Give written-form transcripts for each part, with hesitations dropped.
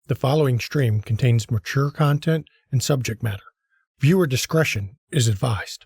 The following stream contains mature content and subject matter. Viewer discretion is advised.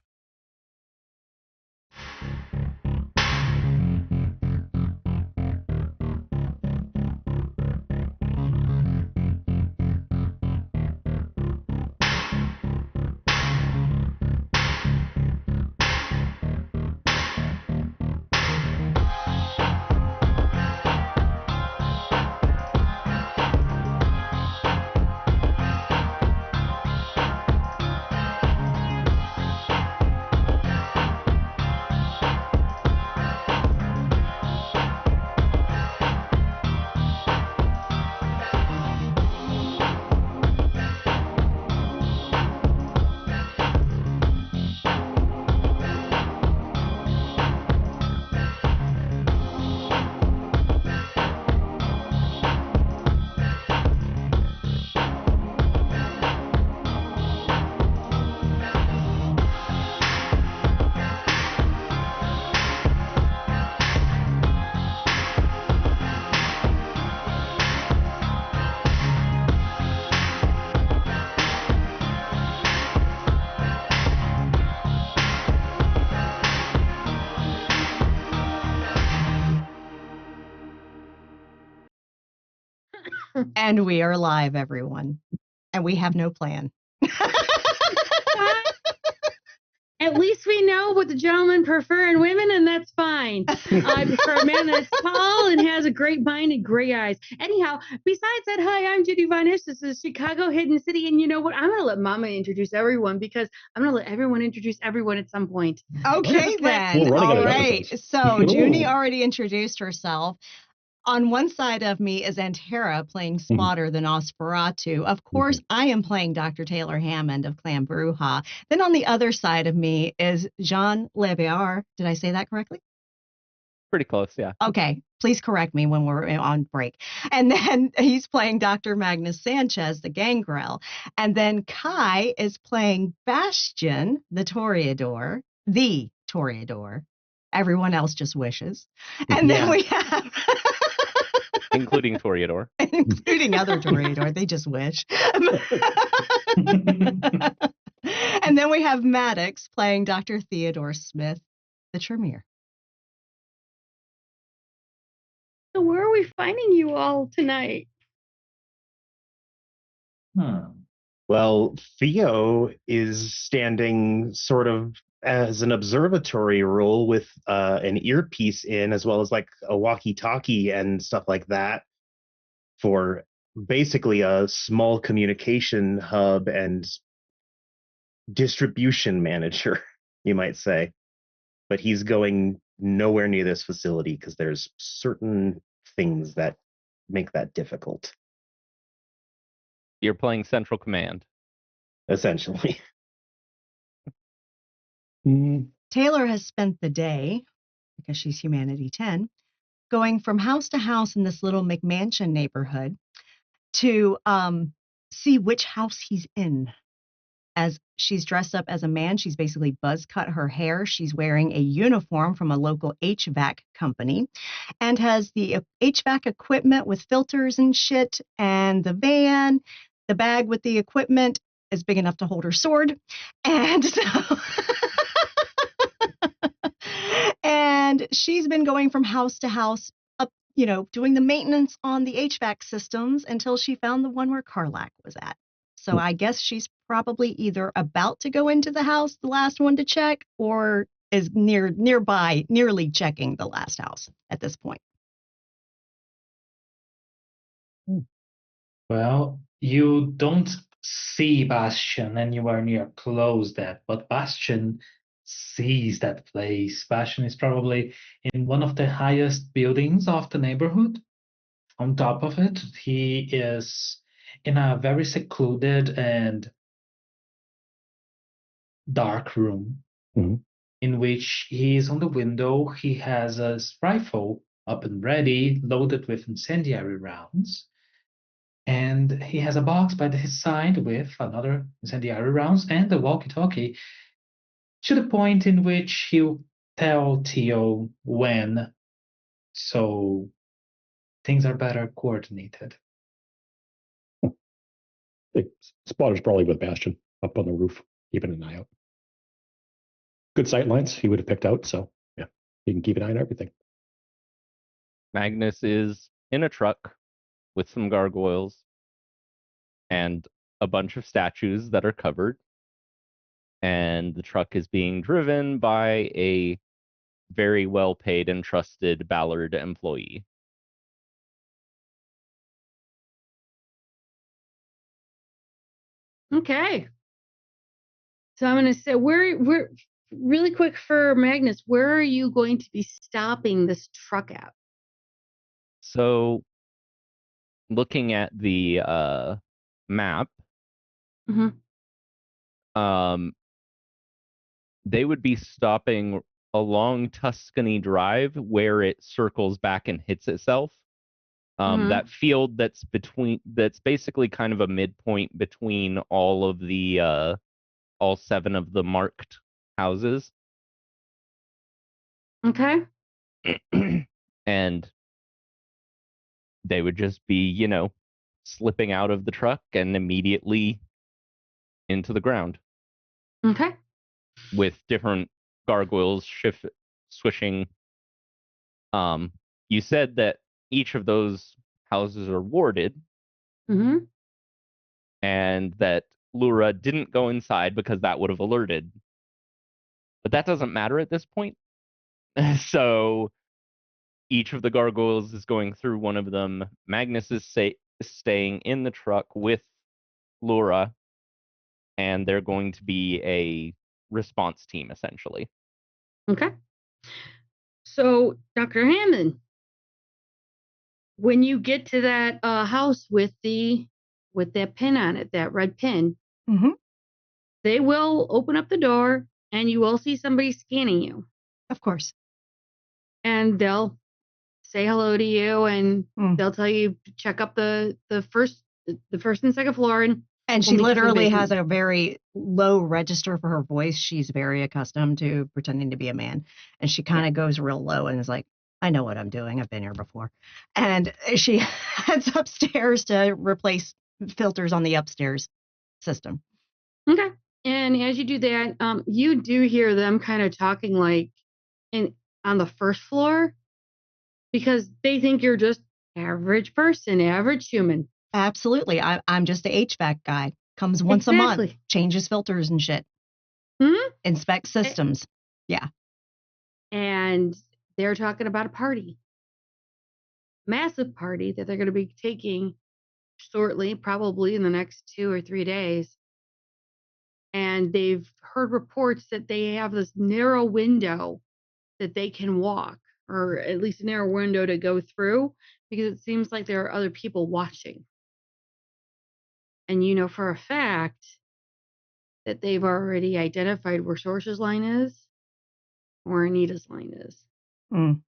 And we are live, everyone. And we have no plan. At least we know what the gentlemen prefer in women, and that's fine. I prefer a man that's tall and has a great mind and gray eyes. Anyhow, besides that, hi, I'm Judy Vonish. This is Chicago Hidden City. And you know what? I'm going to let Mama introduce everyone because I'm going to let everyone introduce everyone at some point. Okay, then. All right. So Judy already introduced herself. On one side of me is Antera playing Spotter the Nosferatu. Of course, I am playing Dr. Taylor Hammond of Clan Bruja. Then on the other side of me is Jean Lebiar. Did I say that correctly? Pretty close, yeah. Okay. Please correct me when we're on break. And then he's playing Dr. Magnus Sanchez, the Gangrel. And then Kai is playing Bastion, the Toreador. Everyone else just wishes. And then we have... Including Toreador. Including other Toreador. They just wish. And then we have Maddox playing Dr. Theodore Smith, the Tremere. So where are we finding you all tonight? Well, Theo is standing sort of as an observatory role with an earpiece in, as well as like a walkie-talkie and stuff like that, for basically a small communication hub and distribution manager, you might say. But he's going nowhere near this facility because there's certain things that make that difficult. You're playing Central Command. Essentially. Taylor has spent the day, because she's Humanity 10, going from house to house in this little McMansion neighborhood to see which house he's in. As she's dressed up as a man, she's basically buzz cut her hair. She's wearing a uniform from a local HVAC company and has the HVAC equipment with filters and shit, and the van, the bag with the equipment is big enough to hold her sword. And so and she's been going from house to house up, doing the maintenance on the HVAC systems until she found the one where Karlak was at. So I guess she's probably either about to go into the house, the last one to check, or is nearly checking the last house at this point. Well, you don't see Bastion anywhere near close that, but Bastion sees that place. Bastion is probably in one of the highest buildings of the neighborhood. On top of it, he is in a very secluded and dark room in which he is on the window. He has a rifle up and ready, loaded with incendiary rounds. And he has a box by his side with another incendiary rounds and a walkie-talkie, to the point in which he'll tell Theo when, so things are better coordinated. Spotter's probably with Bastion up on the roof, keeping an eye out. Good sight lines he would have picked out, so yeah, he can keep an eye on everything. Magnus is in a truck with some gargoyles and a bunch of statues that are covered. And the truck is being driven by a very well paid and trusted Ballard employee. Okay. So I'm going to say, where, really quick for Magnus, where are you going to be stopping this truck at? So, looking at the map, they would be stopping along Tuscany Drive, where it circles back and hits itself. That field that's basically kind of a midpoint between all of the all 7 of the marked houses. Okay. And they would just be, slipping out of the truck and immediately into the ground. Okay. With different gargoyles swishing. You said that each of those houses are warded. And that Lura didn't go inside because that would have alerted. But that doesn't matter at this point. So each of the gargoyles is going through one of them. Magnus is staying in the truck with Lura, and they're going to be a response team, essentially. Okay. So, Dr. Hammond, when you get to that house with that pin on it, that red pin, they will open up the door and you will see somebody scanning you. Of course. And they'll say hello to you and they'll tell you to check up the first and second floor. And she literally has a very low register for her voice. She's very accustomed to pretending to be a man. And she kind of goes real low and is like, I know what I'm doing. I've been here before. And she heads upstairs to replace filters on the upstairs system. Okay. And as you do that, you do hear them kind of talking like on the first floor because they think you're just average person, average human. Absolutely. I'm just the HVAC guy. Comes once a month, changes filters and shit. Inspects systems. Yeah. And they're talking about a party. Massive party that they're going to be taking shortly, probably in the next 2 or 3 days. And they've heard reports that they have this narrow window that they can walk, or at least a narrow window to go through, because it seems like there are other people watching. And you know for a fact that they've already identified where Source's line is, where Anita's line is. And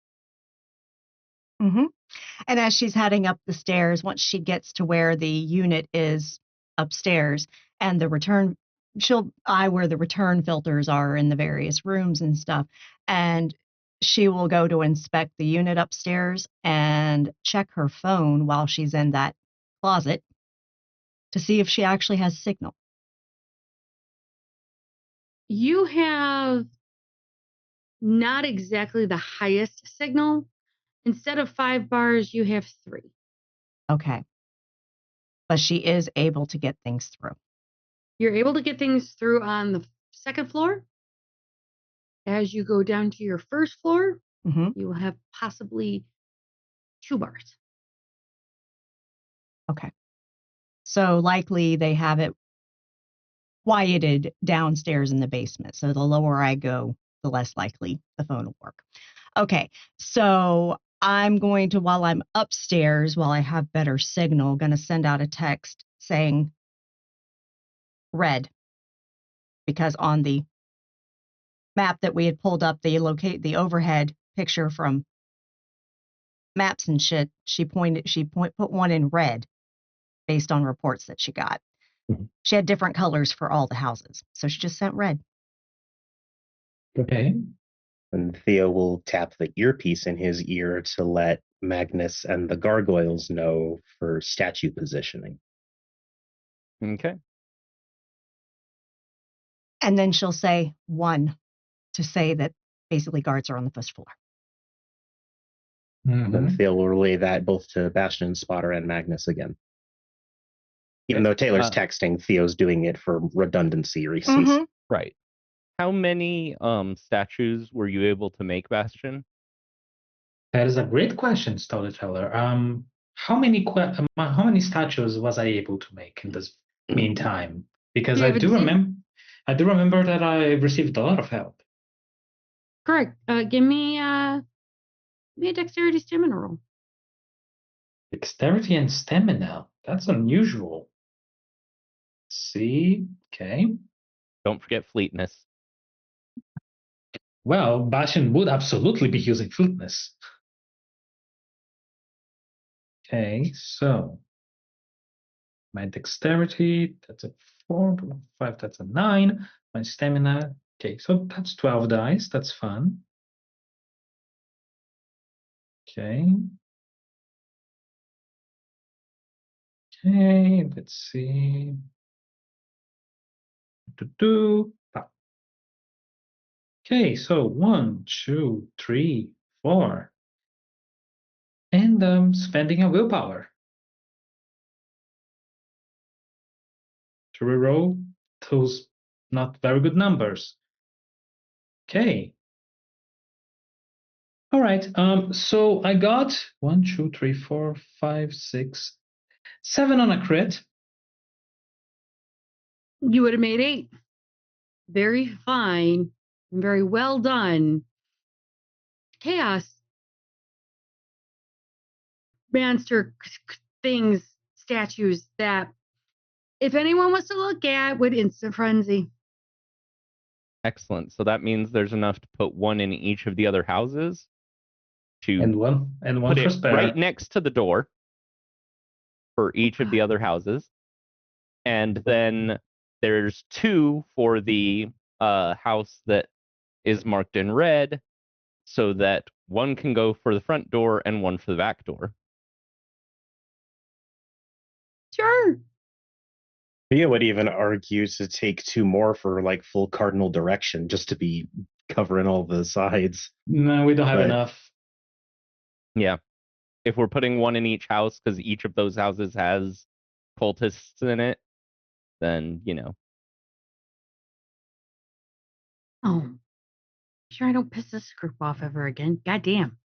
as she's heading up the stairs, once she gets to where the unit is upstairs and she'll eye where the return filters are in the various rooms and stuff. And she will go to inspect the unit upstairs and check her phone while she's in that closet to see if she actually has signal. You have not exactly the highest signal. Instead of 5 bars, you have 3. Okay. But she is able to get things through. You're able to get things through on the second floor. As you go down to your first floor, you will have possibly 2 bars. Okay. So likely they have it quieted downstairs in the basement. So the lower I go, the less likely the phone will work. Okay. So I'm going to, while I'm upstairs, while I have better signal, going to send out a text saying red, because on the map that we had pulled up, the overhead picture from maps and shit, she put one in red based on reports that she got. She had different colors for all the houses, so she just sent red. Okay. And Theo will tap the earpiece in his ear to let Magnus and the gargoyles know for statue positioning. Okay. And then she'll say 1 to say that basically guards are on the first floor. Then Theo will relay that both to Bastion, Spotter, and Magnus again. Even though Taylor's texting, Theo's doing it for redundancy reasons. Mhm. Right. How many statues were you able to make, Bastion? That is a great question, Storyteller. How many statues was I able to make in this meantime? Because I David, do see- remember that I received a lot of help. Correct. Give me a dexterity stamina roll. Dexterity and stamina. That's unusual. See, okay. Don't forget fleetness. Well, Bastion would absolutely be using fleetness. Okay, so my dexterity, that's a 4, 5, that's a 9. My stamina, okay, so that's 12 dice. That's fun. Okay. Okay, let's see. Okay, so 1, 2, 3, 4. And spending a willpower to reroll those not very good numbers. Okay. All right. So I got 1, 2, 3, 4, 5, 6, 7 on a crit. You would have made 8. Very fine. Very well done. Chaos. Monster things, statues that if anyone wants to look at would instant frenzy. Excellent. So that means there's enough to put 1 in each of the other houses. To And one put for it spare. right next to the door for each of the other houses. And then there's 2 for the house that is marked in red, so that 1 can go for the front door and 1 for the back door. Sure. Theo would even argue to take 2 more for like full cardinal direction, just to be covering all the sides. No, we don't have But- enough. Yeah. If we're putting 1 in each house, because each of those houses has cultists in it, then, Oh, sure I don't piss this group off ever again. Goddamn.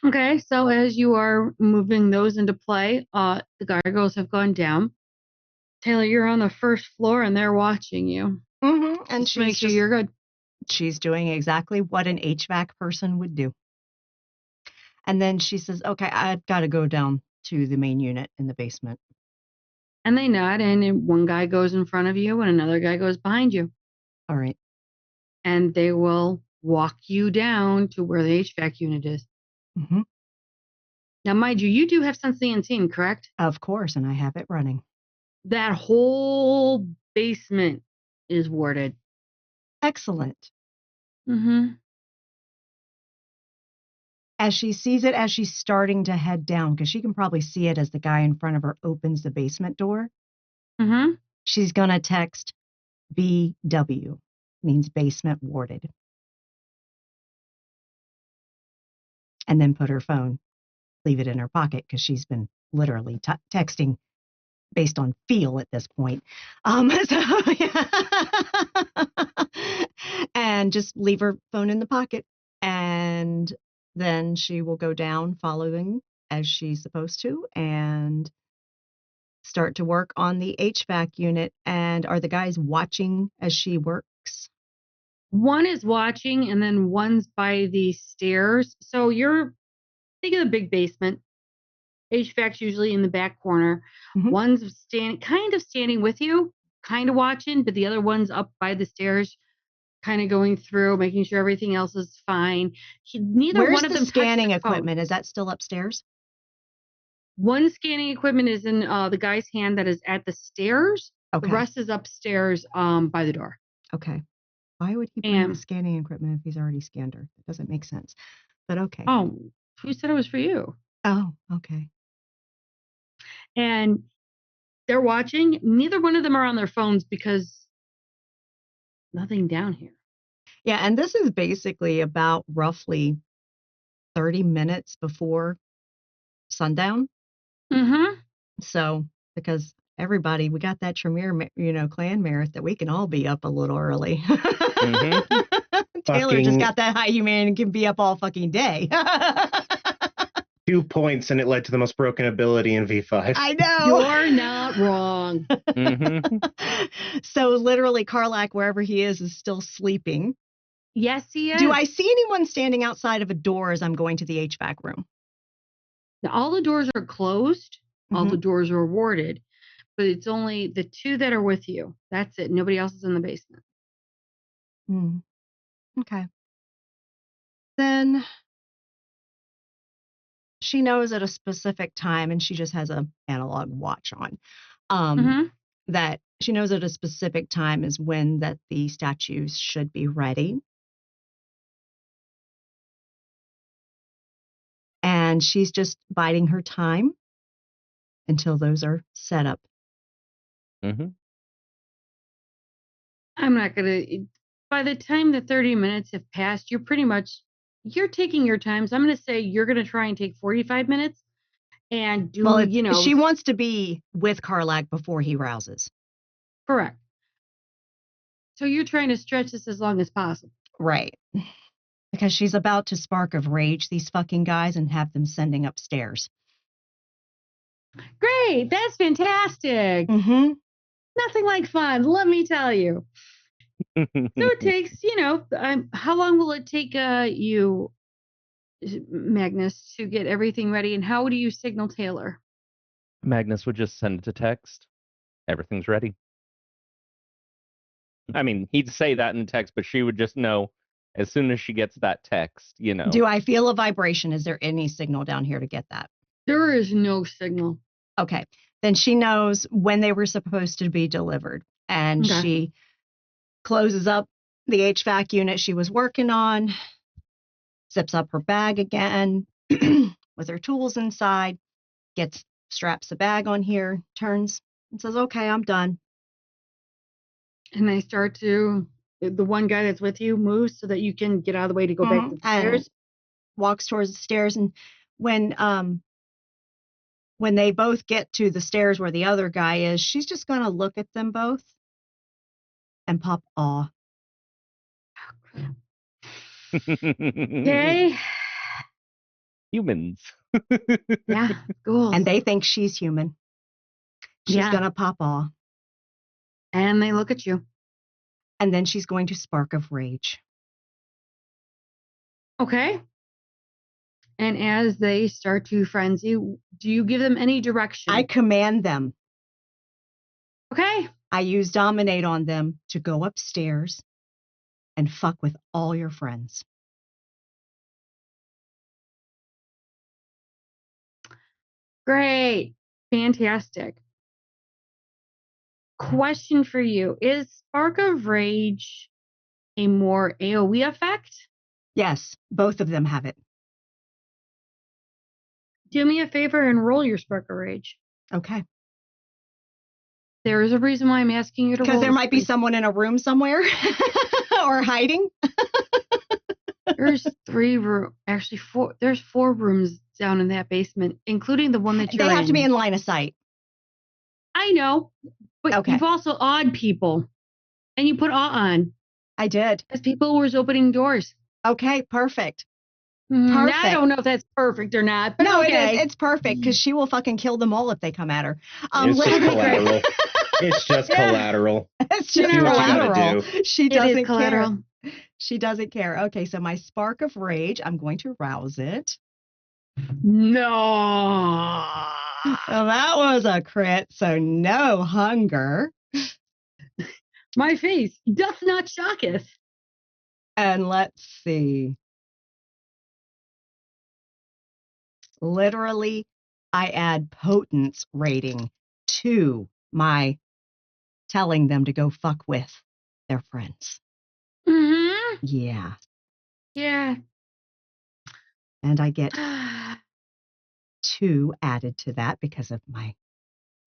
Okay, so as you are moving those into play, the gargoyles have gone down. Taylor, you're on the first floor and they're watching you. Mhm. And Just make she's sure you're good. she's doing exactly what an HVAC person would do. And then she says, "Okay, I've got to go down to the main unit in the basement." And they nod, and one guy goes in front of you and another guy goes behind you. All right. And they will walk you down to where the HVAC unit is. Mhm. Now, mind you, you do have Sensing Unseen, correct? Of course, and I have it running. That whole basement is warded. Excellent. Mm-hmm. As she sees it, as she's starting to head down, because she can probably see it as the guy in front of her opens the basement door, Mm-hmm. she's going to text BW, means basement warded. And then put her phone, leave it in her pocket, because she's been literally texting based on feel at this point. And just leave her phone in the pocket. And then she will go down following as she's supposed to and start to work on the HVAC unit. And are the guys watching as she works? One is watching, and then one's by the stairs. So you're thinking of the big basement. HVAC's usually in the back corner. Mhm. One's kind of standing with you, kind of watching, but the other one's up by the stairs, kind of going through, making sure everything else is fine. Neither Where's one of the them touched scanning their phone. equipment? Is that still upstairs? One scanning equipment is in the guy's hand that is at the stairs. Okay. The rest is upstairs by the door. Okay. Why would he bring the scanning equipment if he's already scanned her? It doesn't make sense. But okay. Oh, who said it was for you? Oh, okay. and they're watching. Neither one of them are on their phones because nothing down here. Yeah, and this is basically about roughly 30 minutes before sundown. Mm-hmm. So, because everybody, we got that Tremere, clan merit that we can all be up a little early. Taylor just got that high humanity and can be up all fucking day. 2 points, and it led to the most broken ability in V5. I know. You're not wrong. So literally, Karlak, wherever he is still sleeping. Yes, he is. Do I see anyone standing outside of a door as I'm going to the HVAC room? Now, all the doors are closed. All the doors are warded. But it's only the 2 that are with you. That's it. Nobody else is in the basement. Okay. Then she knows at a specific time, and she just has an analog watch on, that she knows at a specific time is when that the statues should be ready. And she's just biding her time until those are set up. I'm not going to, by the time the 30 minutes have passed, you're taking your time. So I'm going to say you're going to try and take 45 minutes and do, she wants to be with Karlak before he rouses. Correct. So you're trying to stretch this as long as possible. Right. Because she's about to spark of rage these fucking guys and have them sending upstairs. Great. That's fantastic. Nothing like fun, let me tell you. So it takes, how long will it take you, Magnus, to get everything ready? And how do you signal Taylor? Magnus would just send it to text. Everything's ready. I mean, he'd say that in text, but she would just know as soon as she gets that text, Do I feel a vibration? Is there any signal down here to get that? There is no signal. Okay. Then she knows when they were supposed to be delivered. And she closes up the HVAC unit she was working on, zips up her bag again with her tools inside, straps the bag on here, turns and says, okay, I'm done. And they start to, the one guy that's with you moves so that you can get out of the way to go back to the stairs. Walks towards the stairs. And when they both get to the stairs where the other guy is, she's just going to look at them both and pop awe. Okay. Humans. Yeah, cool. And they think she's human. She's going to pop awe. And they look at you. And then she's going to spark of rage. Okay. And as they start to frenzy, do you give them any direction? I command them. Okay. I use dominate on them to go upstairs and fuck with all your friends. Great. Fantastic. Question for you. Is Spark of Rage a more AoE effect? Yes, both of them have it. Do me a favor and roll your Spark of Rage. Okay. There is a reason why I'm asking you to roll. Because there might be someone in a room somewhere or hiding. There's 4. There's 4 rooms down in that basement, including the one that you're in. They have to be in line of sight. I know, but you've also awed people, and you put awe on. I did. As people were opening doors. Okay, perfect. Perfect. I don't know if that's perfect or not. But no, okay. It is. It's perfect because she will fucking kill them all if they come at her. It's just collateral. It's just collateral. It's just collateral. She doesn't care. She doesn't care. Okay, so my spark of rage, I'm going to rouse it. No. Well, that was a crit, so no hunger. My face doth not shocketh. And let's see. Literally, I add potence rating to my telling them to go fuck with their friends. Mm-hmm. Yeah. Yeah. And I get 2 added to that because of my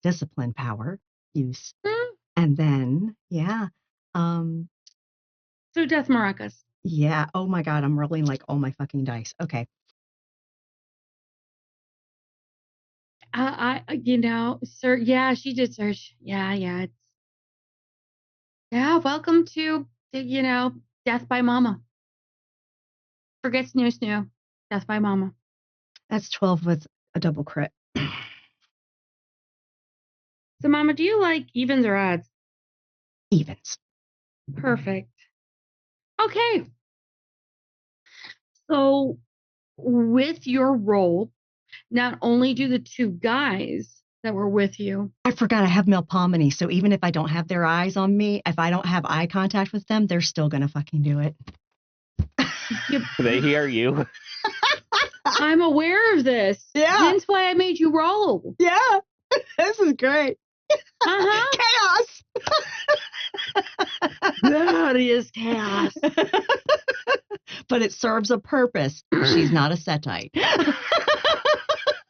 discipline power use. Hmm. And then, yeah. So death maracas. Yeah. Oh my God. I'm rolling like all my fucking dice. Okay. Sir, yeah, she did search. Yeah. Welcome to death by mama. Forget snoo. Death by mama. That's 12 with a double crit. So, mama, do you like evens or odds? Evens. Perfect. Okay. So, with your roll, not only do the two guys that were with you. I forgot I have melpomene, so even if I don't have their eyes on me, if I don't have eye contact with them, they're still going to fucking do it. They hear you. I'm aware of this. Yeah. Hence why I made you roll. Yeah. This is great. Chaos. That is chaos. But it serves a purpose. She's not a Setite.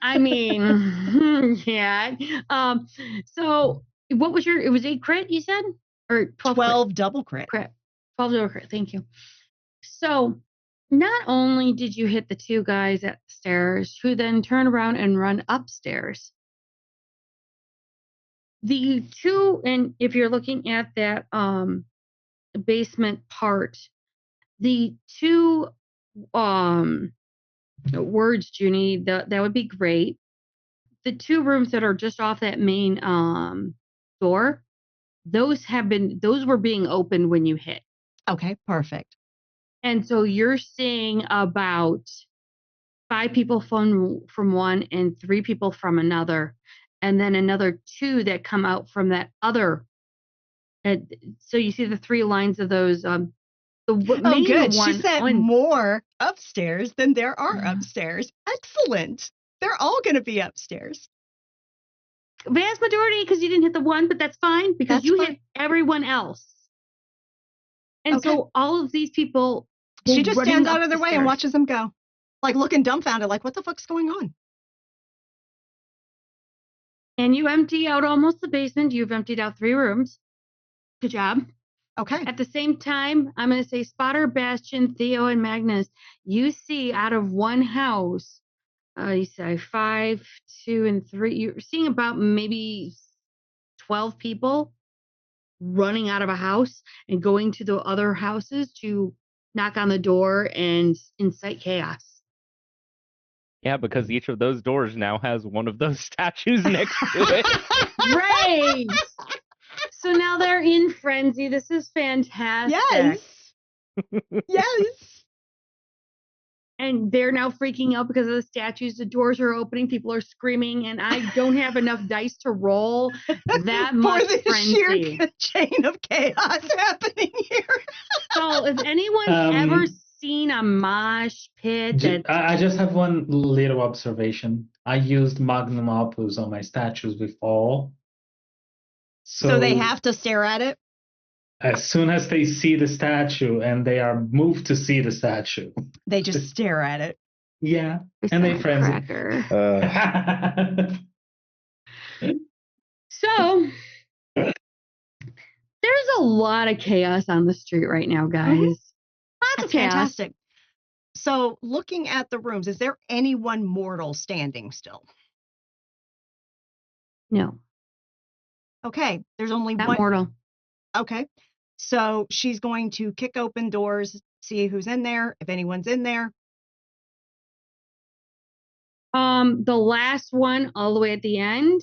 I mean, yeah. So what was it was 8 crit, you said? Or 12 crit? double crit. 12 double crit, thank you. So not only did you hit the two guys at the stairs, who then turn around and run upstairs. The two, and if you're looking at that basement part, the two words, Junie, that would be great. The two rooms that are just off that main door, those were being opened when you hit. Okay, perfect. And so you're seeing about 5 people from one and 3 people from another, and then another 2 that come out from that other. And so you see the 3 lines of those. The main good. one She said more upstairs than there are upstairs. Excellent. They're all going to be upstairs. Vast majority, because you didn't hit the one, but that's fine because you hit everyone else. And so all of these people. She just stands out of their way and watches them go. Like looking dumbfounded, like, what the fuck's going on? And you empty out almost the basement. You've emptied out 3 rooms. Good job. Okay. At the same time, I'm going to say Spotter, Bastion, Theo, and Magnus. You see out of one house, you say 5, 2, and 3. You're seeing about maybe 12 people running out of a house and going to the other houses to knock on the door and incite chaos. Yeah, because each of those doors now has one of those statues next to it. Right. So now they're in frenzy. This is fantastic. Yes. Yes. And they're now freaking out because of the statues. The doors are opening. People are screaming, and I don't have enough dice to roll that much For the frenzy. sheer chain of chaos happening here. So if anyone's ever seen a mosh pit, I just have one little observation. I used magnum opus on my statues before. So they have to stare at it? As soon as they see the statue and they are moved to see the statue, they just stare at it. Yeah, and they frenzy. So there's a lot of chaos on the street right now, guys. Lots of chaos. Fantastic. So looking at the rooms, is there anyone mortal standing still? No. Okay, there's only Not one. mortal. Okay, so she's going to kick open doors, see who's in there, if anyone's in there. The last one, all the way at the end,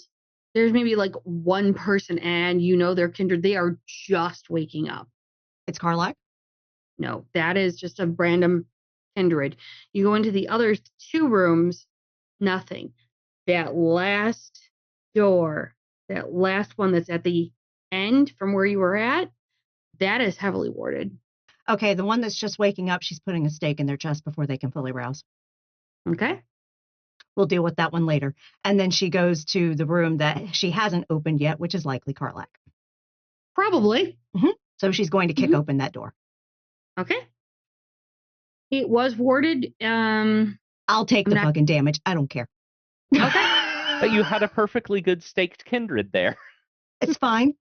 there's maybe like one person, and they're kindred. They are just waking up. It's Carlac? No, that is just a random kindred. You go into the other 2 rooms, nothing. That last door, that last one that's at the end from where you were at, that is heavily warded. Okay, the one that's just waking up, she's putting a stake in their chest before they can fully rouse. Okay. We'll deal with that one later. And then she goes to the room that she hasn't opened yet, which is likely Carlac. Probably. Mm-hmm. So she's going to kick open that door. Okay. It was warded. I'll take the fucking damage. I don't care. Okay. But you had a perfectly good staked kindred there. It's fine.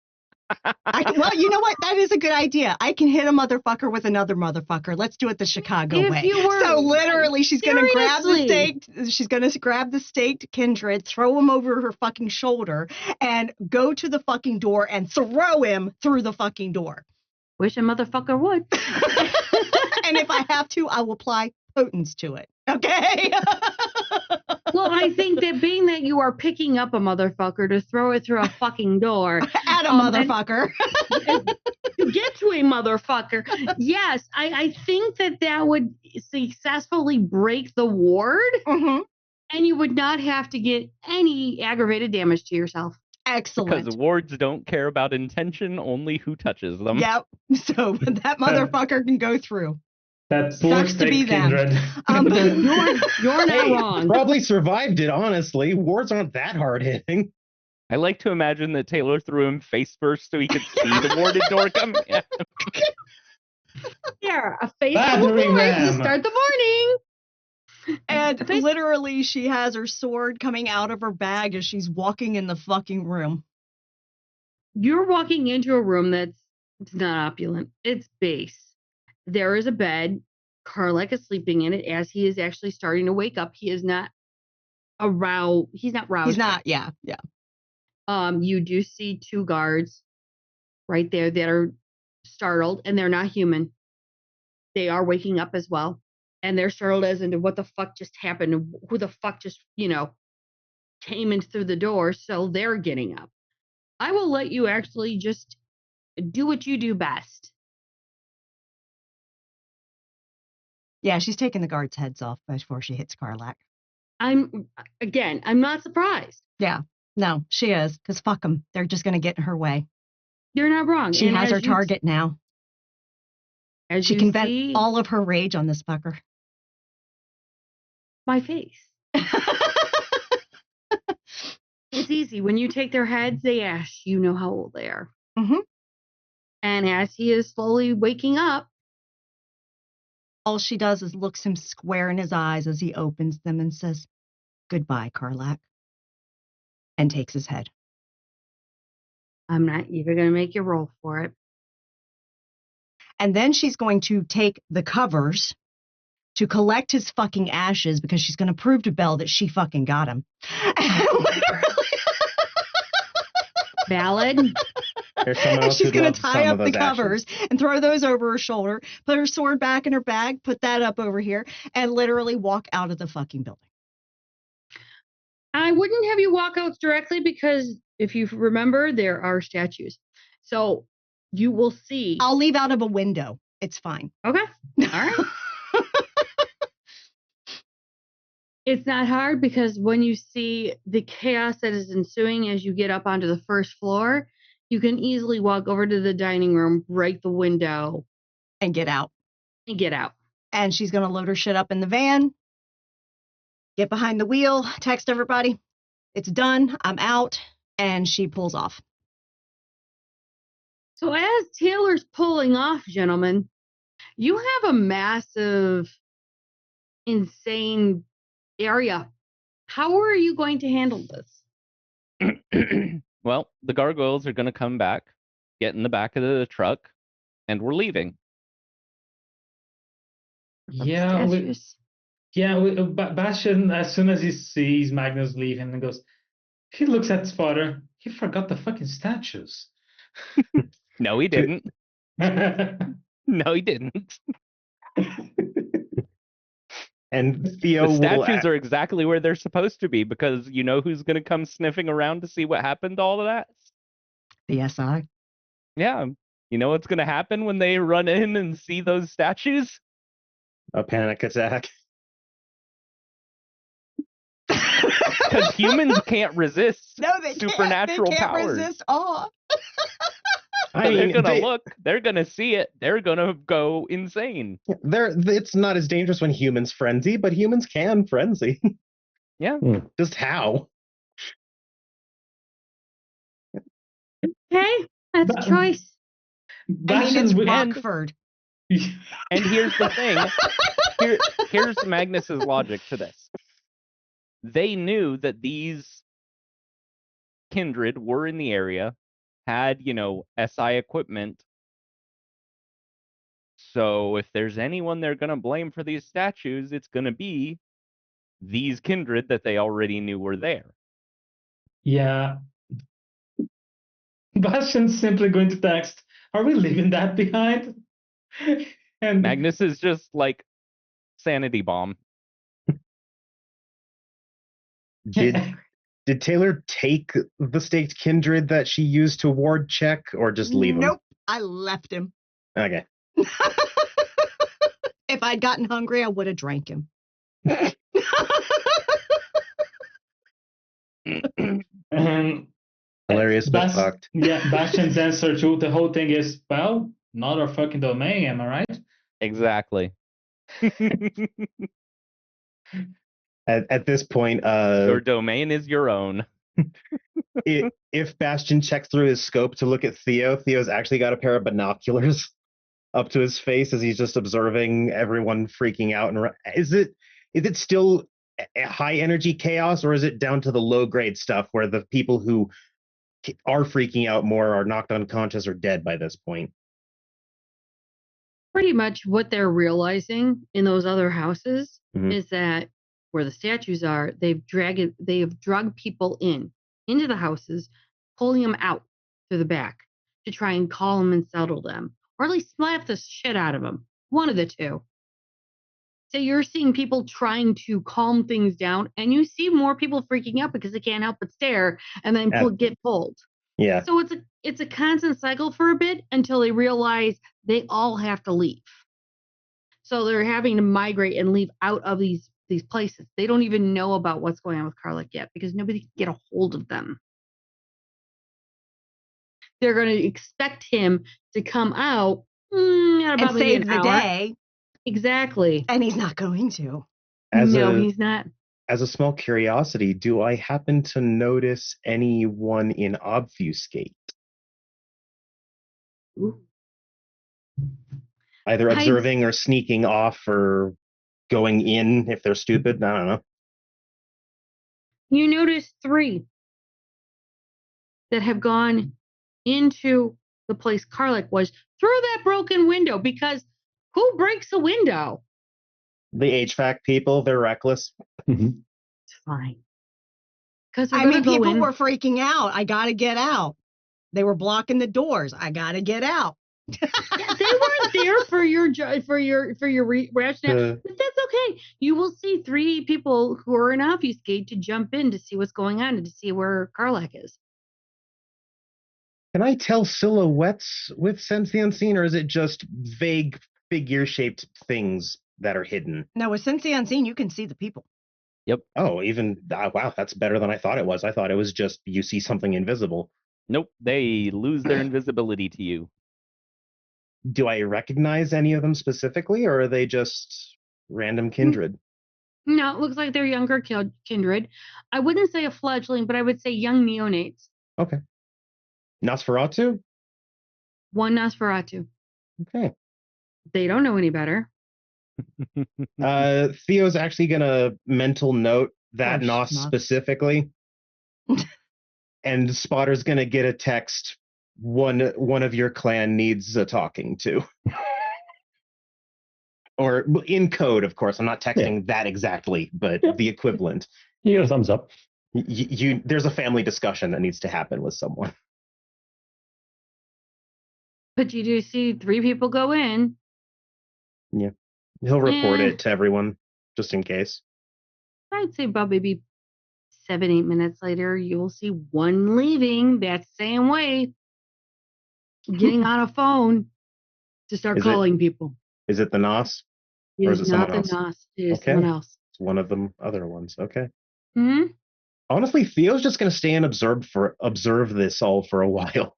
Well, you know what? That is a good idea. I can hit a motherfucker with another motherfucker. Let's do it the Chicago If way. you were- So literally, she's going to grab the Seriously. staked. She's going to grab the staked kindred, throw him over her fucking shoulder, and go to the fucking door and throw him through the fucking door. Wish a motherfucker would. And if I have to, I will apply potence to it. Okay. Well, I think that being that you are picking up a motherfucker to throw it through a fucking door, At a and- motherfucker. to get to a motherfucker. Yes, I think that would successfully break the ward, Mhm. and you would not have to get any aggravated damage to yourself. Excellent. Because wards don't care about intention, only who touches them. Yep. So that motherfucker can go through. That Sucks to be them. kindred. You're not Hey, wrong. Probably survived it, honestly. Wards aren't that hard hitting. I like to imagine that Taylor threw him face first so he could see the warded door coming. Yeah. Here, a face Battering before you ram. start the morning. And Face- literally, she has her sword coming out of her bag as she's walking in the fucking room. You're walking into a room that's not opulent. It's base. There is a bed. Karlak is sleeping in it as he is actually starting to wake up. He is not aroused. He's not roused. He's not, yeah. You do see two guards right there that are startled, and they're not human. They are waking up as well, and they're startled as into what the fuck just happened, who the fuck just came in through the door. So they're getting up. I will let you actually just do what you do best. Yeah, she's taking the guards' heads off before she hits Karlak. I'm not surprised. Yeah, no, she is, because fuck them. They're just going to get in her way. You're not wrong. She And has as her you- target now. As She you can vent see, all of her rage on this fucker. my face. It's easy. When you take their heads, they ask, you know how old they are. Mhm. And as he is slowly waking up, All she does is looks him square in his eyes as he opens them and says, "Goodbye, Karlak," and takes his head. I'm not even going to make you roll for it. And then she's going to take the covers to collect his fucking ashes because she's going to prove to Belle that she fucking got him. Valid. There's someone And else she's who'd going love to some tie of up the those ashes. covers and throw those over her shoulder, put her sword back in her bag, put that up over here, and literally walk out of the fucking building. I wouldn't have you walk out directly because if you remember, there are statues. So you will see. I'll leave out of a window. It's fine. Okay. All right. It's not hard because when you see the chaos that is ensuing as you get up onto the first floor, you can easily walk over to the dining room, break the window, And get out. and get out. And she's going to load her shit up in the van, get behind the wheel, text everybody, "It's done. I'm out." And she pulls off. So as Taylor's pulling off, gentlemen, you have a massive, insane area. How are you going to handle this? Well, the gargoyles are going to come back, get in the back of the truck, and we're leaving. Yeah, Bastion, as soon as he sees Magnus leaving and goes, he looks at his father. He forgot the fucking statues. No, he didn't. No, he didn't. And Theo The will statues are exactly where they're supposed to be because you know who's going to come sniffing around to see what happened to all of that? The SI. Yeah. You know what's going to happen when they run in and see those statues? a panic attack. Because humans can't resist No, they supernatural can't. They can't powers. resist awe. So they're going to look, they're going to see it, they're going to go insane. It's not as dangerous when humans frenzy, but humans can frenzy. Yeah. Just how? Okay, that's a But- choice. I mean, Bastion's it's with- Rockford. And here's the thing. Here's Magnus's logic to this. They knew that these kindred were in the area, had, SI equipment. So if there's anyone they're going to blame for these statues, it's going to be these kindred that they already knew were there. Yeah. Bastian's simply going to text, "Are we leaving that behind?" And Magnus is just like, sanity bomb. Did Taylor take the staked kindred that she used to ward check, or just leave him? Nope, I left him. Okay. If I'd gotten hungry, I would have drank him. and Hilarious but fucked. Yeah, Bastian's answer to the whole thing is, well, not our fucking domain, am I right? Exactly. At this point, your domain is your own. If Bastian checks through his scope to look at Theo, Theo's actually got a pair of binoculars up to his face as he's just observing everyone freaking out. And is it still a high energy chaos, or is it down to the low grade stuff where the people who are freaking out more are knocked unconscious or dead by this point? Pretty much what they're realizing in those other houses is that where the statues are, they have drugged people into the houses, pulling them out to the back to try and calm them and settle them, or at least slap the shit out of them. One of the two. So you're seeing people trying to calm things down, and you see more people freaking out because they can't help but stare and then get pulled. Yeah. So it's a constant cycle for a bit until they realize they all have to leave. So they're having to migrate and leave out of these places. They don't even know about what's going on with Karlach yet because nobody can get a hold of them. They're going to expect him to come out and save the day. Exactly. And he's not going to. He's not. As a small curiosity, do I happen to notice anyone in Obfuscate? Ooh. Either observing or sneaking off or going in if they're stupid. I don't know. You notice 3 that have gone into the place Karlach was through that broken window, because who breaks a window? The HVAC people, they're reckless. It's fine. Because people were freaking out. I got to get out. They were blocking the doors. I got to get out. They weren't there for your rationale, but that's okay. You will see 3 people who are in Obfuscate to jump in to see what's going on and to see where Karlach is. Can I tell silhouettes with Sense the Unseen, or is it just vague figure-shaped things that are hidden? No, with Sense the Unseen, you can see the people. Yep. Oh, wow, that's better than I thought it was. I thought it was just you see something invisible. Nope, they lose their invisibility to you. Do I recognize any of them specifically, or are they just random kindred? No, it looks like they're younger kindred. I wouldn't say a fledgling, but I would say young neonates. Okay. Nosferatu? One Nosferatu. Okay. They don't know any better. Theo's actually going to mental note that Nos specifically. And Spotter's going to get a text. One of your clan needs a talking to. Or in code, of course. I'm not texting that exactly, but the equivalent. You get a thumbs up. There's a family discussion that needs to happen with someone. But you do see 3 people go in. Yeah. He'll report it to everyone, just in case. I'd say about maybe 7-8 minutes later, you'll see one leaving that same way, getting on a phone to start calling people. Is it the Nos? Or is it not the Nos. It is someone else. It's one of them other ones. Okay. Hmm? Honestly, Theo's just going to stay and observe this all for a while.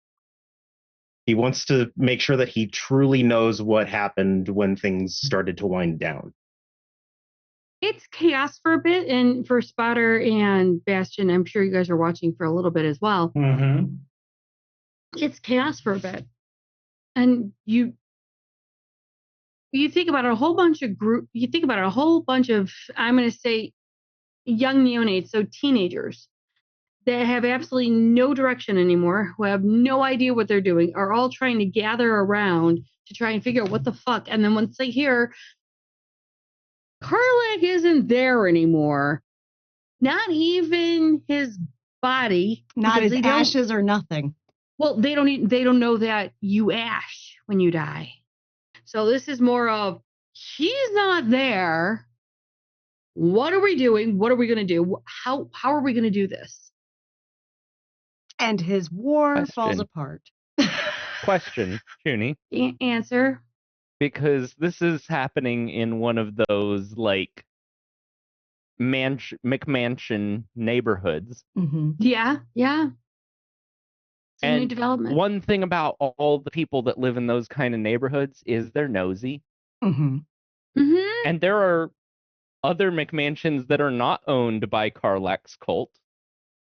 He wants to make sure that he truly knows what happened when things started to wind down. It's chaos for a bit, and for Spotter and Bastion, I'm sure you guys are watching for a little bit as well. Mm-hmm. It's chaos for a bit. And you think about a whole bunch of I'm going to say young neonates, so teenagers. that have absolutely no direction anymore, who have no idea what they're doing, are all trying to gather around to try and figure out what the fuck. And then once they hear Karlak isn't there anymore, not even his body, Not because his they don't- ashes or nothing. Well, they don't know that you ash when you die. So this is more of, he's not there. What are we doing? What are we going to do? How are we going to do this? And his war falls Question. apart. Question, Junie, Answer. because this is happening in one of those like McMansion neighborhoods. Mm-hmm. Yeah. It's a new And development. one thing about all the people that live in those kind of neighborhoods is they're nosy. Mm-hmm. Mm-hmm. And there are other McMansions that are not owned by Karlak's cult.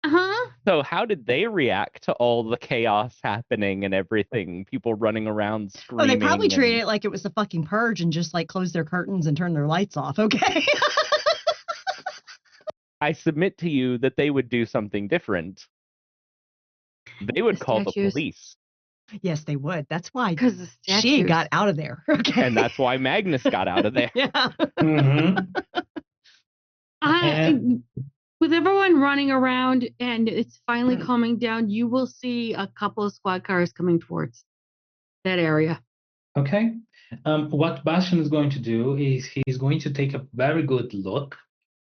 Uh-huh. So how did they react to all the chaos happening and everything? People running around Oh, screaming. they probably treated and- it like it was the fucking purge and just like closed their curtains and turned their lights off. Okay. I submit to you that they would do something different. They would The call the statues. police. Yes, they would. That's why Because the statues. she got out of there. Okay. And that's why Magnus got out of there. Yeah. Mm-hmm. With everyone running around and it's finally calming down, you will see a couple of squad cars coming towards that area. Okay. What Bastion is going to do is he's going to take a very good look.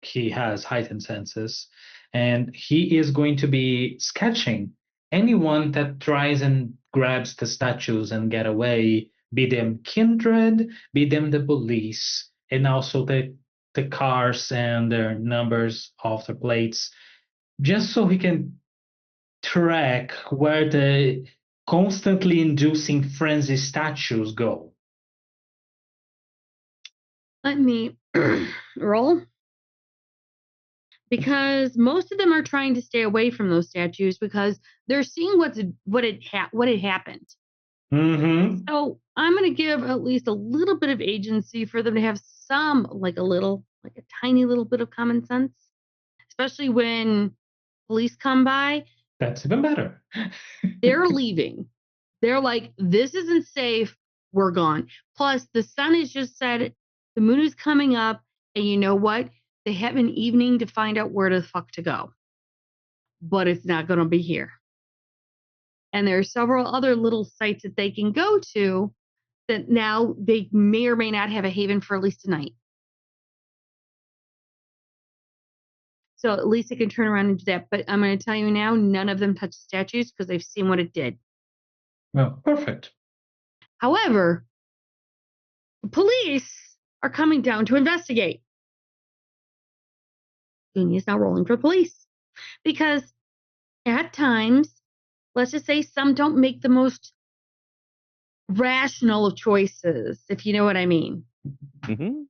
He has heightened senses, and he is going to be sketching anyone that tries and grabs the statues and get away, be them kindred, be them the police, and also the cars and their numbers off the plates, just so he can track where the constantly inducing frenzy statues go. Let me roll. Because most of them are trying to stay away from those statues because they're seeing what had happened. Mm-hmm. So I'm going to give at least a little bit of agency for them to have some, like a tiny little bit of common sense, especially when police come by. That's even better. They're leaving. They're like, this isn't safe. We're gone. Plus, the sun has just set. The moon is coming up. And you know what? They have an evening to find out where the fuck to go. But it's not going to be here. And there are several other little sites that they can go to that now they may or may not have a haven for at least tonight. So at least they can turn around and do that. But I'm going to tell you now, none of them touch the statues because they've seen what it did. Well, perfect. However, the police are coming down to investigate. Junior is now rolling for police because at times, let's just say some don't make the most rational of choices, if you know what I mean. Mm-hmm.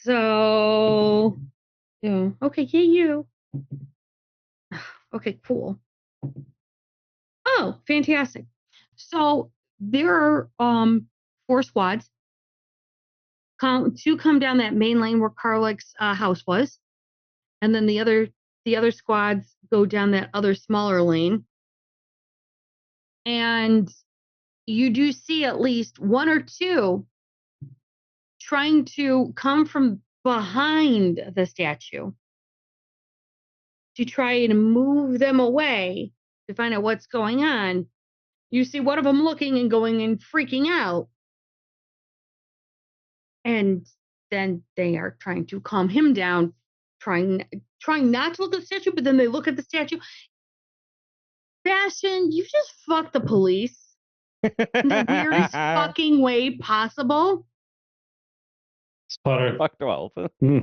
So, yeah, okay, yeah, you. Okay, cool. Oh, fantastic. So there are 4 squads. Two come down that main lane where Karlak's house was, and then the other squads go down that other smaller lane. And you do see at least 1 or 2 trying to come from behind the statue to try and move them away to find out what's going on. You see one of them looking and going and freaking out. And then they are trying to calm him down, trying not to look at the statue, but then they look at the statue. Bastion, you just fucked the police in the weirdest fucking way possible. Spotter, Fuck 12.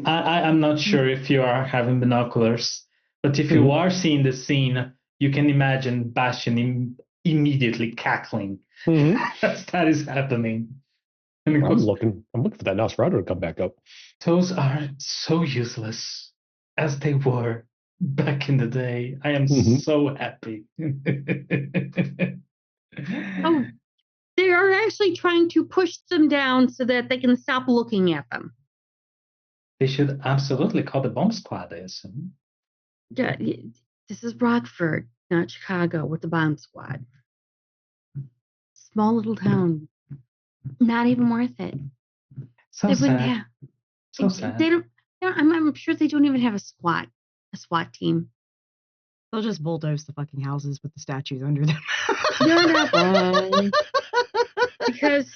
I'm not sure if you are having binoculars, but if you are seeing the scene, you can imagine Bastion immediately cackling as that is happening. And I'm looking for that Nosferatu to come back up. Those are so useless as they were back in the day. I am so happy. Oh, they are actually trying to push them down so that they can stop looking at them. They should absolutely call the bomb squad, I assume. Yeah, This is Rockford, not Chicago, with the bomb squad. Small little town. Not even worth it. So They wouldn't sad. have. So They sad. don't. I'm sure they don't even have a SWAT team. They'll just bulldoze the fucking houses with the statues under them. You're not wrong. Because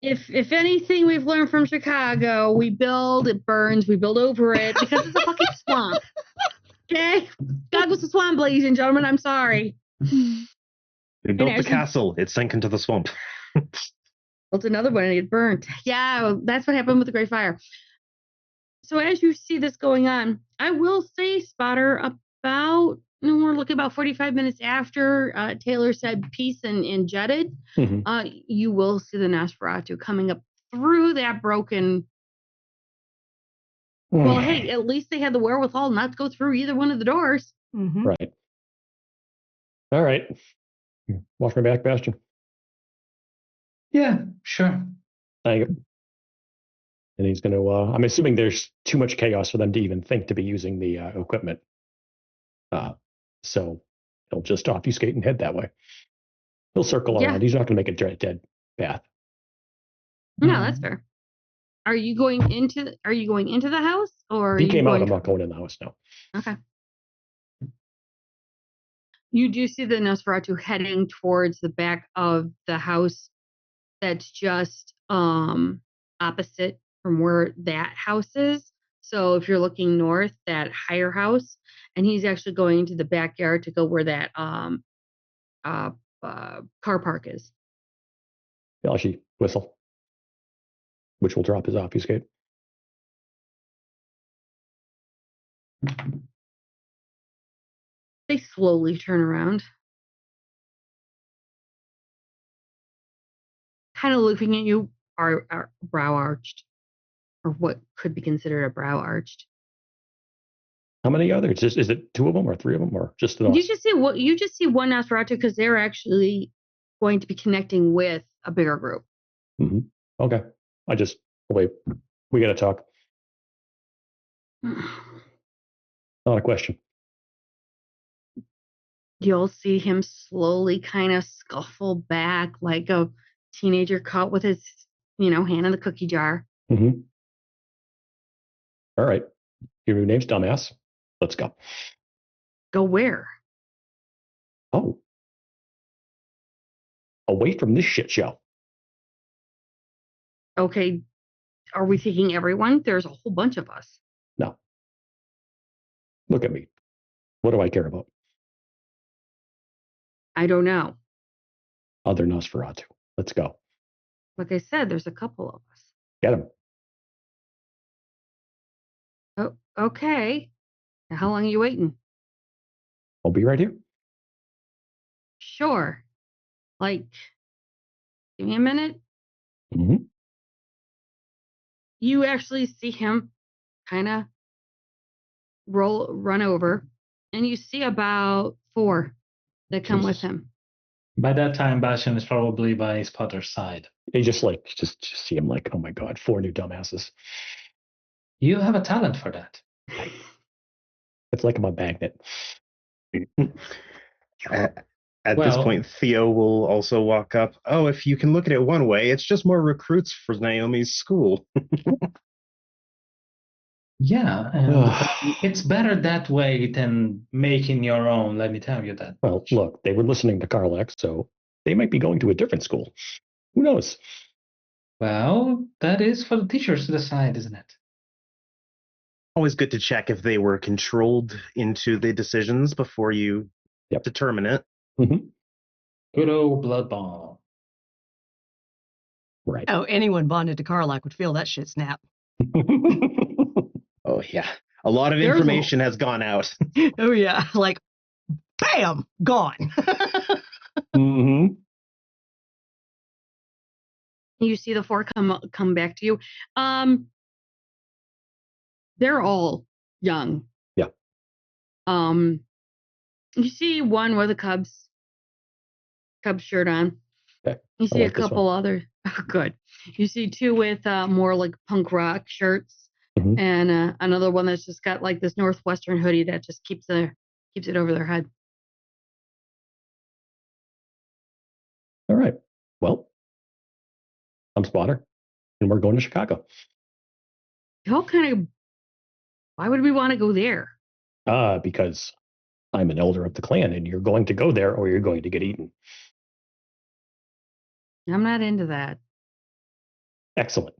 if anything we've learned from Chicago, we build, it burns, we build over it because it's a fucking swamp. Okay? Chicago's a swamp, ladies and gentlemen. I'm sorry. They built the as you- castle. It sank into the swamp. Built another one and it burnt. Yeah, that's what happened with the Great Fire. So as you see this going on, I will say, Spotter, we're looking about 45 minutes after Taylor said peace and jetted, you will see the Nosferatu coming up through that broken. Well, hey, at least they had the wherewithal not to go through either one of the doors. Mm-hmm. Right. All right. Watch my back, Bastion. Yeah, sure. Thank you. And he's going to, I'm assuming there's too much chaos for them to even think to be using the equipment. So he'll just obfuscate and head that way. He'll circle around. He's not going to make a dead path. No, that's fair. Are you going into the house, or He are you came out. going I'm not going in the house now. Okay. You do see the Nosferatu heading towards the back of the house that's just opposite from where that house is. So if you're looking north, that higher house, and he's actually going into the backyard to go where that car park is. I'll actually whistle, which will drop his obfuscate. They slowly turn around, kind of looking at you, are brow arched, or what could be considered a brow arched. How many others? Is it 2 of them or 3 of them or just the? You just see one Nosferatu because they're actually going to be connecting with a bigger group. Mm-hmm. Okay. Wait. We got to talk. Not a question. You'll see him slowly kind of scuffle back like a teenager caught with his, hand in the cookie jar. Mm-hmm. All right. Your new name's dumbass. Let's go. Go where? Oh. Away from this shit show. Okay. Are we taking everyone? There's a whole bunch of us. No. Look at me. What do I care about? I don't know. Other Nosferatu. Let's go. Like I said, there's a couple of us. Get him. Oh, okay. Now, how long are you waiting? I'll be right here. Sure. Like, give me a minute. Mm-hmm. You actually see him kind of run over, and you see about 4 that come with him. By that time, Bastion is probably by Spotter's side. You just see him like, oh my God, 4 new dumbasses. You have a talent for that. It's like I'm a magnet. At this point, Theo will also walk up. Oh, if you can look at it one way, it's just more recruits for Naomi's school. Yeah, and it's better that way than making your own, let me tell you that. Well, look, they were listening to Karlak, so they might be going to a different school. Who knows? Well, that is for the teachers to decide, isn't it? Always good to check if they were controlled into the decisions before you determine it. Mm-hmm. Good old blood ball. Right. Oh, anyone bonded to Karlak would feel that shit snap. Oh, yeah. A lot of information has gone out. Oh, yeah. Like, bam, gone. Mm-hmm. You see the 4 come back to you. They're all young. Yeah. You see one with a Cubs shirt on. Okay. You see like a couple other. Oh, good. You see 2 with more like punk rock shirts, and another one that's just got like this Northwestern hoodie that just keeps the keeps it over their head. All right. Well, I'm Spotter, and we're going to Chicago. Y'all kind of. Why would we want to go there? Because I'm an elder of the clan, and you're going to go there or you're going to get eaten. I'm not into that. Excellent.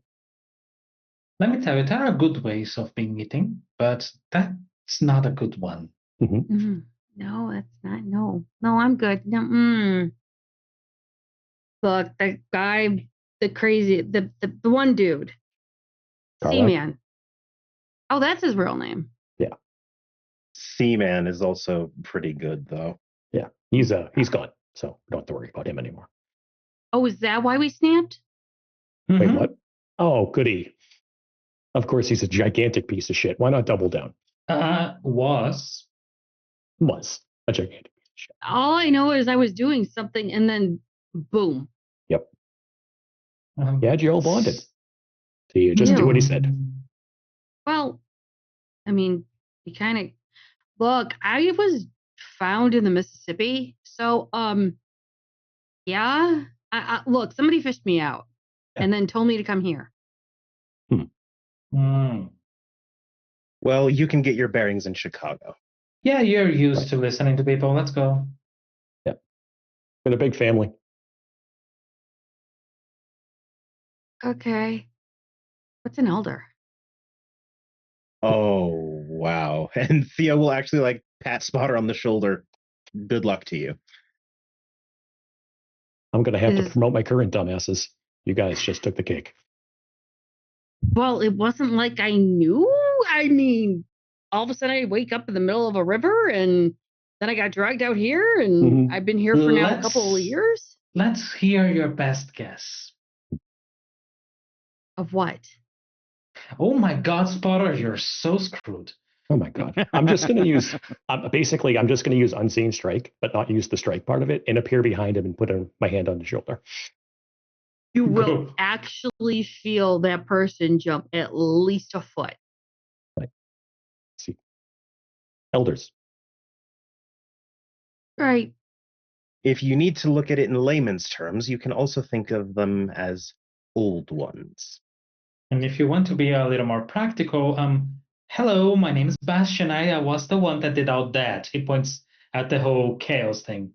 Let me tell you, there are good ways of being eating, but that's not a good one. No, that's not. No, I'm good. No. Look, the guy, the crazy, the one dude, Seaman. Oh, that's his real name. Yeah. Seaman is also pretty good, though. Yeah, he's gone, so we don't have to worry about him anymore. Oh, is that why we snapped? Wait, what? Oh, goody. Of course, he's a gigantic piece of shit. Why not double down? Was A gigantic piece of shit. All I know is I was doing something and then boom. Yep. Yeah, you're all bonded. So you just do what he said. Well, I mean, he kind of look. I was found in the Mississippi, so yeah. Look, somebody fished me out and then told me to come here. Well, you can get your bearings in Chicago. Yeah, you're used to listening to people. Let's go. Yep. Been a big family. Okay. What's an elder? Oh, wow. And Theo will actually like pat Spotter on the shoulder. Good luck to you. I'm going to have to promote my current dumbasses. You guys just took the cake. Well, it wasn't like I knew. I mean, all of a sudden I wake up in the middle of a river and then I got dragged out here and I've been here for now a couple of years. Let's hear your best guess. Of what? Oh my God, Spotter, you're so screwed. Oh my God. I'm just going to use, basically, I'm just going to use Unseen Strike, but not use the strike part of it and appear behind him and put my hand on the shoulder. You will actually feel that person jump at least a foot. Right. See. Elders. Right. If you need to look at it in layman's terms, you can also think of them as old ones. And if you want to be a little more practical, hello, my name is Bastian. I was the one that did all that. He points at the whole chaos thing.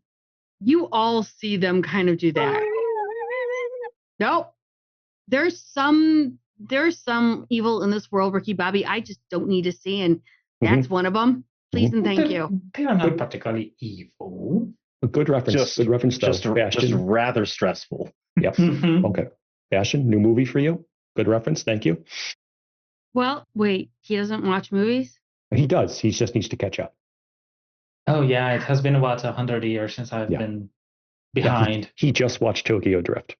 You all see them kind of do that. Nope. There's some evil in this world, Ricky Bobby. I just don't need to see, and that's one of them. Please and thank you. They are not particularly evil. A good reference. Good reference, though. Just rather stressful. Yep. Okay. Bastian, new movie for you. Good reference. Thank you. Well, wait. He doesn't watch movies? He does. He just needs to catch up. Oh, yeah. It has been about 100 years since I've been behind. Yeah, he just watched Tokyo Drift.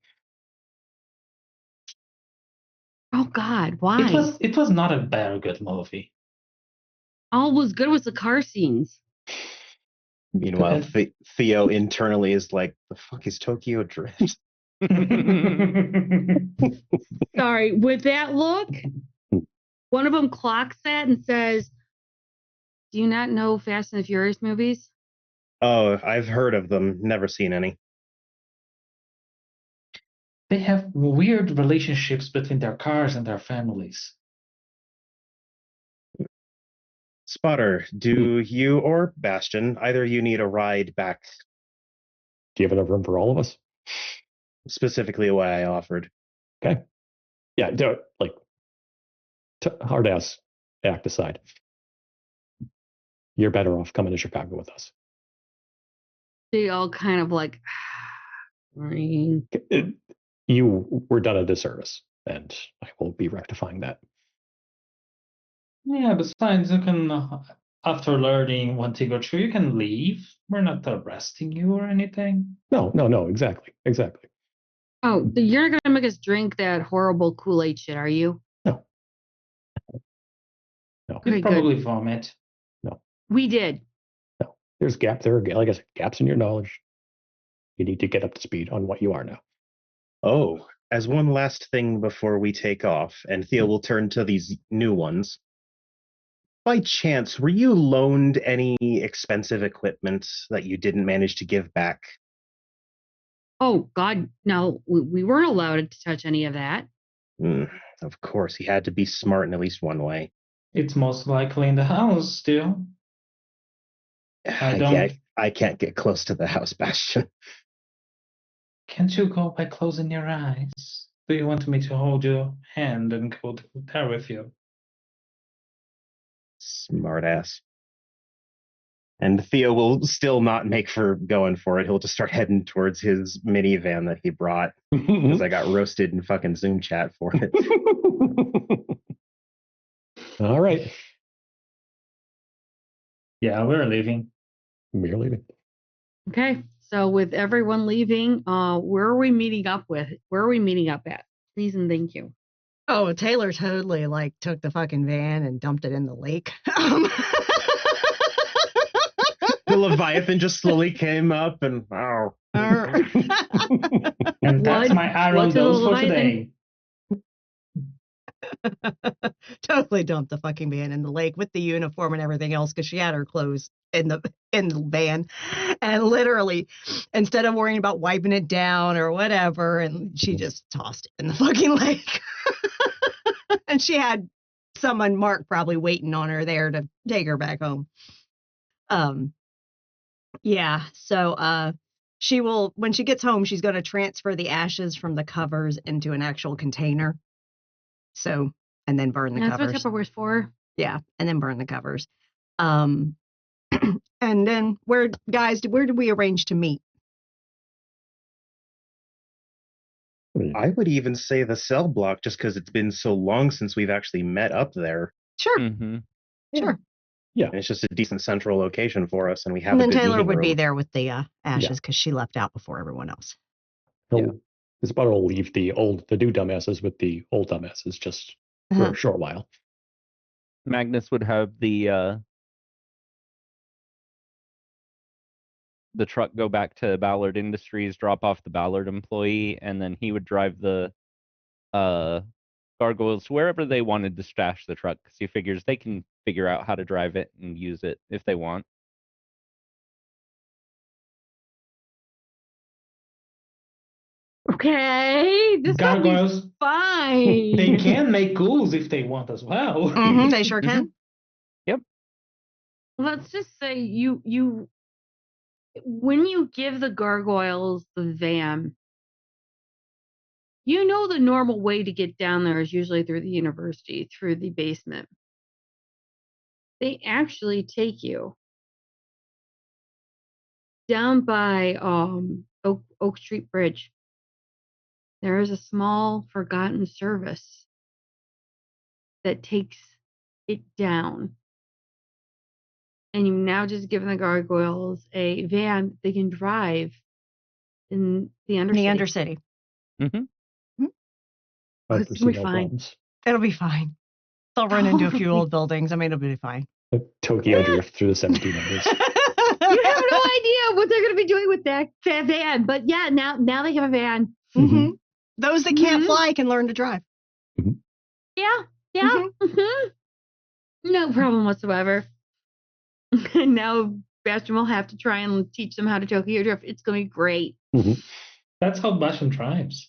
Oh, God. Why? It was not a very good movie. All was good was the car scenes. Meanwhile, Theo internally is like, the fuck is Tokyo Drift? Sorry, with that look, one of them clocks that and says, do you not know Fast and the Furious movies? Oh, I've heard of them. Never seen any. They have weird relationships between their cars and their families. Spotter, do you or Bastian, either you need a ride back? Do you have enough room for all of us? Specifically why I offered. Okay. Yeah, hard ass act aside. You're better off coming to Chicago with us. They all kind of like, you were done a disservice, and I will be rectifying that. Yeah, besides, you can, after learning one thing or two, you can leave. We're not arresting you or anything. No, exactly. oh, you're not going to make us drink that horrible Kool-Aid shit, are you? No. You'd probably vomit. No. We did. No. There are, like I said, gaps in your knowledge. You need to get up to speed on what you are now. Oh, as one last thing before we take off, and Theo will turn to these new ones. By chance, were you loaned any expensive equipment that you didn't manage to give back? Oh, God, no, we weren't allowed to touch any of that. Of course, he had to be smart in at least one way. It's most likely in the house still. I can't get close to the house, Bastion. Can't you go by closing your eyes? Do you want me to hold your hand and go there with you? Smartass. And Theo will still not make for going for it. He'll just start heading towards his minivan that he brought because I got roasted in fucking Zoom chat for it. All right. Yeah, we're leaving. We're leaving. Okay, so with everyone leaving, where are we meeting up with? Where are we meeting up at? Please and thank you. Oh, Taylor totally like took the fucking van and dumped it in the lake. The Leviathan just slowly came up and And that's my iron dose for today. Totally dumped the fucking van in the lake with the uniform and everything else because she had her clothes in the van, and literally instead of worrying about wiping it down or whatever, and she just tossed it in the fucking lake. And she had someone, Mark, probably waiting on her there to take her back home. Yeah, so she will, when she gets home, she's going to transfer the ashes from the covers into an actual container. So, and then burn the covers. That's what Tupperware's for. Yeah, and then burn the covers. And then where did we arrange to meet? I would even say the cell block just because it's been so long since we've actually met up there. Sure. Mm-hmm. Sure. Yeah. And it's just a decent central location for us, and we have And a then good Taylor meeting would be room. there with the ashes because she left out before everyone else. His brother will leave the new dumbasses with the old dumbasses just for a short while. Magnus would have the truck go back to Ballard Industries, drop off the Ballard employee, and then he would drive the gargoyles wherever they wanted to stash the truck because he figures they can figure out how to drive it and use it if they want. Okay, this Gargoyles, fine. they can make ghouls if they want as well. They sure can. Yep. Let's just say you when you give the gargoyles the van, you know the normal way to get down there is usually through the university, through the basement. They actually take you down by Oak Street Bridge. There is a small forgotten service that takes it down. And you've now just given the gargoyles a van they can drive in the Undercity. The Undercity. Mm-hmm. It's gonna be fine. It'll be fine. They'll run into a few old buildings. I mean, it'll be fine. Tokyo drift through the 1700s. You have no idea what they're going to be doing with that van. But yeah, now they have a van. Mm-hmm. Those that can't fly can learn to drive. Mm-hmm. Yeah. Mm-hmm. No problem whatsoever. And now Bastion will have to try and teach them how to Tokyo drift. It's going to be great. Mm-hmm. That's how Bastion drives.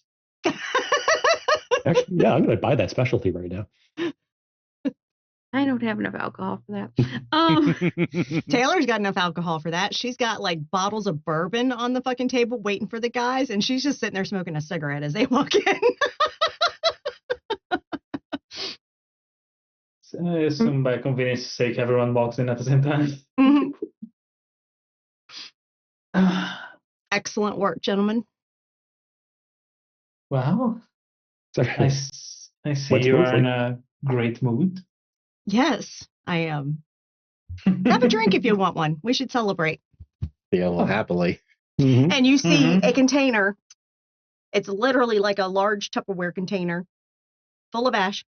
Actually, yeah, I'm going to buy that specialty right now. I don't have enough alcohol for that. Taylor's got enough alcohol for that. She's got like bottles of bourbon on the fucking table waiting for the guys, and she's just sitting there smoking a cigarette as they walk in. Assume by convenience sake, everyone walks in at the same time. Excellent work, gentlemen. Wow. I see you are in a great mood. Yes, I am. Have a drink if you want one. We should celebrate. Yeah, well, happily. Mm-hmm. And you see a container. It's literally like a large Tupperware container full of ash.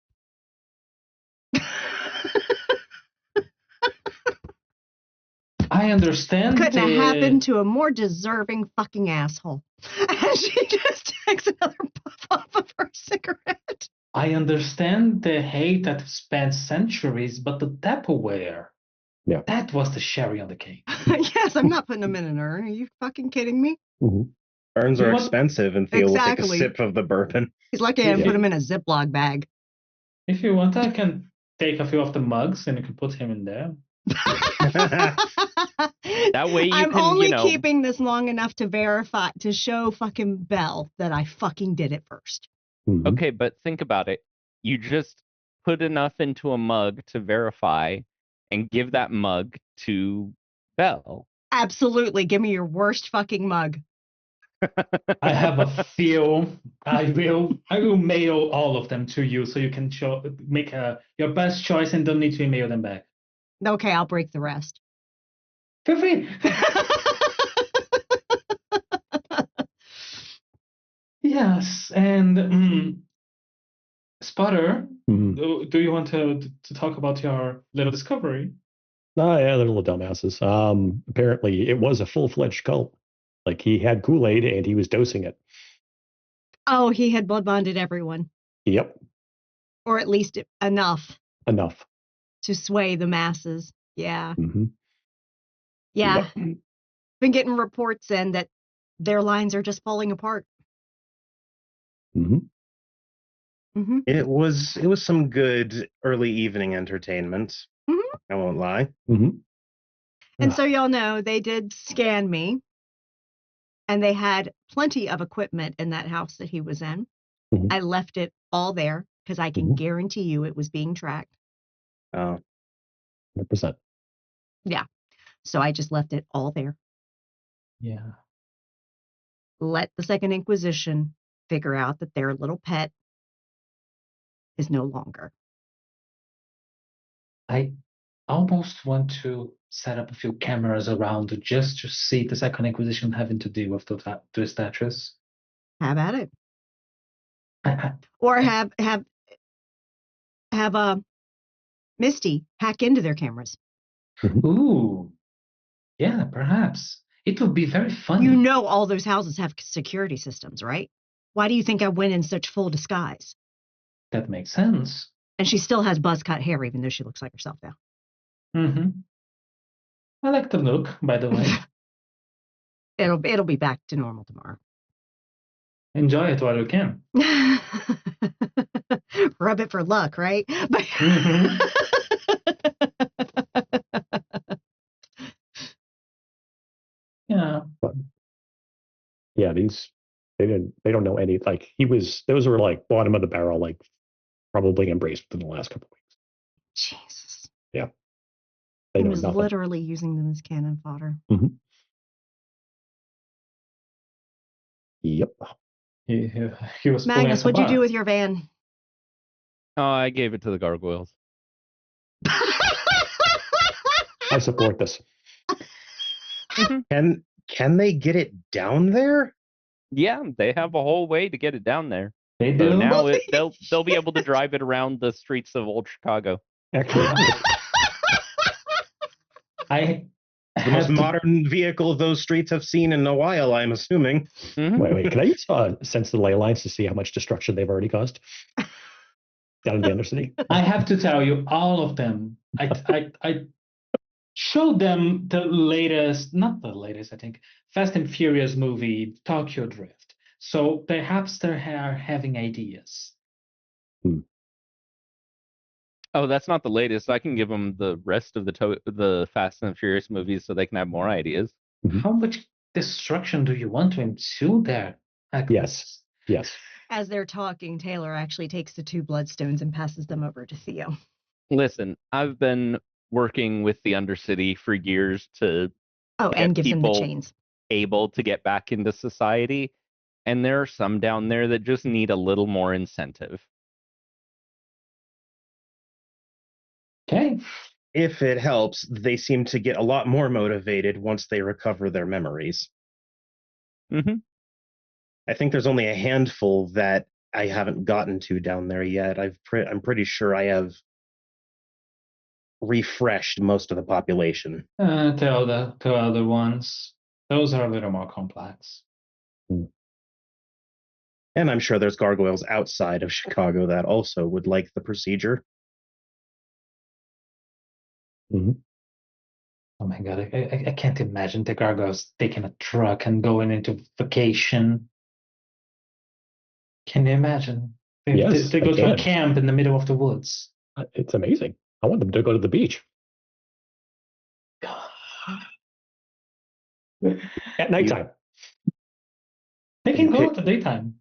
I understand. Couldn't have happened to a more deserving fucking asshole. And she just takes another puff off of her cigarette. I understand the hate that spans centuries, but the Tupperware, Yeah. that was the cherry on the cake. Yes, I'm not putting them in an urn. Are you fucking kidding me? Mhm. Urns You are want- expensive, and Theo will take a Exactly. sip of the bourbon. He's lucky I didn't Yeah. put them in a Ziploc bag. If you want, I can take a few of the mugs and you can put him in there. That way you I'm can, only keeping this long enough to verify, to show fucking Belle that I fucking did it first. Mhm. Okay, but think about it. You just put enough into a mug to verify and give that mug to Belle. Absolutely. Give me your worst fucking mug. I have a few. I will mail all of them to you so you can make your best choice and don't need to email them back. Okay, I'll break the rest. Feel free. Yes, and Spotter, Mhm. do you want to talk about your little discovery? Oh, yeah, they're little dumbasses. Apparently, it was a full-fledged cult. Like, he had Kool-Aid and he was dosing it. Oh, he had blood bonded everyone, Yep, or at least enough enough. to sway the masses. Yeah. Hmm. Yeah. Yep. Been getting reports in that their lines are just falling apart. Hmm. Mm-hmm. It was some good early evening entertainment. Mhm. I won't lie. Hmm. And so y'all know they did scan me, and they had plenty of equipment in that house that he was in. Mhm. I left it all there because I can Mhm. guarantee you it was being tracked. Oh, 100%. Yeah. So I just left it all there. Yeah. Let the Second Inquisition figure out that their little pet is no longer. I almost want to set up a few cameras around just to see the Second Inquisition having to deal with those statues. Have at it. I- Or have Misty hack into their cameras. Ooh, yeah, perhaps. It would be very funny. You know all those houses have security systems, right? Why do you think I went in such full disguise? That makes sense. And she still has buzz cut hair, even though she looks like herself now. Mm-hmm. I like the look, by the way. It'll be back to normal tomorrow. Enjoy it while you can. Rub it for luck, right? Mhm. Yeah. But yeah, they don't know any, like, those were like bottom of the barrel, like probably embraced within the last couple of weeks. Jesus. Yeah. They He know was nothing. literally using them as cannon fodder. Mhm. Yep. He was pulling Magnus, us what'd you do apart. with your van? Oh, I gave it to the gargoyles. I support this. can they get it down there? Yeah, they have a whole way to get it down there. They So do. now they'll be able to drive it around the streets of old Chicago. Actually, I The most modern vehicle those streets have seen in a while, I'm assuming. Mhm. wait, can I use sense the ley lines to see how much destruction they've already caused down in the undercity? I have to tell you, all of them. I showed them the latest, not the latest, I think, Fast and Furious movie, Tokyo Drift. So perhaps they're having ideas. Oh, that's not the latest. I can give them the rest of the Fast and Furious movies so they can have more ideas. Mhm. How much destruction do you want to ensue there, Agnes? Yes. As they're talking, Taylor actually takes the 2 bloodstones and passes them over to Theo. Listen, I've been working with the Undercity for years to Oh, get and gives him the people chains. able to get back into society. And there are some down there that just need a little more incentive. Okay. If it helps, they seem to get a lot more motivated once they recover their memories. Mm-hmm. I think there's only a handful that I haven't gotten to down there yet. I'm pretty sure I have refreshed most of the population. The other ones, those are a little more complex. And I'm sure there's gargoyles outside of Chicago that also would like the procedure. Mhm. Oh my god, I can't imagine the gargoyles taking a truck and going into vacation. Can you imagine? Yes, They I go to a can. camp in the middle of the woods. It's amazing. I want them to go to the beach at nighttime. They can You go pick- at the daytime.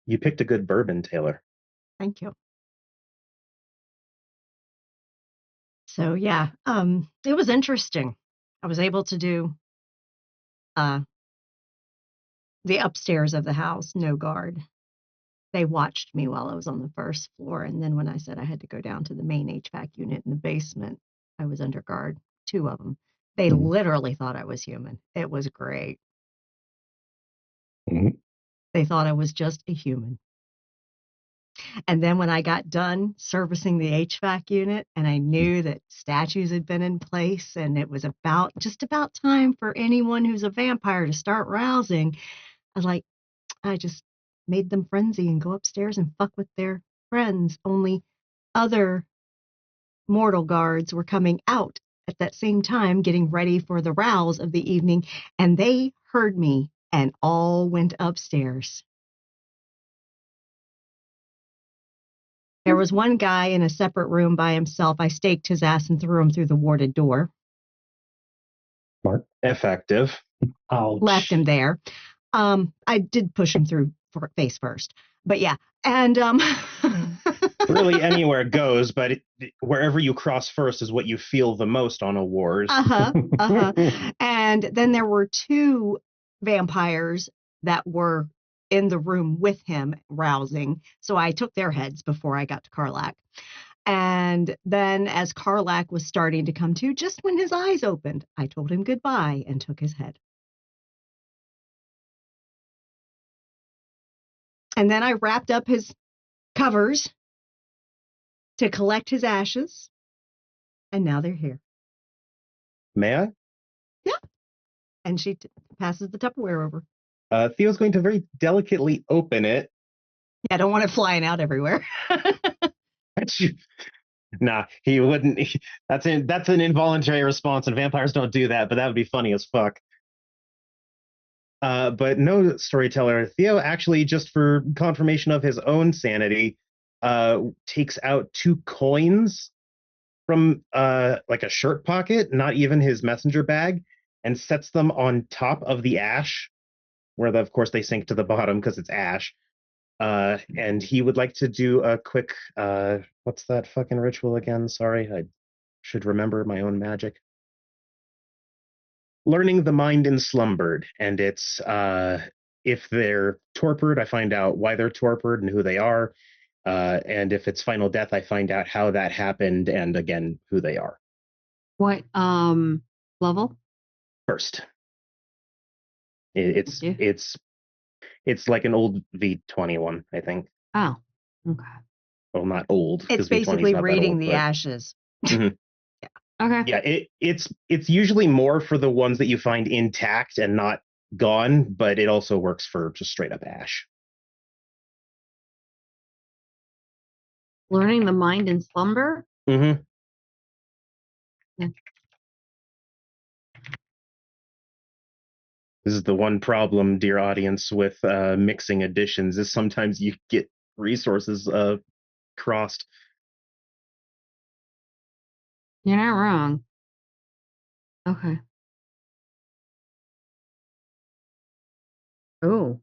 You picked a good bourbon, Taylor. Thank you. So yeah, it was interesting. I was able to do the upstairs of the house, no guard. They watched me while I was on the first floor, and then when I said I had to go down to the main HVAC unit in the basement, I was under guard, 2 of them. They Mhm. literally thought I was human. It was great. Mhm. They thought I was just a human. And then when I got done servicing the HVAC unit and I knew that statues had been in place and it was just about time for anyone who's a vampire to start rousing, I just made them frenzy and go upstairs and fuck with their friends. Only other mortal guards were coming out at that same time, getting ready for the rouse of the evening, and they heard me and all went upstairs. There was one guy in a separate room by himself. I staked his ass and threw him through the warded door. Smart. Effective. Ouch. Left him there. I did push him through face first, but yeah. And Really anywhere goes, but wherever you cross first is what you feel the most on a wars. And then there were 2 vampires that were in the room with him rousing. So I took their heads before I got to Karlak. And then as Karlak was starting to come to, just when his eyes opened, I told him goodbye and took his head. And then I wrapped up his covers to collect his ashes. And now they're here. May I? Yeah. And she passes the Tupperware over. Theo's going to very delicately open it. Yeah, I don't want it flying out everywhere. Nah, he wouldn't. That's an involuntary response, and vampires don't do that. But that would be funny as fuck. But no, storyteller. Theo actually, just for confirmation of his own sanity, takes out 2 coins from like a shirt pocket, not even his messenger bag, and sets them on top of the ash, where of course they sink to the bottom because it's ash. And he would like to do a quick what's that fucking ritual again? Sorry, I should remember my own magic. Learning the mind in slumbered, and it's if they're torpid, I find out why they're torpid and who they are. And if it's final death, I find out how that happened and again who they are. What level? First. It's like an old V21, I think. Oh, okay. Well, not old. It's 'cause V20 is basically not that reading old, the but- ashes. Okay. Yeah, it's usually more for the ones that you find intact and not gone, but it also works for just straight up ash. Learning the mind in slumber. Mm-hmm. Yeah. This is the one problem, dear audience, with mixing editions is sometimes you get resources crossed. You're not wrong. Okay. Oh.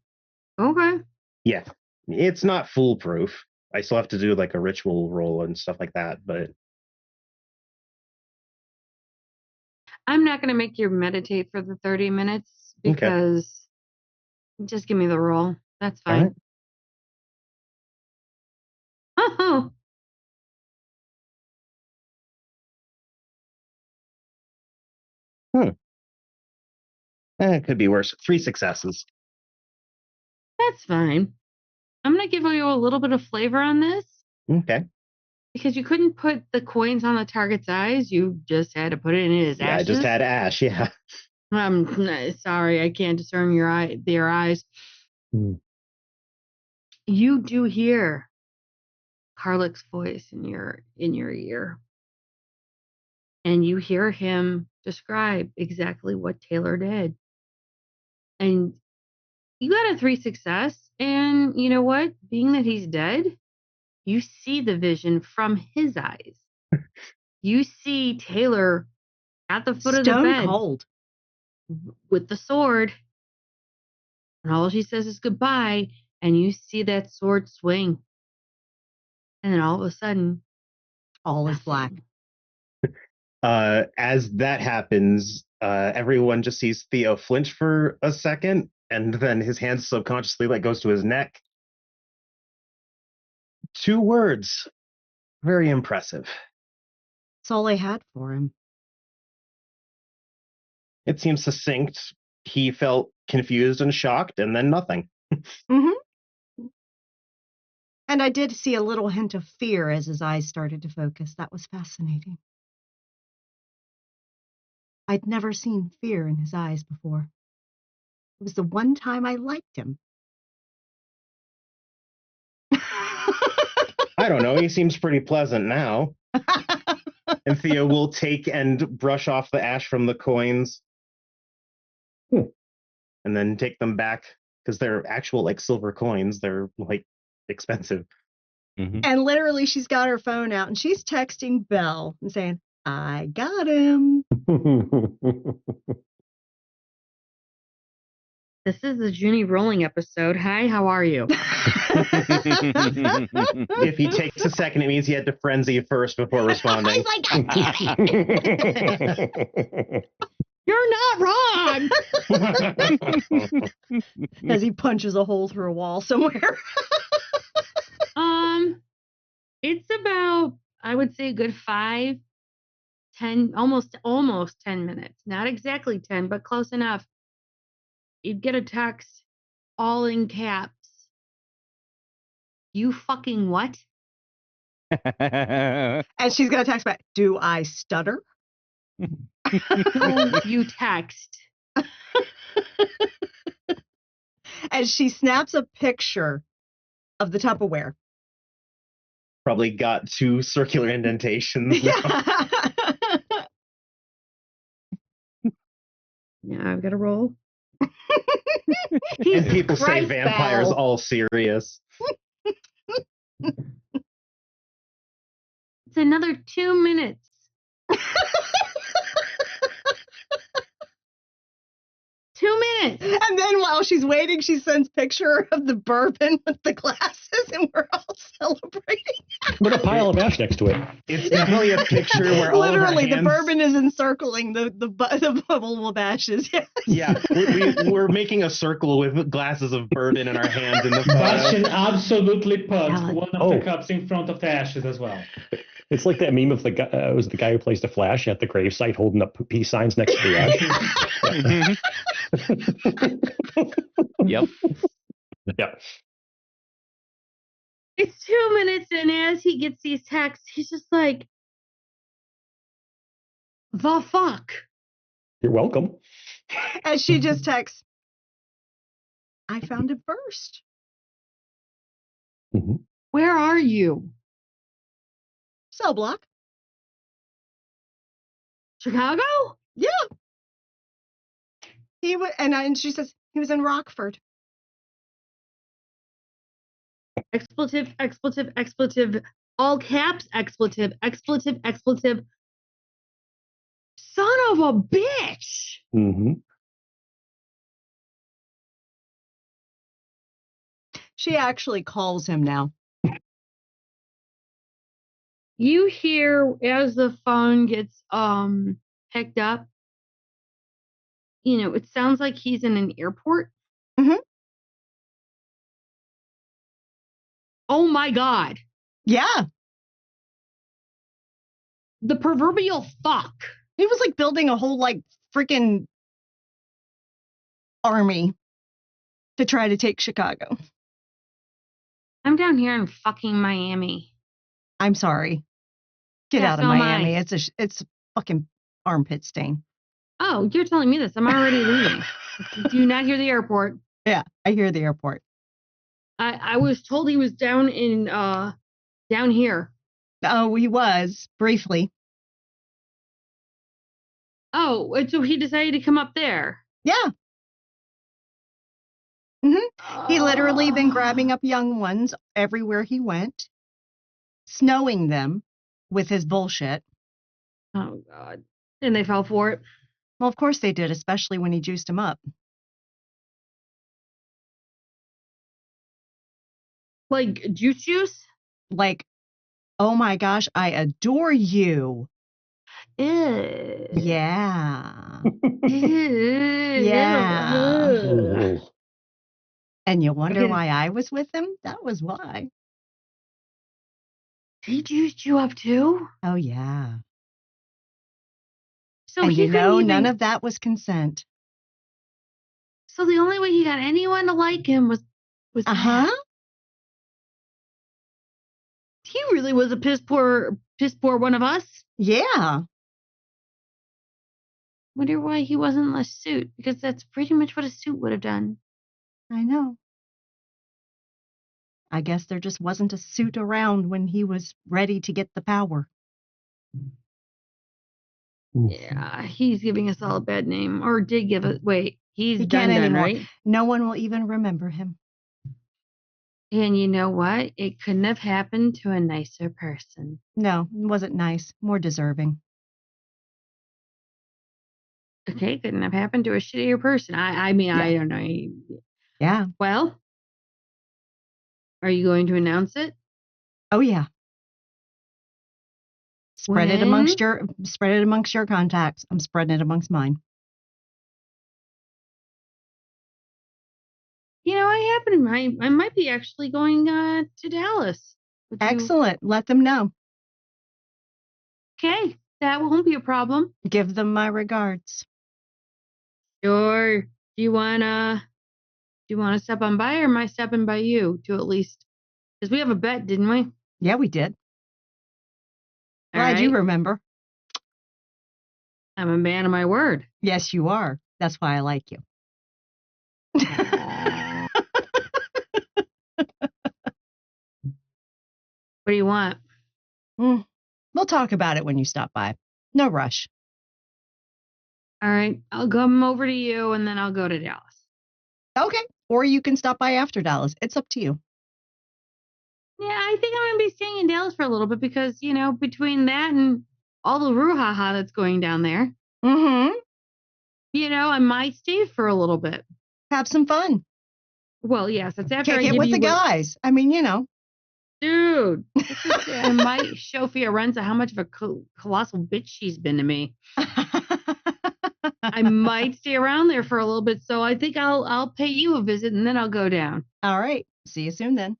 Okay. Yeah, it's not foolproof. I still have to do like a ritual roll and stuff like that, but I'm not going to make you meditate for the 30 minutes Okay. because just give me the roll. That's all fine. right. Oh, It could be worse. 3 successes. that's fine. I'm going to give you a little bit of flavor on this Okay. because you couldn't put the coins on the target's eyes. You just had to put it in his Yeah, I ashes. just had ash. Yeah. I'm sorry, I can't discern their eyes. Hmm. you do hear Karlik's voice in your ear. And you hear him describe exactly what Taylor did. And you got a 3 success. And you know what? Being that he's dead, you see the vision from his eyes. You see Taylor at the foot of the Stone bed cold. with the sword. And all she says is goodbye. And you see that sword swing. And then all of a sudden, All is black. As that happens, everyone just sees Theo flinch for a second, and then his hand subconsciously goes to his neck. 2 words. Very impressive. That's all I had for him. It seems succinct. He felt confused and shocked, and then nothing. Mm-hmm. And I did see a little hint of fear as his eyes started to focus. That was fascinating. I'd never seen fear in his eyes before. It was the one time I liked him. I don't know. He seems pretty pleasant now. And Theo will take and brush off the ash from the coins. And then take them back, because they're actual silver coins. They're expensive. Mhm. And literally she's got her phone out and she's texting Belle and saying, I got him. this is the Junie Rolling episode. Hi, how are you? If he takes a second, it means he had to frenzy first before responding. He's like, God damn it. You're not wrong. As he punches a hole through a wall somewhere. It's about, I would say, a good 5, 10, almost 10 minutes. Not exactly 10, but close enough. You'd get a text all in caps. You fucking what? And she's going to text back, do I stutter? No, you text. And she snaps a picture of the Tupperware. Probably got 2 circular indentations. Yeah. Yeah, I've got to roll. And people say Christ, vampires Belle. all serious. It's another 2 minutes. 2 minutes. And then while she's waiting, she sends picture of the bourbon with the glasses, and we're all celebrating. With a pile of ash next to it. It's definitely a picture where all of our Literally, the hands... bourbon is encircling the bubble of ashes. Yes. Yeah, we're making a circle with glasses of bourbon in our hands in the photo. Bastian absolutely put Alan. one of the cups in front of the ashes as well. It's like that meme of the guy. It was the guy who plays the Flash at the gravesite holding up peace signs next to the ash. Yep. Yeah. It's 2 minutes, and as he gets these texts, he's just like, the fuck? You're welcome. And she just texts, I found it first. Mm-hmm. Where are you? Cell block. Chicago? Yeah. He was, and she says he was in Rockford. Expletive, expletive, expletive, all caps, expletive, expletive, expletive. Son of a bitch. Mm-hmm. She actually calls him now. You hear as the phone gets picked up, it sounds like he's in an airport. Mm-hmm. Oh my God. Yeah. The proverbial fuck. He was building a whole freaking army to try to take Chicago. I'm down here in fucking Miami. I'm sorry. Get Yeah, out of so am I. Miami. It's fucking armpit stain. Oh, you're telling me this. I'm already leaving. Do you not hear the airport? Yeah, I hear the airport. I was told he was down here. Oh, he was briefly. Oh, and so he decided to come up there. Yeah. He literally been grabbing up young ones everywhere he went, snowing them with his bullshit. Oh God! And they fell for it. Well, of course they did, especially when he juiced them up. Like juice? Like, oh my gosh, I adore you. Ew. Yeah. Yeah. Yeah. And you wonder Okay. why I was with him? That was why. He juiced you up too? Oh, yeah. So And he you couldn't know, even... none of that was consent. So the only way he got anyone to like him was Uh-huh. that. He really was a piss poor one of us. Yeah. Wonder why he wasn't in a suit, because that's pretty much what a suit would have done. I know. I guess there just wasn't a suit around when he was ready to get the power. Yeah, he's giving us all a bad name. Or did give us... Wait, he's He done, can't anymore. right? No one will even remember him. And you know what? It couldn't have happened to a nicer person. No, it wasn't nice. More deserving. Okay, couldn't have happened to a shittier person. I mean, Yeah. I don't know. Yeah. Well, are you going to announce it? Oh, yeah. Spread it When? amongst your contacts. I'm spreading it amongst mine. You know, I might be actually going to Dallas. Would you- Excellent. Let them know. Okay, that won't be a problem. Give them my regards. Sure. Do you wanna step on by, or am I stepping by you to at least? Because we have a bet, didn't we? Yeah, we did. All Glad you right. remember. I'm a man of my word. Yes, you are. That's why I like you. What do you want? We'll talk about it when you stop by. No rush. All right, I'll come over to you, and then I'll go to Dallas. Okay. Or you can stop by after Dallas. It's up to you. Yeah, I think I'm gonna be staying in Dallas for a little bit because, you know, between that and all the brouhaha that's going down there, Mm-hmm. you know, I might stay for a little bit. Have some fun. Well, yes, that's after Kick I it give with you the guys. I mean, you know. Dude, I might show Fiorenza how much of a colossal bitch she's been to me. I might stay around there for a little bit, so I think I'll pay you a visit and then I'll go down. All right. See you soon then.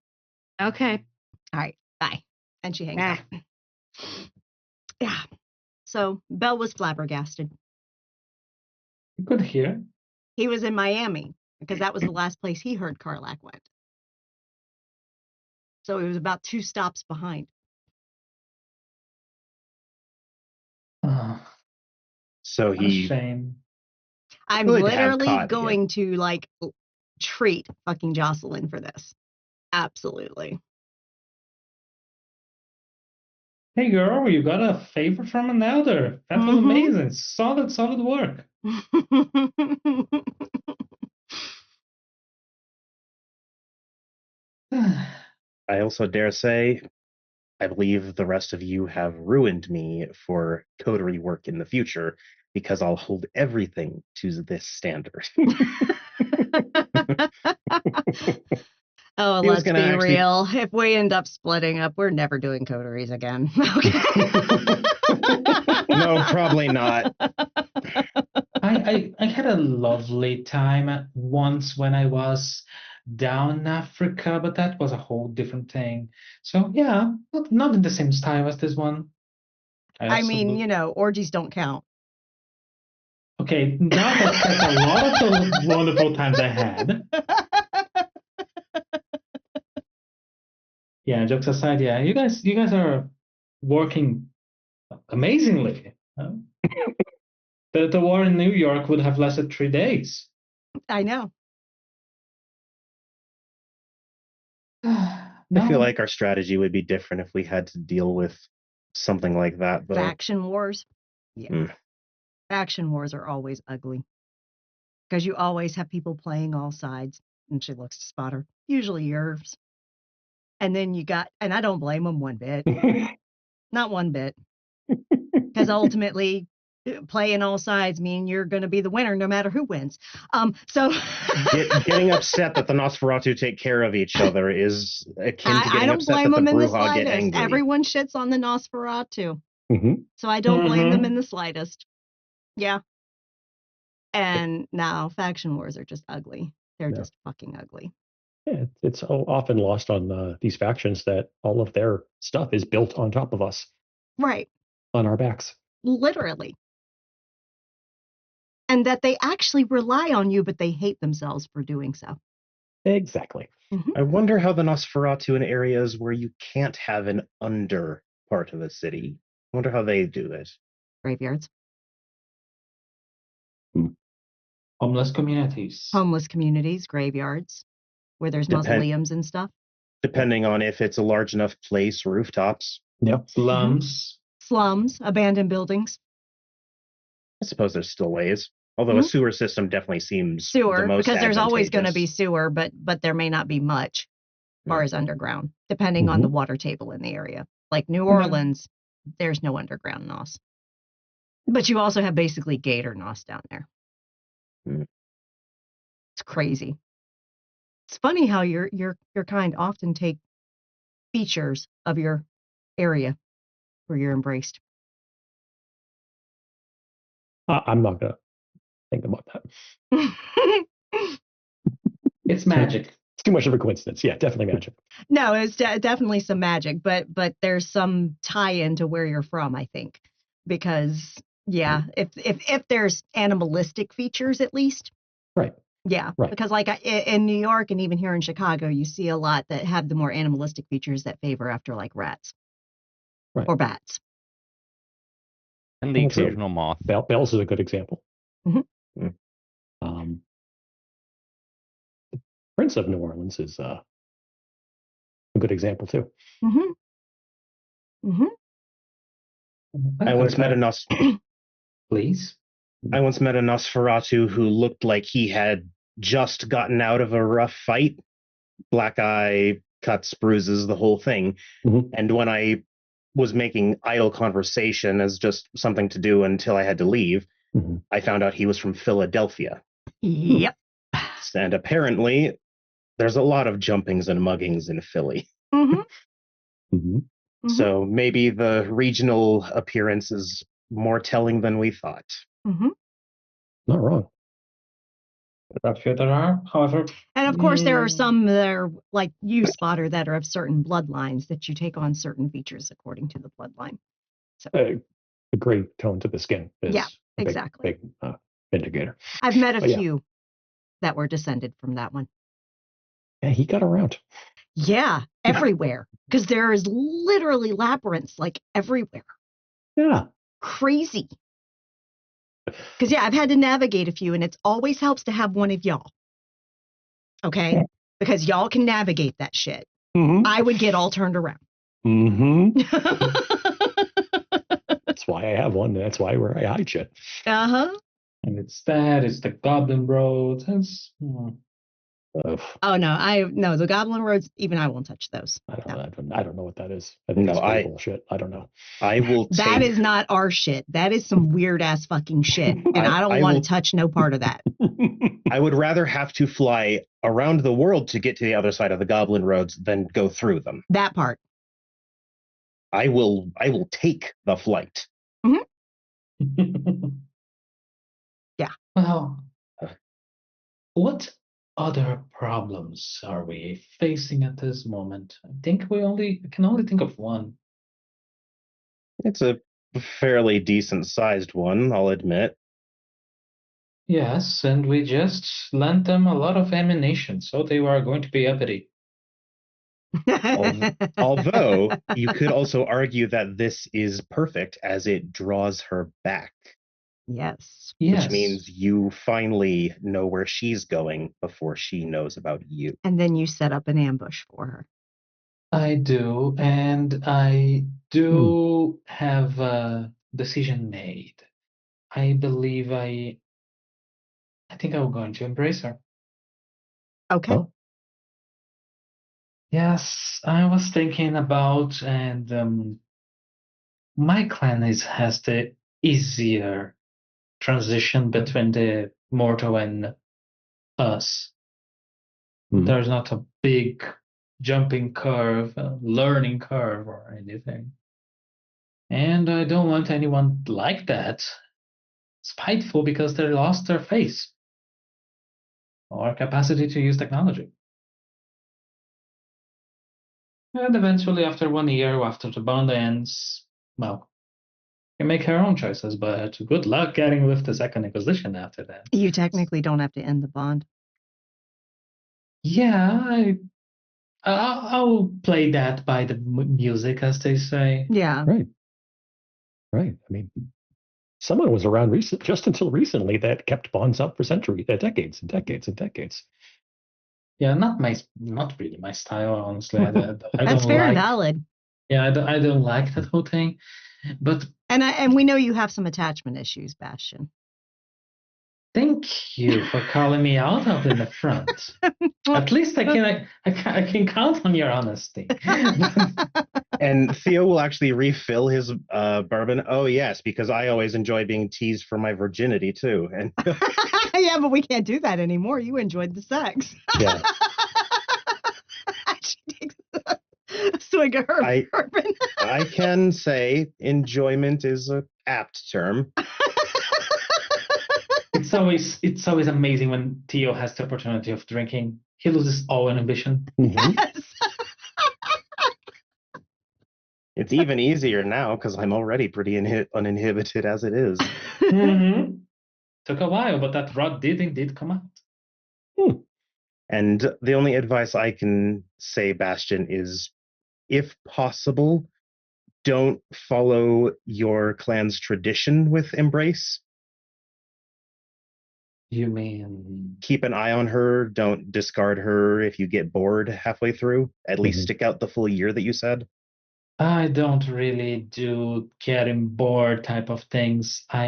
Okay. All right. Bye. And she hangs up. Yeah. So Belle was flabbergasted. Good hear. He was in Miami because that was the last place he heard Carlac went. So he was about 2 stops behind. So What a he shame. I'm could have literally caught going to like treat fucking Jocelyn for this. Absolutely. Hey girl, you got a favor from an elder. That was amazing. Solid work. I also dare say, I believe the rest of you have ruined me for coterie work in the future because I'll hold everything to this standard. Oh, He was let's be gonna actually- real. If we end up splitting up, we're never doing coteries again. Okay. No, probably not. I had a lovely time once when I was down in Africa, but that was a whole different thing. So yeah, not in the same style as this one. I mean, you know, orgies don't count. Okay, now that's a lot of the wonderful times I had. Yeah, jokes aside, yeah, you guys are working amazingly. The war in New York would have lasted 3 days. I know. I feel like our strategy would be different if we had to deal with something like that, though. Faction wars. Yeah. Mm. Faction wars are always ugly. Because you always have people playing all sides. And she looks to Spotter. Usually yours. And then and I don't blame them one bit. Not one bit. Because ultimately, playing all sides mean you're going to be the winner no matter who wins. So Getting upset that the Nosferatu take care of each other is akin to I getting don't upset blame that the them in the Brujah get slightest. angry. Everyone shits on the Nosferatu. Mm-hmm. So I don't blame them Mhm. in the slightest. Yeah. And now faction wars are just ugly. They're Yeah. just fucking ugly. Yeah, it's so often lost on these factions that all of their stuff is built on top of us, Right. on our backs. Literally. And that they actually rely on you, but they hate themselves for doing so. Exactly. Mhm. I wonder how the Nosferatu in areas where you can't have an under part of the city. I wonder how they do it. Graveyards, Homeless communities. homeless communities, graveyards, where there's mausoleums and stuff. Depending on if it's a large enough place, rooftops. Yep. Slums. Slums, abandoned buildings, I suppose there's still ways. Although a sewer system definitely seems the sewer, most because there's always going to be advantageous. sewer, but there may not be much as far as underground, depending on the water table in the area. Like New Orleans, there's no underground NOS. But you also have basically gator NOS down there. Mm. It's crazy. It's funny how your kind often take features of your area where you're embraced. I'm not going to think about that. It's magic. It's too much of a coincidence. Yeah, definitely magic. No, it's definitely some magic, but there's some tie-in to where you're from, I think, because yeah, if there's animalistic features at least, Right. yeah, Right. because like in New York and even here in Chicago, you see a lot that have the more animalistic features that favor after like rats, Right. or bats. And the Well, true. occasional moth. Bells is a good example. Mhm. The Prince of New Orleans is a good example too. Mm-hmm. Mm-hmm. I once met Please. I once met a Nosferatu who looked like he had just gotten out of a rough fight. Black eye, cuts, bruises, the whole thing. Mhm. And when I was making idle conversation as just something to do until I had to leave, I found out he was from Philadelphia. Yep. And apparently, there's a lot of jumpings and muggings in Philly. So maybe the regional appearance is more telling than we thought. Not wrong. I feel there are, however. And of course, there are some that are like you, Spotter, that are of certain bloodlines that you take on certain features according to the bloodline. So A gray tone to the skin is yeah, a exactly. big indicator. I've met a But yeah. few that were descended from that one. Yeah, he got around. Yeah, everywhere. Because there is literally labyrinths like everywhere. Yeah. Crazy. Because yeah, I've had to navigate a few, and it always helps to have one of y'all. Okay? Because y'all can navigate that shit. I would get all turned around. That's why I have one. That's why I hide shit. Uh-huh. And it's the Goblin Road. Oh no, the Goblin Roads, even I won't touch those. I don't know what that is. I think it's bullshit. I don't know. I will That is not our shit. That is some weird ass fucking shit. And I don't want to touch no part of that. I would rather have to fly around the world to get to the other side of the Goblin Roads than go through them. That part. I will take the flight. Yeah. Well, what other problems are we facing at this moment? I think we can only think of one. It's a fairly decent sized one, I'll admit. Yes, and we just lent them a lot of ammunition, so they are going to be uppity. Although you could also argue that this is perfect as it draws her back. Yes. Yes. Which means you finally know where she's going before she knows about you. And then you set up an ambush for her. I do, and I do have a decision made. I believe I think I'm going to embrace her. Okay. Oh, Yes, I was thinking about, and my clan has the easier transition between the mortal and us. Mhm. There's not a big jumping curve, learning curve, or anything. And I don't want anyone like that, spiteful because they lost their face or capacity to use technology. And eventually, after 1 year, after the bond ends, well, can make her own choices, but good luck getting with the second Inquisition after that. You technically don't have to end the bond. Yeah, I'll play that by the music, as they say. Yeah. right. Right. I mean, someone was around just until recently that kept bonds up for centuries, decades and decades and decades. Yeah, not really my style, honestly. I That's don't fair and like. valid. Yeah, I don't like that whole thing. But And we know you have some attachment issues, Bastion. thank you for calling me out up in the front. At least I can count on your honesty. And Theo will actually refill his bourbon. Oh, yes, because I always enjoy being teased for my virginity, too. And Yeah, but we can't do that anymore. You enjoyed the sex. Yeah. She takes a swig of her bourbon. I can say enjoyment is an apt term. It's always amazing when Theo has the opportunity of drinking. He loses all inhibition. Mhm. Yes. It's even easier now because I'm already pretty uninhibited as it is. Mm-hmm. Took a while, but that rod did indeed come out. And the only advice I can say, Bastion, is if possible, don't follow your clan's tradition with Embrace. You mean Keep an eye on her. Don't discard her if you get bored halfway through. At least stick out the full year that you said. I don't really do getting bored type of things. I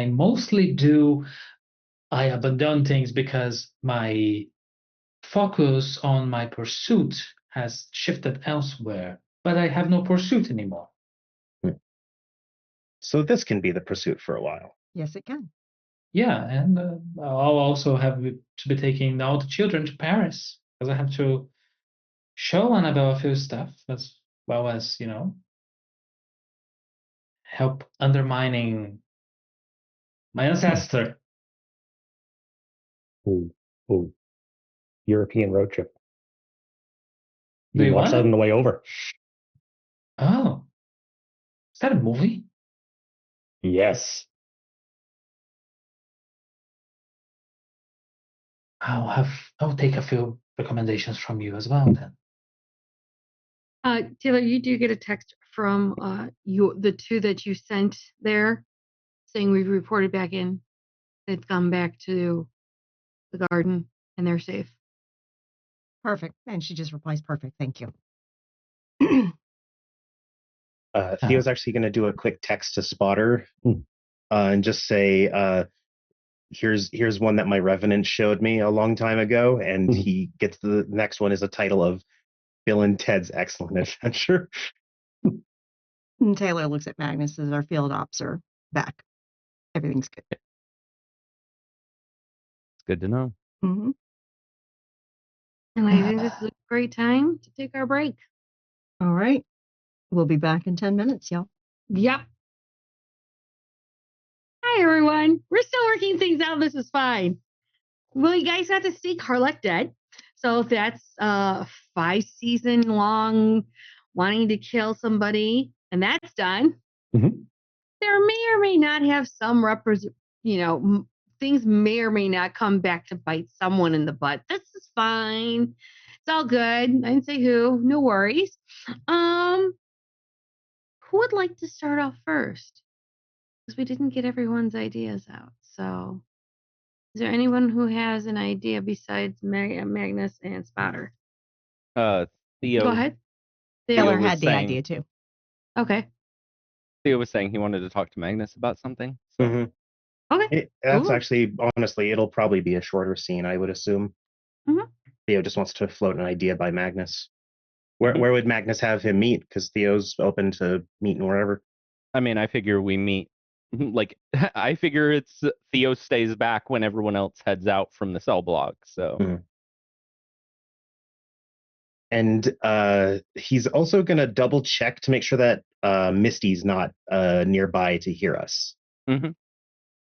abandon things because my focus on my pursuit has shifted elsewhere, but I have no pursuit anymore. So this can be the pursuit for a while. Yes, it can. Yeah, and I'll also have to be taking all the children to Paris because I have to show Annabelle a few stuff as well as, help undermining my ancestor. Ooh. European road trip. Do You you can watch want that it? on the way over. Oh, is that a movie? Yes. I'll take a few recommendations from you as well then. Taylor, you do get a text from the two that you sent there saying we've reported back in. They've gone back to the garden and they're safe. Perfect. And she just replies, perfect. Thank you. Theo's actually going to do a quick text to Spotter and just say, here's one that my Revenant showed me a long time ago. And he gets the next one is a title of Bill and Ted's Excellent Adventure. And Taylor looks at Magnus as our field ops are back. Everything's good. It's good to know. Mm-hmm. And I think this is a great time to take our break. All right. We'll be back in 10 minutes, y'all. Yep. Hi, everyone. We're still working things out. This is fine. Well, you guys got to see Carlec Dead. So if that's 5-season long wanting to kill somebody, and that's done, there may or may not have some things may or may not come back to bite someone in the butt. This is fine. It's all good. I didn't say who. No worries. Who would like to start off first? Because we didn't get everyone's ideas out. So, is there anyone who has an idea besides Magnus and Spotter? Theo. Go ahead. Taylor was had the saying- idea too. Okay. Theo was saying he wanted to talk to Magnus about something. So Mhm. Okay. That's Cool. actually, honestly, it'll probably be a shorter scene, I would assume. Mhm. Theo just wants to float an idea by Magnus. Mhm. Where would Magnus have him meet? Because Theo's open to meeting wherever. I mean, I figure we meet. Like, I figure it's Theo stays back when everyone else heads out from the cell block. So Mhm. And he's also going to double check to make sure that Misty's not nearby to hear us.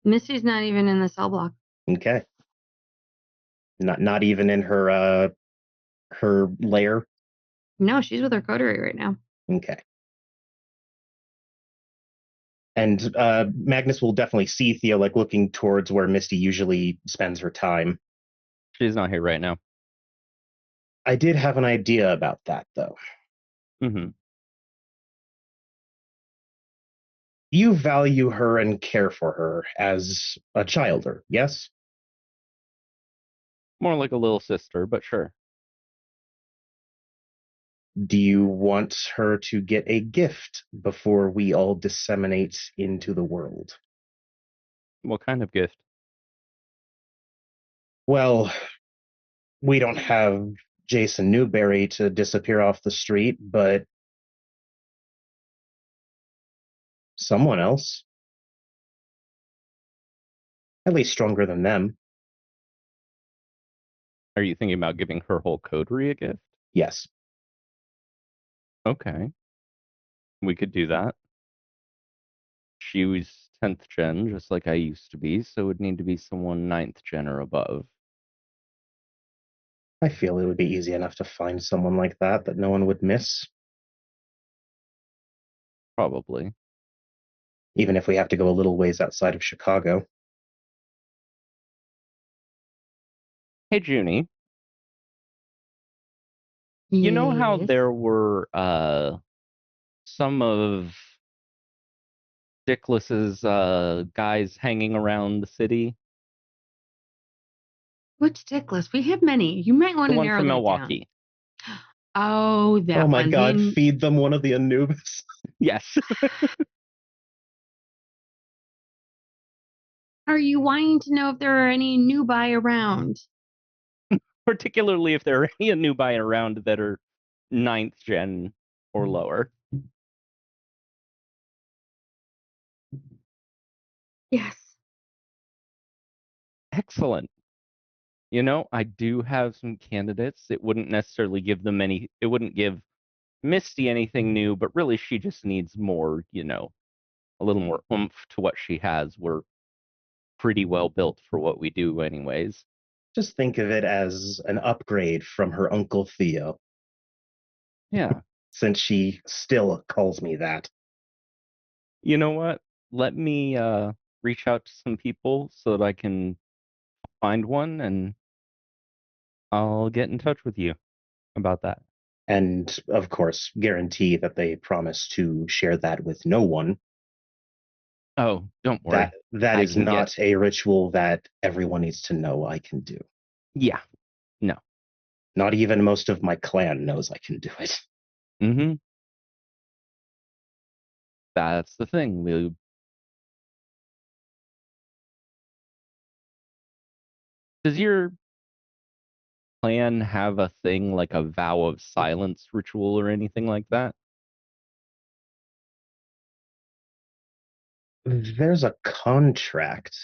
Missy's not even in the cell block. Okay. Not even in her lair. No, she's with her coterie right now. Okay. And Magnus will definitely see Theo like looking towards where Misty usually spends her time. she's not here right now. I did have an idea about that, though. hmm You value her and care for her as a childer, yes? More like a little sister, but sure. Do you want her to get a gift before we all disseminate into the world? What kind of gift? Well, we don't have Jason Newberry to disappear off the street, but someone else. At least stronger than them. Are you thinking about giving her whole coterie a gift? Yes. Okay. We could do that. She was 10th gen, just like I used to be, so it would need to be someone 9th gen or above. I feel it would be easy enough to find someone like that no one would miss, Probably. even if we have to go a little ways outside of Chicago. Hey, Junie. You know how Yes. there were some of Dickless's guys hanging around the city? Which Dickless? We have many. You might want The to one narrow from that Milwaukee. down. Oh, that Oh my one. god, feed them one of the Anubis. Yes. Are you wanting to know if there are any newbie around? Particularly if there are any Anubai around that are 9th gen or lower. Yes. Excellent. You know, I do have some candidates. It wouldn't necessarily give them any, it wouldn't give Misty anything new, but really she just needs more, you know, a little more oomph to what she has. We're pretty well built for what we do, anyways. Just think of it as an upgrade from her Uncle Theo, Yeah. since she still calls me that. You know what? Let me reach out to some people so that I can find one, and I'll get in touch with you about that. And of course, guarantee that they promise to share that with no one. Oh, don't worry. That I is can not a ritual that everyone needs to know I can do. Yeah. No. Not even most of my clan knows I can do it. Mm-hmm. That's the thing. Does your clan have a thing like a vow of silence ritual or anything like that? There's a contract.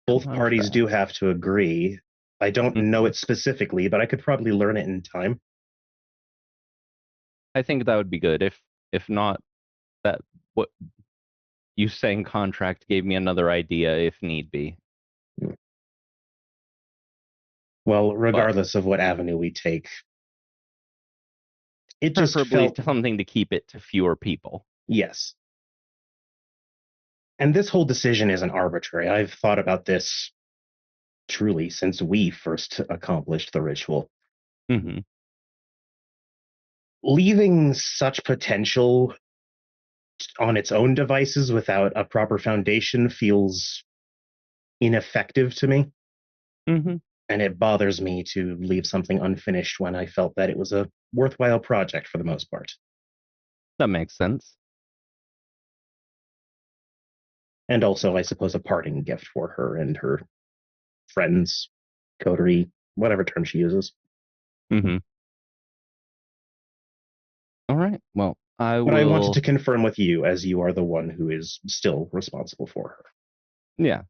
Both parties do have to agree. I don't know it specifically, but I could probably learn it in time. I think that would be good. If not, that what you saying contract gave me another idea if need be. Well, regardless of what avenue we take, it just Preferably felt something to keep it to fewer people. yes. And this whole decision isn't arbitrary. I've thought about this truly since we first accomplished the ritual. Mm-hmm. Leaving such potential on its own devices without a proper foundation feels ineffective to me. Mm-hmm. And it bothers me to leave something unfinished when I felt that it was a worthwhile project for the most part. That makes sense. And also, I suppose, a parting gift for her and her friends, coterie, whatever term she uses. Mm-hmm. All right. Well, But I wanted to confirm with you, as you are the one who is still responsible for her. Yeah.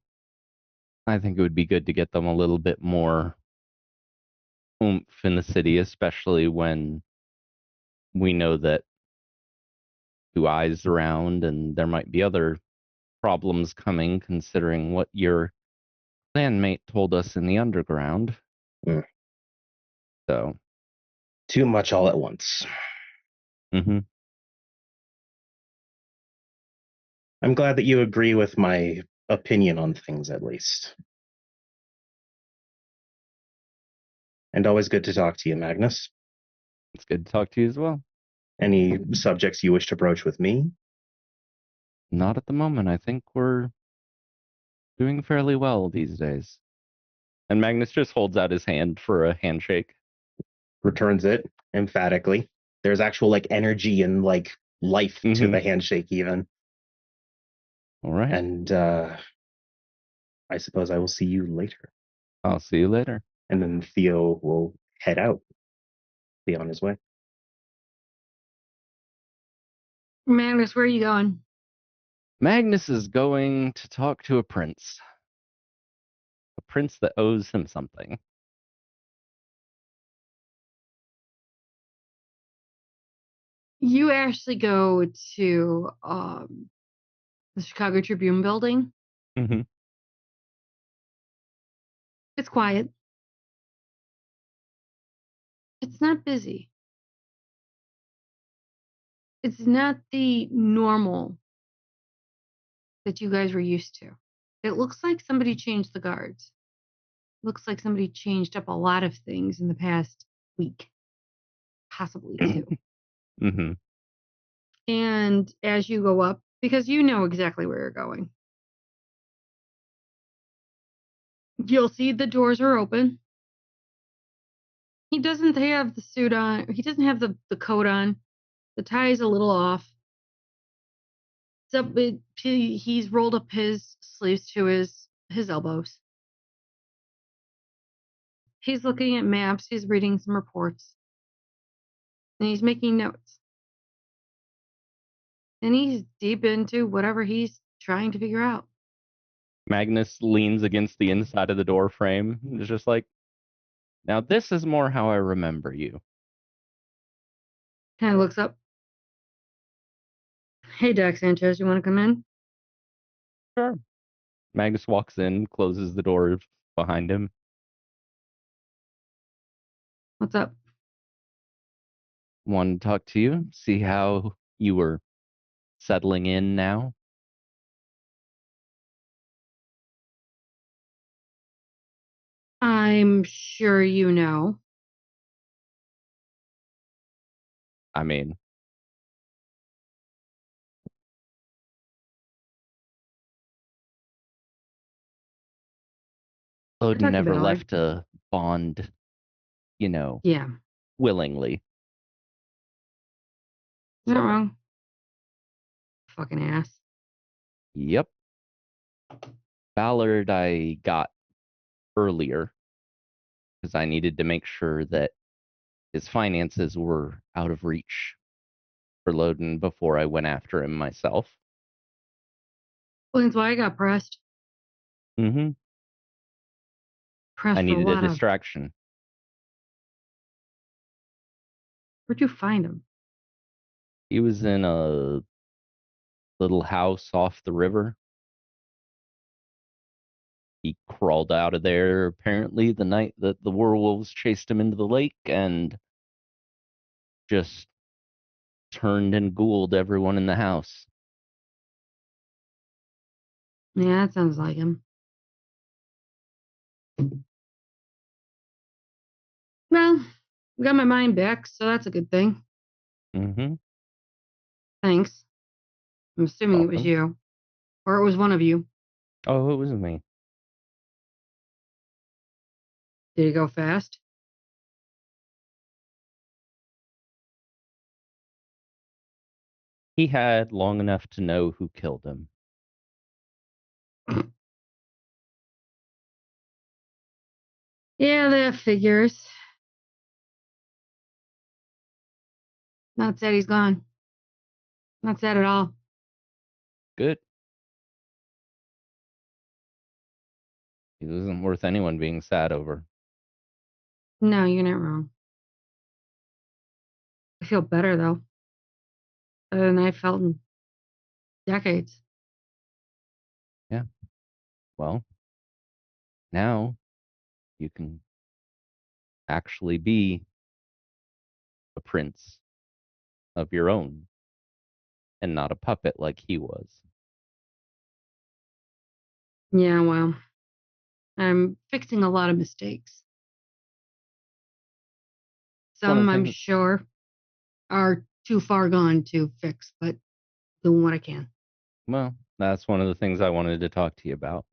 I think it would be good to get them a little bit more oomph in the city, especially when we know that 2 eyes around and there might be other problems coming, considering what your clanmate told us in the underground. Mm. So. Too much all at once. Mm-hmm. I'm glad that you agree with my opinion on things, at least. And always good to talk to you, Magnus. It's good to talk to you as well. Any subjects you wish to broach with me? Not at the moment. I think we're doing fairly well these days. And Magnus just holds out his hand for a handshake. Returns it emphatically. There's actual energy and life to the handshake even. All right. And I suppose I will see you later. I'll see you later. And then Theo will head out. Be on his way. Magnus, where are you going? Magnus is going to talk to a prince. A prince that owes him something. You actually go to the Chicago Tribune building. Mm-hmm. It's quiet. It's not busy. It's not the normal that you guys were used to. It looks like somebody changed the guards. Looks like somebody changed up a lot of things in the past week, possibly 2. Mm-hmm. And as you go up, because you know exactly where you're going, you'll see the doors are open. He doesn't have the suit on. He doesn't have the coat on. The tie is a little off. So he's rolled up his sleeves to his elbows. He's looking at maps. He's reading some reports. And he's making notes. And he's deep into whatever he's trying to figure out. Magnus leans against the inside of the door frame and is just like, now this is more how I remember you. Kind of looks up. Hey, Doc Sanchez, you want to come in? Sure. Magnus walks in, closes the door behind him. What's up? Wanted to talk to you, see how you were settling in now. I'm sure you know. I mean, Odin never Ballard. left a bond, Yeah. willingly. Not wrong. Fucking ass. Yep. Ballard I got earlier because I needed to make sure that his finances were out of reach for Loden before I went after him myself. Explains why I got pressed. Mm-hmm. Pressed I for needed a lot of. distraction. Where'd you find him? He was in a little house off the river. He crawled out of there apparently the night that the werewolves chased him into the lake and just turned and ghouled everyone in the house. Yeah, that sounds like him. Well, got my mind back, so that's a good thing. Mm-hmm. Thanks. I'm assuming it was Welcome. you. Or it was one of you. Oh, it was me. Did it go fast? He had long enough to know who killed him. Yeah, that figures. Not sad he's gone. Not sad at all. Good. He wasn't worth anyone being sad over. No, you're not wrong. I feel better, though. Better than I felt in decades. Yeah. Well, now you can actually be a prince of your own and not a puppet like he was. Yeah, well, I'm fixing a lot of mistakes. One of Some, the I'm things- sure, are too far gone to fix, but doing what I can. Well, that's one of the things I wanted to talk to you about.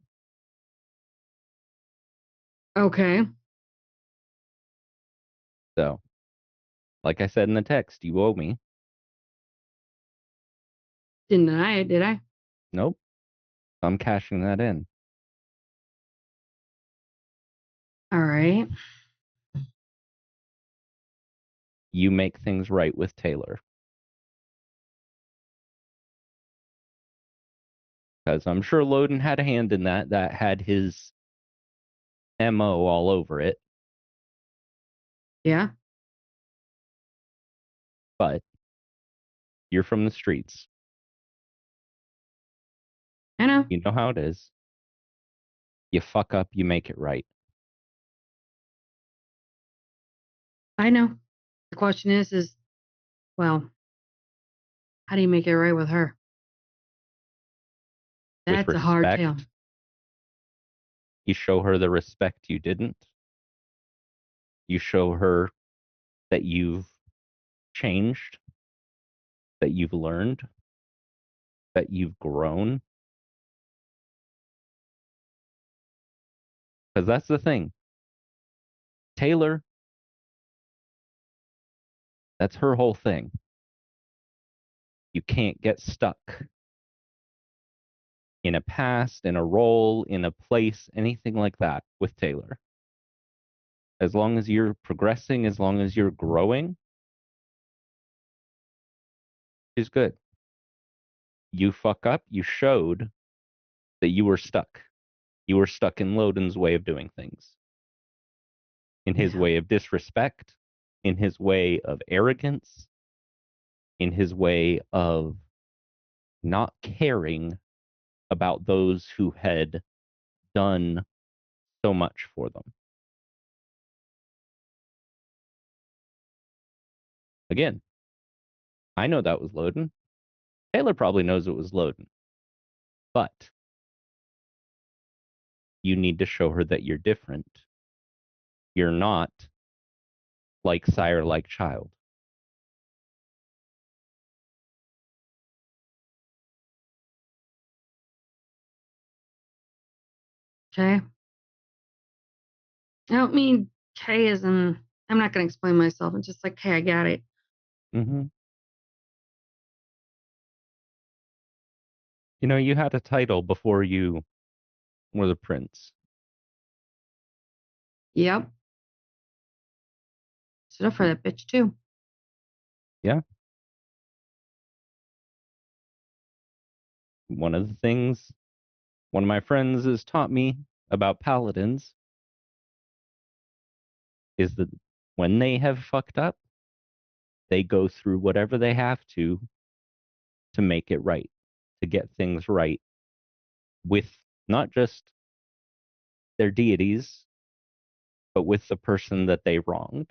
Okay. So, like I said in the text, you owe me. Didn't deny it, did I? Nope. I'm cashing that in. All right. You make things right with Taylor. Because I'm sure Loden had a hand in that. That had his MO all over it. Yeah. But you're from the streets. I know. You know how it is. You fuck up, you make it right. I know. The question is, well, how do you make it right with her? With That's a hard respect, tale. you show her the respect you didn't. You show her that you've changed, that you've learned, that you've grown. Because that's the thing. Taylor, that's her whole thing. You can't get stuck in a past, in a role, in a place, anything like that with Taylor. As long as you're progressing, as long as you're growing, she's good. You fuck up, you showed that you were stuck. You were stuck in Loden's way of doing things, in his Yeah. way of disrespect, in his way of arrogance, in his way of not caring about those who had done so much for them. Again, I know that was Loden. Taylor probably knows it was Loden. But you need to show her that you're different. You're not like sire, like child. Okay. I don't mean K as in, I'm not going to explain myself. It's just like, hey, I got it. Mm-hmm. You know, you had a title before you were the prince. Yep. Stood up for that bitch too. Yeah. One of the things one of my friends has taught me about paladins is that when they have fucked up, they go through whatever they have to make it right, to get things right with not just their deities, but with the person that they wronged.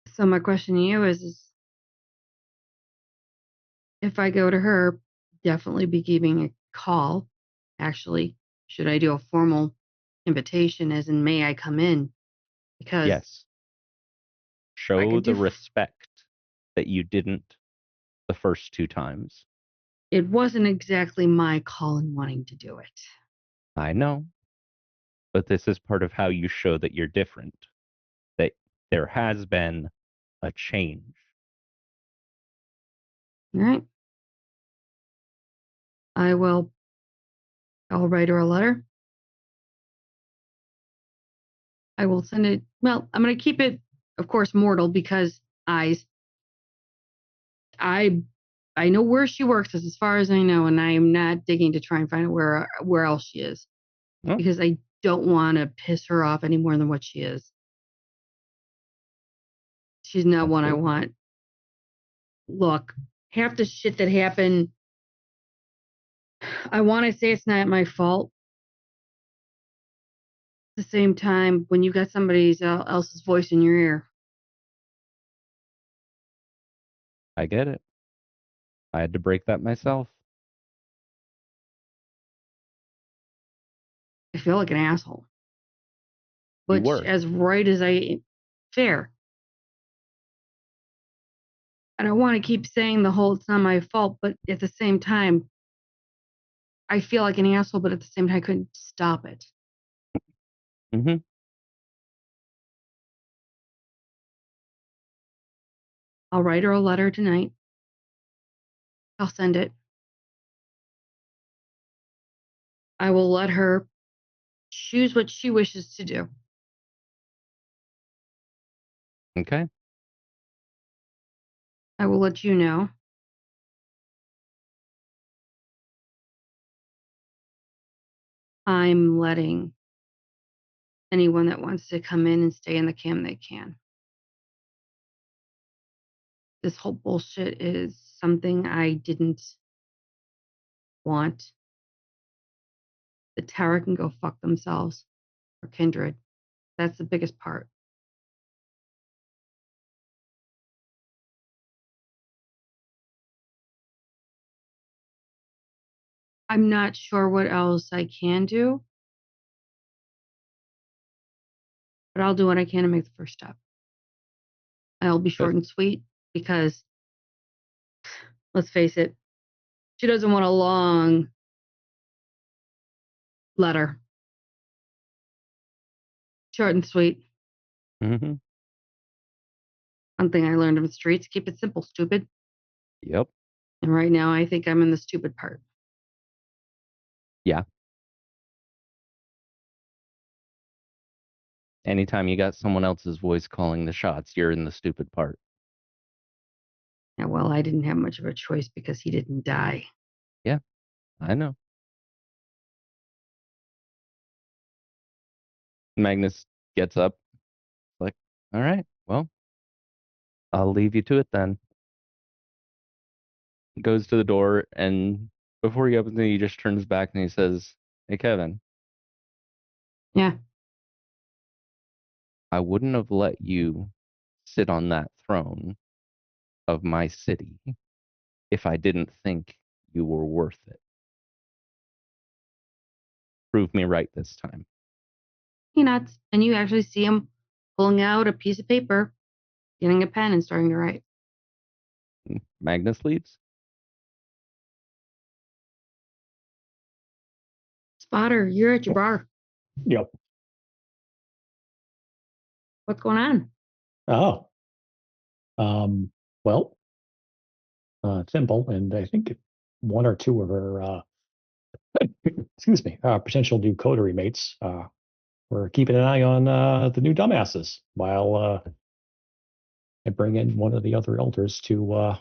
So my question to you is if I go to her, definitely be giving a call. Actually, should I do a formal invitation as in may I come in? Because Yes. Show could the do- respect that you didn't the first 2 times. It wasn't exactly my call in wanting to do it. I know. But this is part of how you show that you're different. That there has been a change. All right. I'll write her a letter. I will send it. Well, I'm going to keep it, of course, mortal because eyes. I know where she works as far as I know, and I am not digging to try and find out where else she is Oh. because I don't want to piss her off any more than what she is. She's not one I want. Look, half the shit that happened, I want to say it's not my fault. At the same time, when you got somebody else's voice in your ear, I get it. I had to break that myself. I feel like an asshole. You Which, were. as right as fair. I don't want to keep saying the whole it's not my fault, but at the same time, I feel like an asshole, but at the same time, I couldn't stop it. Mm-hmm. I'll write her a letter tonight. I'll send it. I will let her choose what she wishes to do. Okay. I will let you know. I'm letting anyone that wants to come in and stay in the cam, they can. This whole bullshit is something I didn't want. The tower can go fuck themselves or Kindred. That's the biggest part. I'm not sure what else I can do, but I'll do what I can to make the first step. I'll be short and sweet because, let's face it, she doesn't want a long letter. Short and sweet. Mm-hmm. One thing I learned in the streets, keep it simple, stupid. Yep. And right now, I think I'm in the stupid part. Yeah. Anytime you got someone else's voice calling the shots, you're in the stupid part. Yeah, well, I didn't have much of a choice because he didn't die. Yeah, I know. Magnus gets up, like, all right, well, I'll leave you to it then. Goes to the door, and before he opens it, he just turns back and he says, hey, Kevin. Yeah. I wouldn't have let you sit on that throne of my city if I didn't think you were worth it. Prove me right this time. Peanuts. And you actually see him pulling out a piece of paper, getting a pen, and starting to write. Magnus leaves. Spotter, you're at your bar. Yep. What's going on? Oh. Well, simple, and I think one or two of her, excuse me, potential new coterie mates, were keeping an eye on the new dumbasses while I bring in one of the other elders to,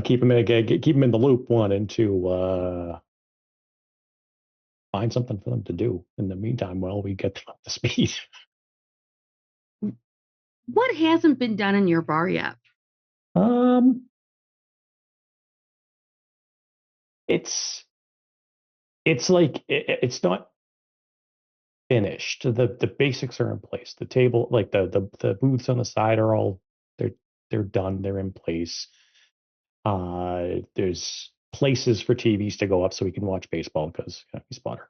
keep them in the loop. One, and to find something for them to do in the meantime while we get them up to speed. What hasn't been done in your bar yet? It's like it's not finished. The basics are in place. The table, like the booths on the side, are all they're done. They're in place. There's places for TVs to go up so we can watch baseball because he's spotter.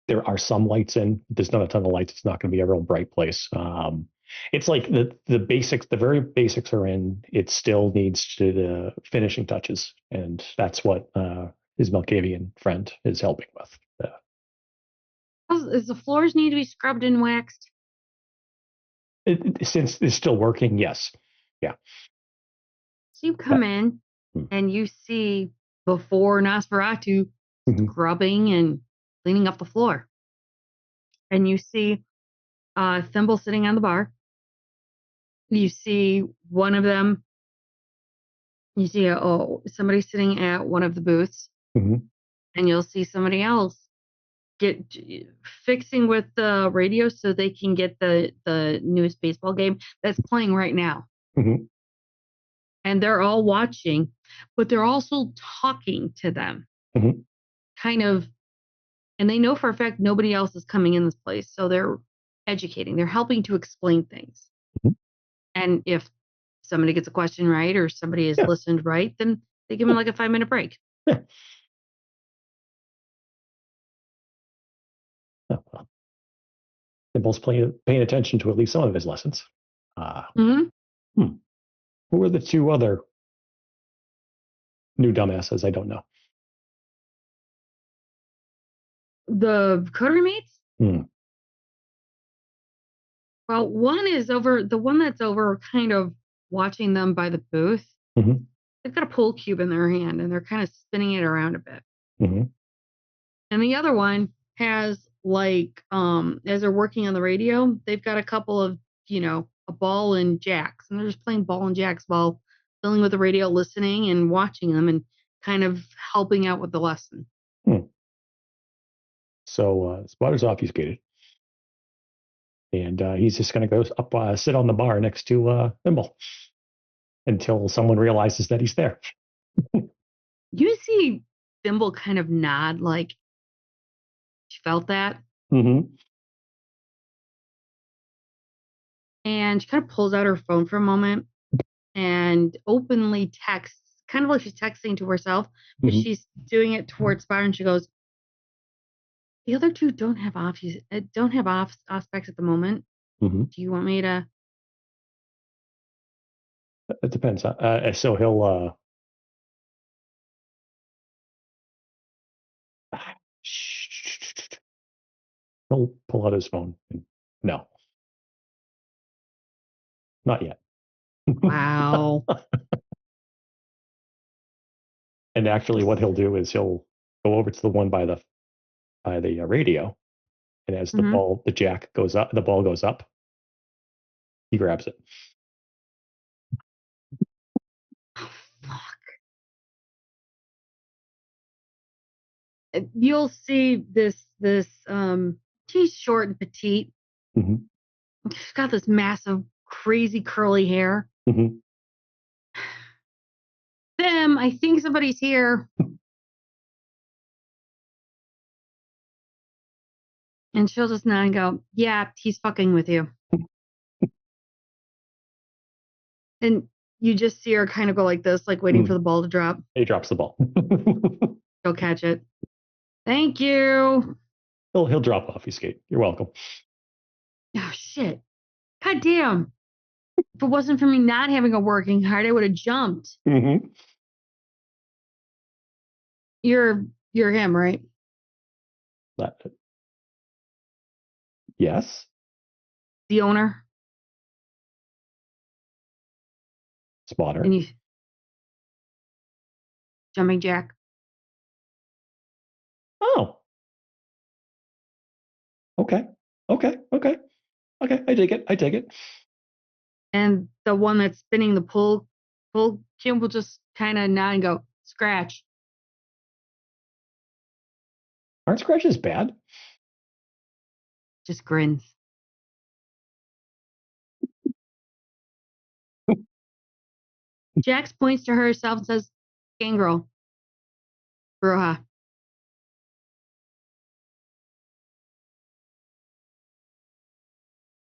There are some lights in. There's not a ton of lights. It's not going to be a real bright place. It's like the basics, the very basics are in. It still needs to the finishing touches, and that's what his Malkavian friend is helping with. Does the floors need to be scrubbed and waxed? Since it's still working, yes. Yeah. So you come in and you see before Nosferatu scrubbing and cleaning up the floor. And you see Thimble sitting on the bar. You see one of them. You see somebody sitting at one of the booths. Mm-hmm. And you'll see somebody else fixing with the radio so they can get the newest baseball game that's playing right now. Mm-hmm. And they're all watching, but they're also talking to them. Mm-hmm. Kind of, and they know for a fact nobody else is coming in this place. So they're educating, they're helping to explain things. Mm-hmm. And if somebody gets a question right or somebody has listened right, then they give them like a 5-minute break. Yeah. Well, Thimble's paying attention to at least some of his lessons. Who are the two other new dumbasses? I don't know. The coterie mates? Well, one is over, the one that's over kind of watching them by the booth. Mm-hmm. They've got a pool cube in their hand and they're kind of spinning it around a bit. Mm-hmm. And the other one has like, as they're working on the radio, they've got a couple of, a ball and jacks, and they're just playing ball and jacks while filling with the radio, listening and watching them and kind of helping out with the lesson. So Spotter's obfuscated. And he's just going to go up, sit on the bar next to Thimble until someone realizes that he's there. You see Thimble kind of nod like she felt that. Mm-hmm. And she kind of pulls out her phone for a moment and openly texts, kind of like she's texting to herself, but she's doing it towards Spotter, and she goes, "The other two don't have off aspects at the moment. Do you want me to?" It depends. So he'll pull out his phone. No, not yet. Wow. And actually, what he'll do is he'll go over to the one by the radio, and as the ball goes up, he grabs it. Oh, fuck. You'll see this. She's short and petite. She's got this massive, crazy curly hair. Them, I think somebody's here. And she'll just nod and go, "Yeah, he's fucking with you." And you just see her kind of go like this, like waiting for the ball to drop. He drops the ball. Go catch it. Thank you. He'll drop off his skate. You're welcome. Oh, shit. God damn. If it wasn't for me not having a working heart, I would have jumped. You're him, right? Yes. The owner. Spotter. And you jumping jack. Oh. Okay. I take it. And the one that's spinning the pull Jim will just kind of nod and go, "Scratch." Aren't scratches bad? Just grins. Jax points to herself and says, "Gangrel. Bruja."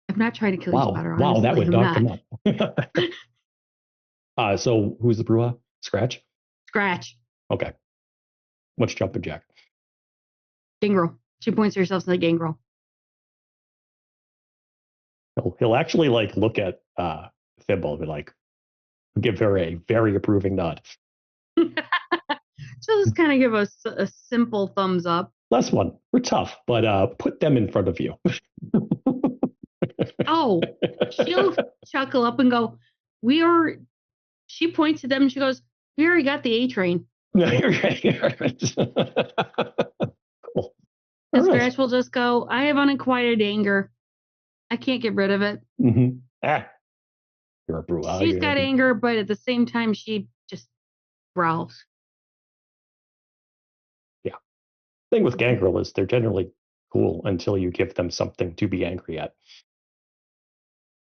I'm not trying to kill you, Spotter. Wow, that would knock him up. So who's the Bruja? Scratch? Scratch. Okay. What's jumping jack? Gangrel. She points to herself to the gangrel. He'll actually like look at Thimble and be like, give her a very approving nod. She'll just kind of give us a simple thumbs up. Last one. We're tough, but put them in front of you. Oh, she'll chuckle up and go, she points to them and she goes, we already got the A train. Cool. And Scratch will just go, I have unacquired anger. I can't get rid of it. Mm-hmm. You're a brew. She's got anger, but at the same time, she just growls. Yeah. Thing with gangrel is they're generally cool until you give them something to be angry at.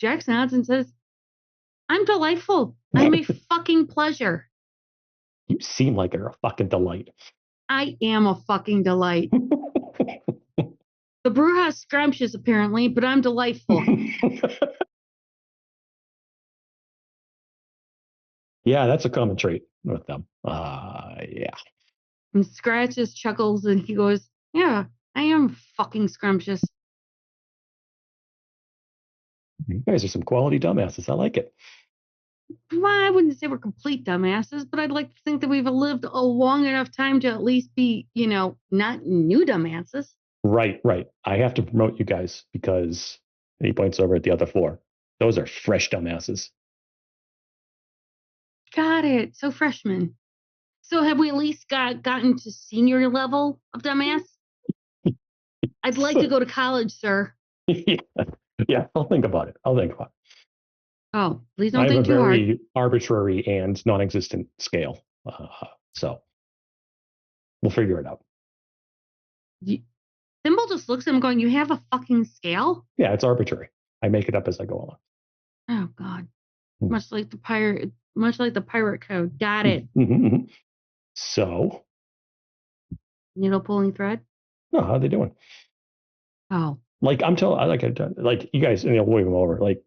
Jax nods and says, I'm delightful. I'm a fucking pleasure. You seem like you're a fucking delight. I am a fucking delight. The brewhouse scrumptious, apparently, but I'm delightful. Yeah, that's a common trait with them. Yeah. And Scratch just chuckles and he goes, yeah, I am fucking scrumptious. You guys are some quality dumbasses. I like it. Well, I wouldn't say we're complete dumbasses, but I'd like to think that we've lived a long enough time to at least be, not new dumbasses. Right. I have to promote you guys because he points over at the other four. Those are fresh dumbasses. Got it. So freshmen. So have we at least gotten to senior level of dumbass? I'd like to go to college, sir. Yeah, I'll think about it. Oh, please don't think too hard. I have a very arbitrary and non-existent scale. So we'll figure it out. Thimble just looks at him going, you have a fucking scale? Yeah, it's arbitrary. I make it up as I go along. Oh, God. Much like the pirate code. Got it. So. Needle pulling thread? No, how are they doing? Oh. Like I'm telling, like you guys, we'll move them over. Like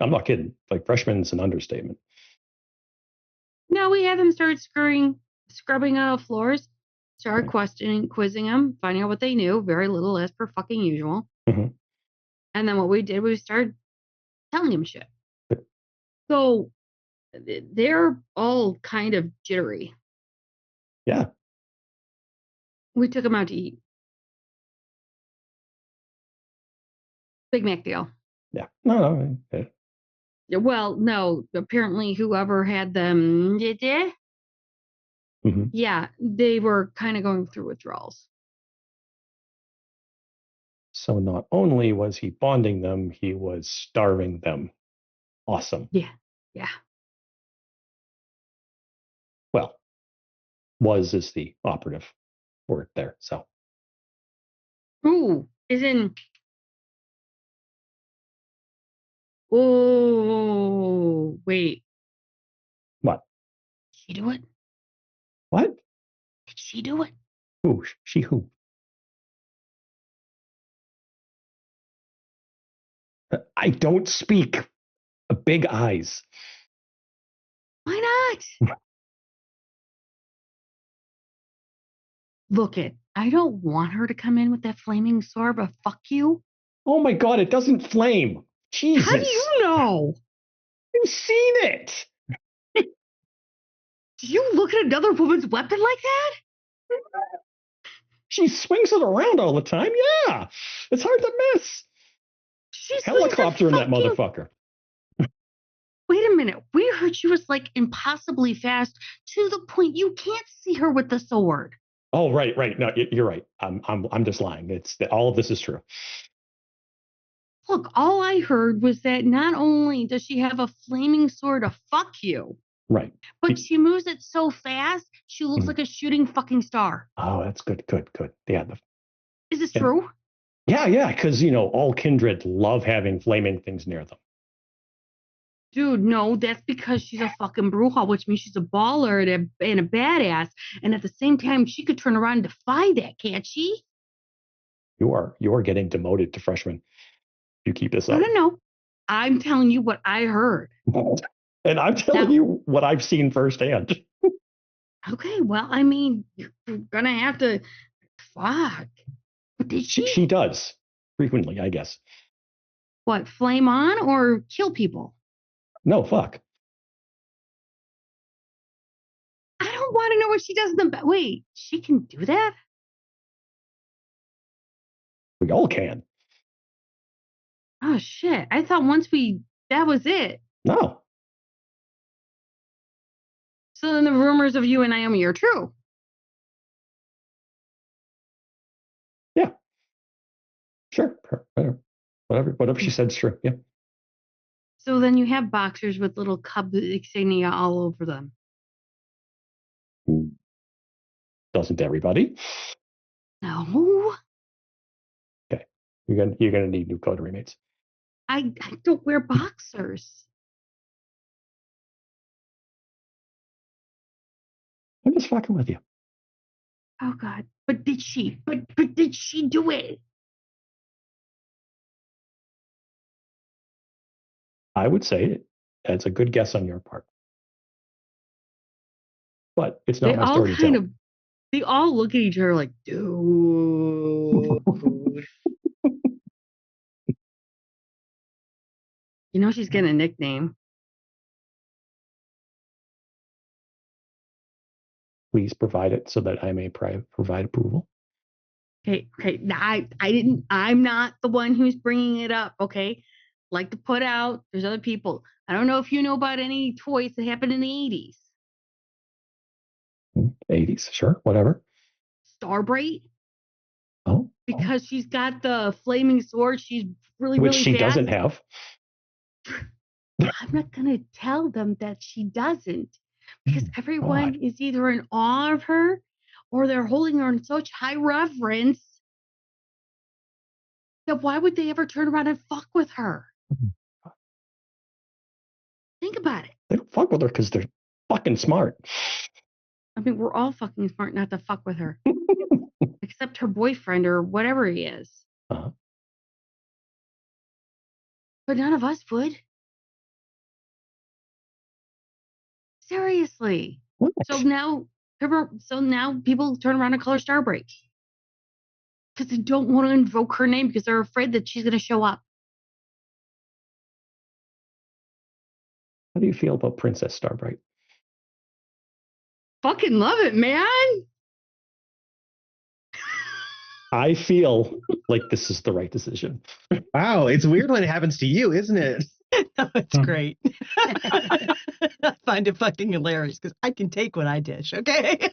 I'm not kidding. Like freshman's an understatement. No, we had them start scrubbing out floors, start quizzing them, finding out what they knew. Very little, as per fucking usual. Mm-hmm. And then what we did, we started telling them shit. So they're all kind of jittery. Yeah. We took them out to eat. Big Mac deal. Yeah. No. Well, no. Apparently, whoever had them, yeah, they were kind of going through withdrawals. So not only was he bonding them, he was starving them. Awesome. Yeah. Well, was is the operative word there. So. Ooh, is in. Oh, wait. What? Did she do it? What? Did she do it? Who? She who? I don't speak. Big eyes. Why not? Look it. I don't want her to come in with that flaming sword, but fuck you. Oh my God, it doesn't flame. Jesus. How do you know? You've seen it. Do you look at another woman's weapon like that? She swings it around all the time. Yeah. It's hard to miss. She's helicopter in that motherfucker. Wait a minute. We heard she was like impossibly fast to the point you can't see her with the sword. Oh, right. No, you're right. I'm just lying. All of this is true. Look, all I heard was that not only does she have a flaming sword to fuck you, right, but she moves it so fast, she looks like a shooting fucking star. Oh, that's good. Yeah. Is this true? Yeah, because, all kindred love having flaming things near them. Dude, no, that's because she's a fucking bruja, which means she's a baller and a badass. And at the same time, she could turn around and defy that, can't she? You are getting demoted to freshman. You keep this up. No. I'm telling you what I heard. And I'm telling you what I've seen firsthand. Okay, well, I mean, you're going to have to Fuck. But did She does frequently, I guess. what, flame on or kill people? No, fuck. I don't want to know what she does in the wait, she can do that? We all can. Oh shit. I thought that was it. No. So then the rumors of you and Naomi are true. Yeah. Sure. Whatever she said's true. Yeah. So then you have boxers with little cub insignia all over them. Doesn't everybody? No. Okay. You're gonna need new coterie mates. I don't wear boxers. I'm just fucking with you. Oh God. But did she do it? I would say that's a good guess on your part. But it's not my story to tell. They all look at each other like, dude. You know she's getting a nickname. Please provide it so that I may provide approval. Okay. I'm not the one who's bringing it up, okay? Like to put out, there's other people. I don't know if you know about any toys that happened in the 80s. 80s, sure, whatever. Starbright? Oh. Because she's got the flaming sword, she's really Which she fast. doesn't have. I'm not going to tell them that she doesn't. Because everyone is either in awe of her or they're holding her in such high reverence that why would they ever turn around and fuck with her? Think about it. They don't fuck with her because they're fucking smart. I mean, we're all fucking smart not to fuck with her. Except her boyfriend or whatever he is. Uh-huh. But none of us would. Seriously. What? So now people turn around and call her Starbright. Because they don't want to invoke her name because they're afraid that she's going to show up. How do you feel about Princess Starbright? Fucking love it, man. I feel like this is the right decision. Wow, it's weird when it happens to you, isn't it? No, it's great. I find it fucking hilarious because I can take what I dish, okay?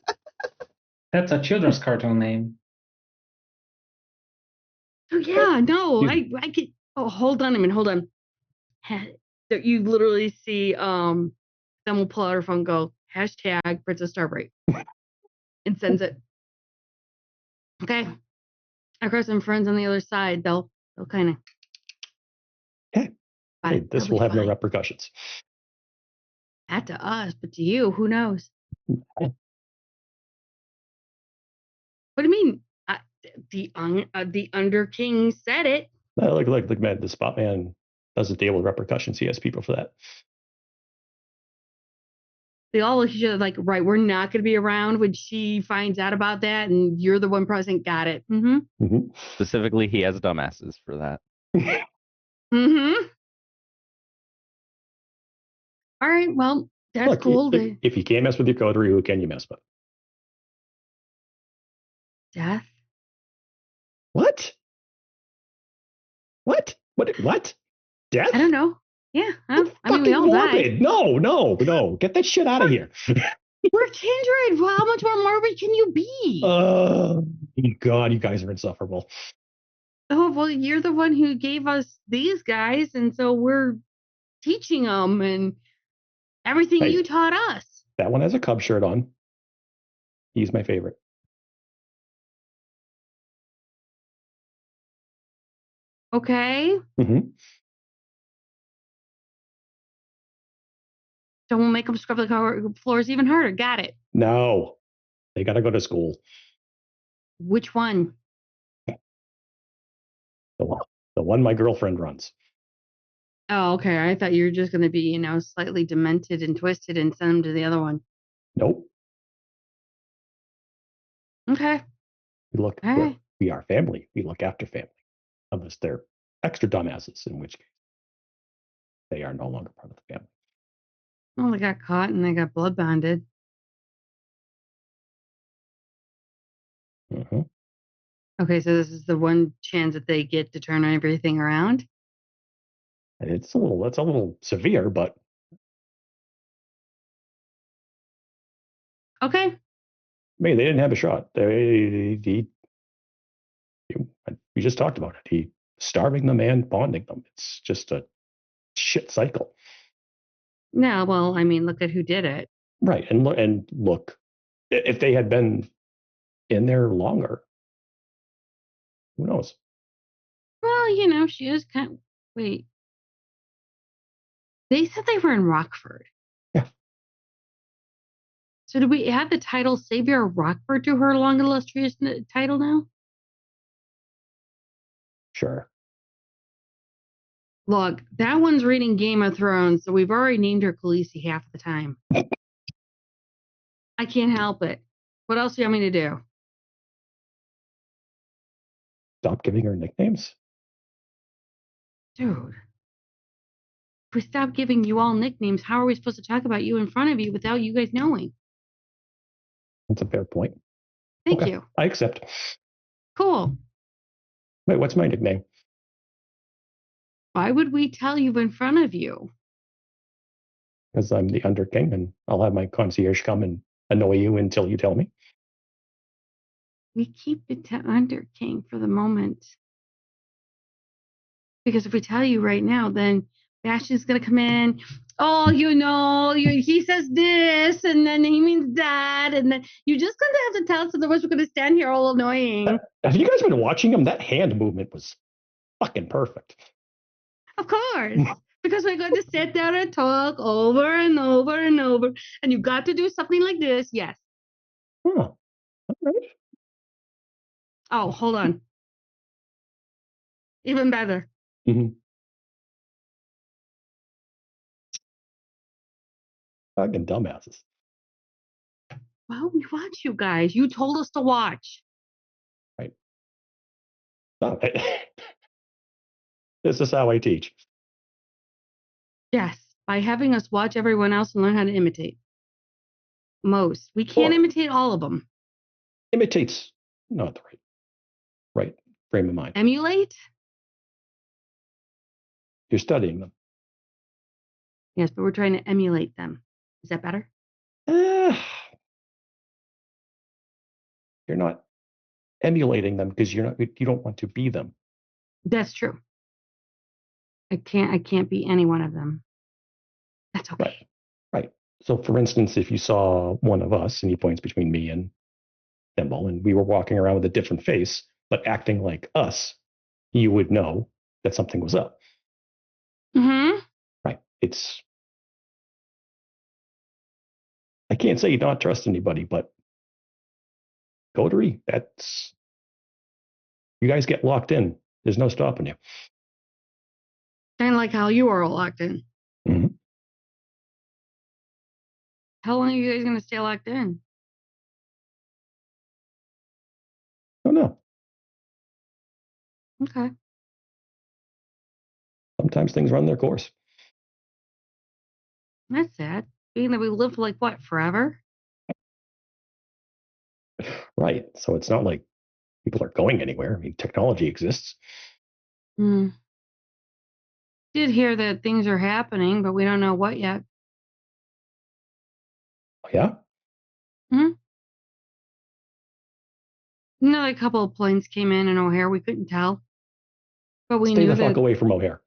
That's a children's cartoon name. Oh, yeah, no, I get. Oh, hold on a minute, hold on. You literally see someone will pull out her phone, go hashtag Princess Starbright, and sends it. Okay, of course, some friends on the other side, they'll kind of. Hey, this will have no repercussions. Not to us, but to you, who knows? What do you mean? The Under King said it. Look, man, the Spot Man doesn't deal with repercussions. He has people for that. They all look at each other like, right, we're not going to be around when she finds out about that, and you're the one present. Got it. Mm-hmm. Mm-hmm. Specifically, he has dumbasses for that. Mm-hmm. All right, well, that's Look, cool. If you can't mess with your coterie, who can you mess with? Death? What? What? Death? I don't know. Yeah, I mean, we all morbid. died. No. Get that shit out of here. We're kindred. Well, how much more morbid can you be? Oh, God, you guys are insufferable. Oh, well, you're the one who gave us these guys, and so we're teaching them and everything you taught us. That one has a Cub shirt on. He's my favorite. Okay. Mm-hmm. So we'll make them scrub the floors even harder. Got it. No, they got to go to school. Which one? The one my girlfriend runs. Oh, okay. I thought you were just going to be, slightly demented and twisted and send them to the other one. Nope. Okay. All right. We are family. We look after family. Unless they're extra dumbasses, in which case they are no longer part of the family. Well, they got caught and they got blood bonded. Mm-hmm. Okay, so this is the one chance that they get to turn everything around. And that's a little severe, but Okay. maybe they didn't have a shot. We just talked about it. He starving them and bonding them. It's just a shit cycle. No, well, I mean, look at who did it. Right. And look, if they had been in there longer, who knows? Well, she is kind of. Wait. They said they were in Rockford. Yeah. So do we have the title Savior of Rockford to her long illustrious title now? Sure. Look, that one's reading Game of Thrones, so we've already named her Khaleesi half the time. I can't help it. What else do you want me to do? Stop giving her nicknames. Dude. If we stop giving you all nicknames, how are we supposed to talk about you in front of you without you guys knowing? That's a fair point. Thank Okay, you. I accept. Cool. Wait, what's my nickname? Why would we tell you in front of you? Because I'm the Under King, and I'll have my concierge come and annoy you until you tell me. We keep it to Under King for the moment. Because if we tell you right now, then Bastion's going to come in. Oh, he says this, and then he means that, and then you're just going to have to tell us, otherwise we're going to stand here all annoying. Have you guys been watching him? That hand movement was fucking perfect. Of course. Because we're going to sit there and talk over and over and over, and you've got to do something like this. Yes. Oh, all right. Oh, hold on. Even better. Mm-hmm. Fucking dumbasses. Well, we watch you guys. You told us to watch. Right. Oh, this is how I teach. Yes, by having us watch everyone else and learn how to imitate. Most. We can't imitate all of them. Imitates not the right frame of mind. Emulate? You're studying them. Yes, but we're trying to emulate them. Is that better? You're not emulating them because you don't want to be them. That's true. I can't be any one of them. That's okay. Right. So for instance, if you saw one of us and he points between me and Thimble and we were walking around with a different face, but acting like us, you would know that something was up. Mm-hmm. Right. I can't say you don't trust anybody, but coterie, you guys get locked in. There's no stopping you. Kind of like how you are all locked in. Mm-hmm. How long are you guys going to stay locked in? Oh, no. Okay. Sometimes things run their course. That's sad. Being that we live like what, forever? Right. So it's not like people are going anywhere. I mean, technology exists. Did hear that things are happening, but we don't know what yet. Oh, yeah? A couple of planes came in O'Hare. We couldn't tell. But we Stay knew the fuck that. away from O'Hare.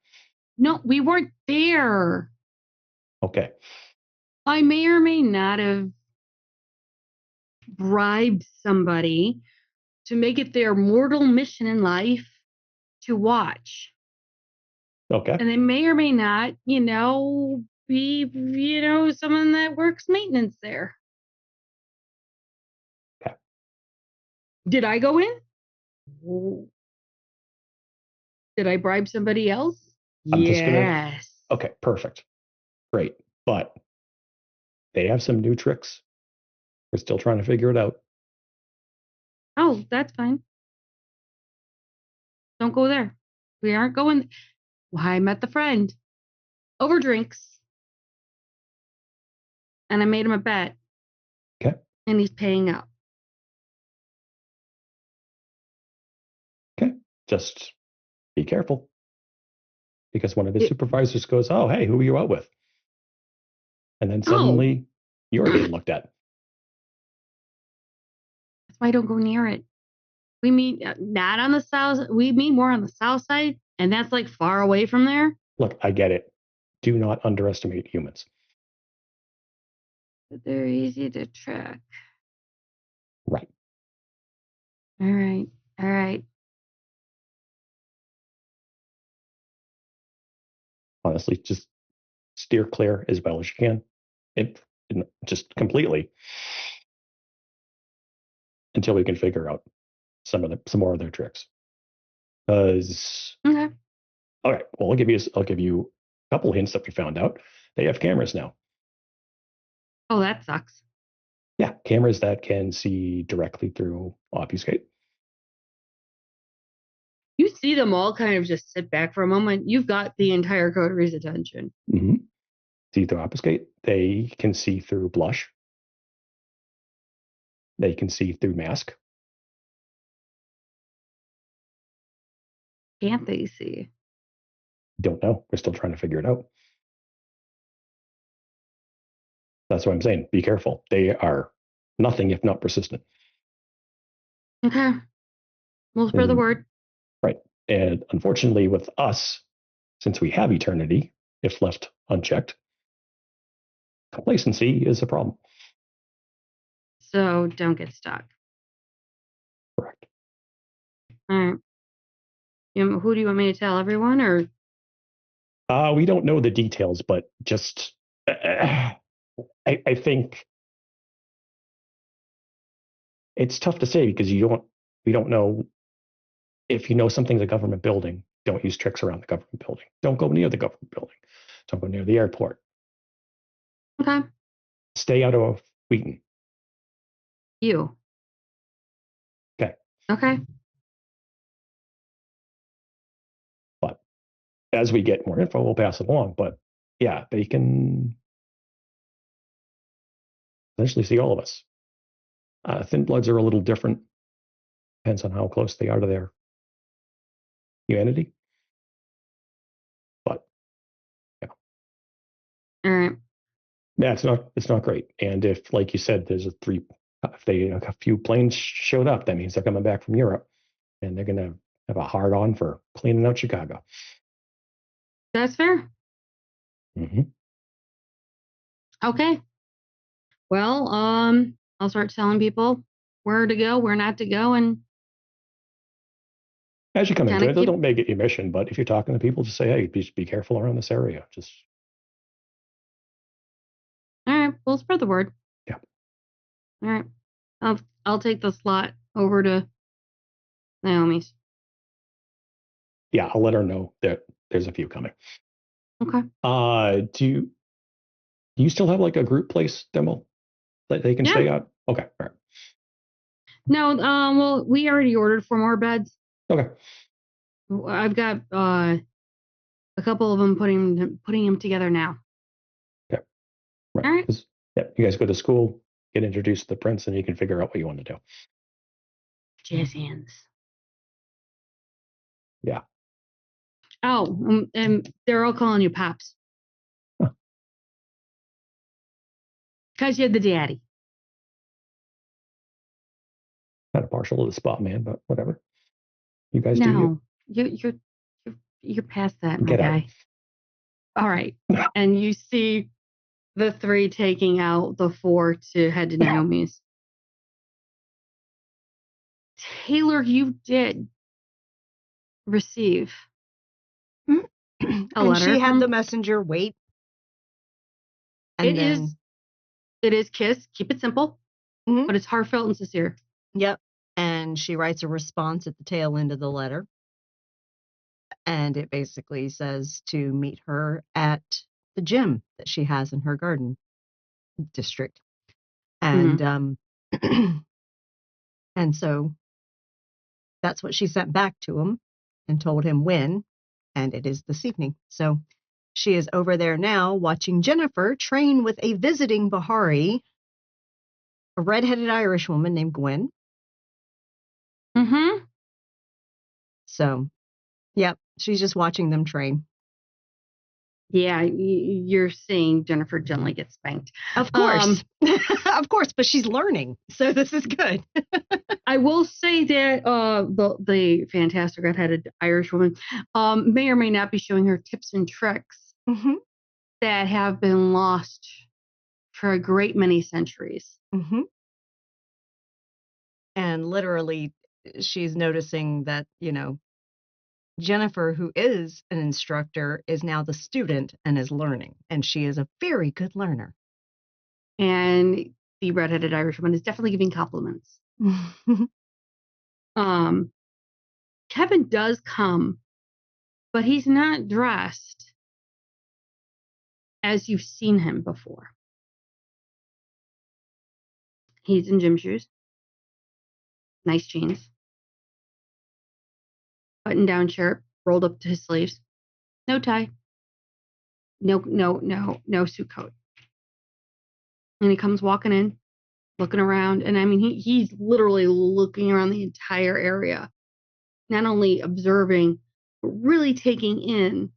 No, we weren't there. Okay. I may or may not have bribed somebody to make it their mortal mission in life to watch. Okay. And they may or may not, be, someone that works maintenance there. Okay. Did I go in? Did I bribe somebody else? Yes. Okay, perfect. Great. But they have some new tricks. We're still trying to figure it out. Oh, that's fine. Don't go there. We aren't going. Well, I met the friend over drinks, and I made him a bet, Okay. and he's paying up. Okay. Just be careful. Because one of his Yeah. supervisors goes, "Oh, hey, who are you out with?" And then Oh. suddenly you're being looked at. That's why I don't go near it. We meet not on the south. We meet more on the south side, and that's like far away from there. Look, I get it. Do not underestimate humans. But they're easy to track. Right. All right. All right. Honestly, just steer clear as well as you can. Just completely until we can figure out some more of their tricks. Because Okay. all right, well, I'll give you a couple hints that we found out. They have cameras now. Oh, that sucks. Yeah, cameras that can see directly through obfuscate. You see them all kind of just sit back for a moment. You've got the entire coteries' attention. Mm-hmm. See through obfuscate. They can see through blush. They can see through mask. Can't they see? Don't know. We're still trying to figure it out. That's what I'm saying. Be careful. They are nothing if not persistent. Okay. We'll spread the word. Right. And unfortunately, with us, since we have eternity, if left unchecked, complacency is a problem. So don't get stuck. Correct. All right. Who do you want me to tell? Everyone or? We don't know the details, but just I think it's tough to say because we don't know if you know something's a government building. Don't use tricks around the government building. Don't go near the government building. Don't go near the airport. Okay. Stay out of Wheaton. You. Okay. Okay. But as we get more info, we'll pass it along. But yeah, they can essentially see all of us. Thin bloods are a little different. Depends on how close they are to their humanity. But yeah. All right. Yeah, it's not great. And if, like you said, if a few planes showed up, that means they're coming back from Europe, and they're gonna have a hard on for cleaning out Chicago. That's fair. Mm-hmm. Okay. Well, I'll start telling people where to go, where not to go, and As you come into Kinda it, don't make it your mission. But if you're talking to people, just say, "Hey, be careful around this area." Just all right, we'll spread the word. Yeah. All right. I'll take the slot over to Naomi's. Yeah, I'll let her know that there's a few coming. Okay. Do you still have like a group place demo that they can stay at? Okay, all right. No, well, we already ordered 4 more beds. Okay. I've got a couple of them putting them together now. Yeah. Right. All right. Yeah, you guys go to school, get introduced to the prince, and you can figure out what you want to do. Jazz hands. Yeah. Oh, and they're all calling you Pops. Because you're the daddy. Kind of partial to the spot man, but whatever. You guys do you. You're past that, my Get out. guy. All right. And you see the 3 taking out the 4 to head to Naomi's. Taylor, you did receive a And letter she had from the messenger wait. And it is kiss. Keep it simple, Mhm. but it's heartfelt and sincere. Yep. And she writes a response at the tail end of the letter. And it basically says to meet her at the gym that she has in her garden district. And and so That's what she sent back to him and told him when, and it is this evening. So she is over there now watching Jennifer train with a visiting Bahari, a redheaded Irish woman named Gwen. Mm-hmm. So, yep, she's just watching them train. Yeah, you're seeing Jennifer gently get spanked. Of course. Of course, but she's learning. So this is good. I will say that the fantastic redheaded Irish woman may or may not be showing her tips and tricks that have been lost for a great many centuries. And literally, she's noticing that, Jennifer, who is an instructor, is now the student and is learning. And she is a very good learner. And the redheaded Irish woman is definitely giving compliments. Kevin does come, but he's not dressed as you've seen him before. He's in gym shoes, nice jeans, button-down shirt rolled up to his sleeves, no tie, no suit coat. And he comes walking in, looking around, and I mean he's literally looking around the entire area, not only observing, but really taking in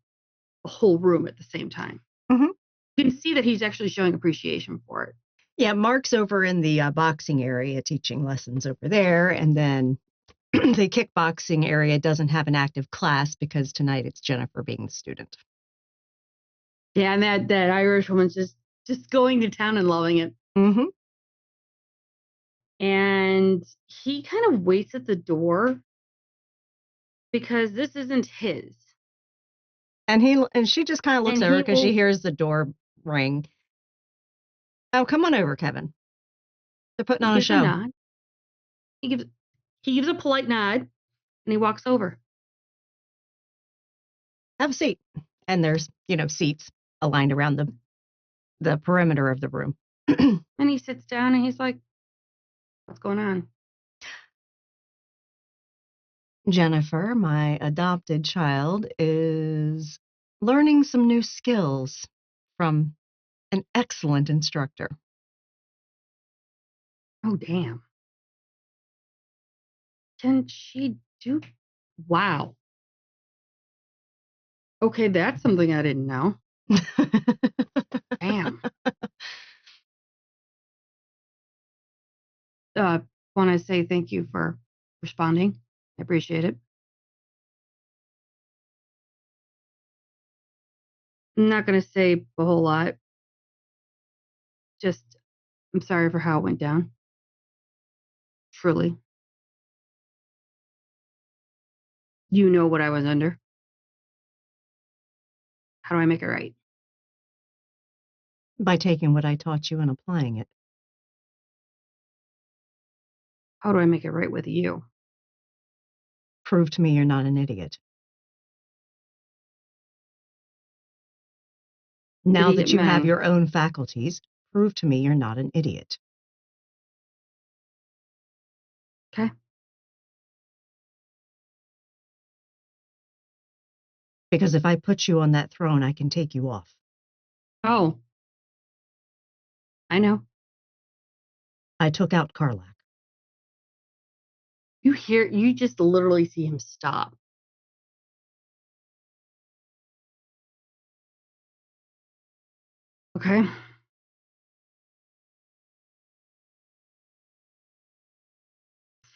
the whole room at the same time. You can see that he's actually showing appreciation for it. Yeah, Mark's over in the boxing area teaching lessons over there, and then the kickboxing area doesn't have an active class because tonight it's Jennifer being the student. Yeah, and that Irish woman's just going to town and loving it. And he kind of waits at the door because this isn't his. And she just kind of looks over because she hears the door ring. Oh, come on over, Kevin. They're putting on a show. Nod. He gives a polite nod, and he walks over. Have a seat. And there's, seats aligned around the perimeter of the room. And he sits down and he's like, "What's going on?" Jennifer, my adopted child, is learning some new skills from an excellent instructor. Oh, damn. Can she do? Wow. Okay, that's something I didn't know. Damn. Want to say thank you for responding. I appreciate it. I'm not going to say a whole lot. Just, I'm sorry for how it went down. Truly. You know what I was under. How do I make it right? By taking what I taught you and applying it. How do I make it right with you? Prove to me you're not an idiot. Now that you have your own faculties, prove to me you're not an idiot. Okay. Because if I put you on that throne, I can take you off. Oh. I know. I took out Karlak. You just literally see him stop. Okay.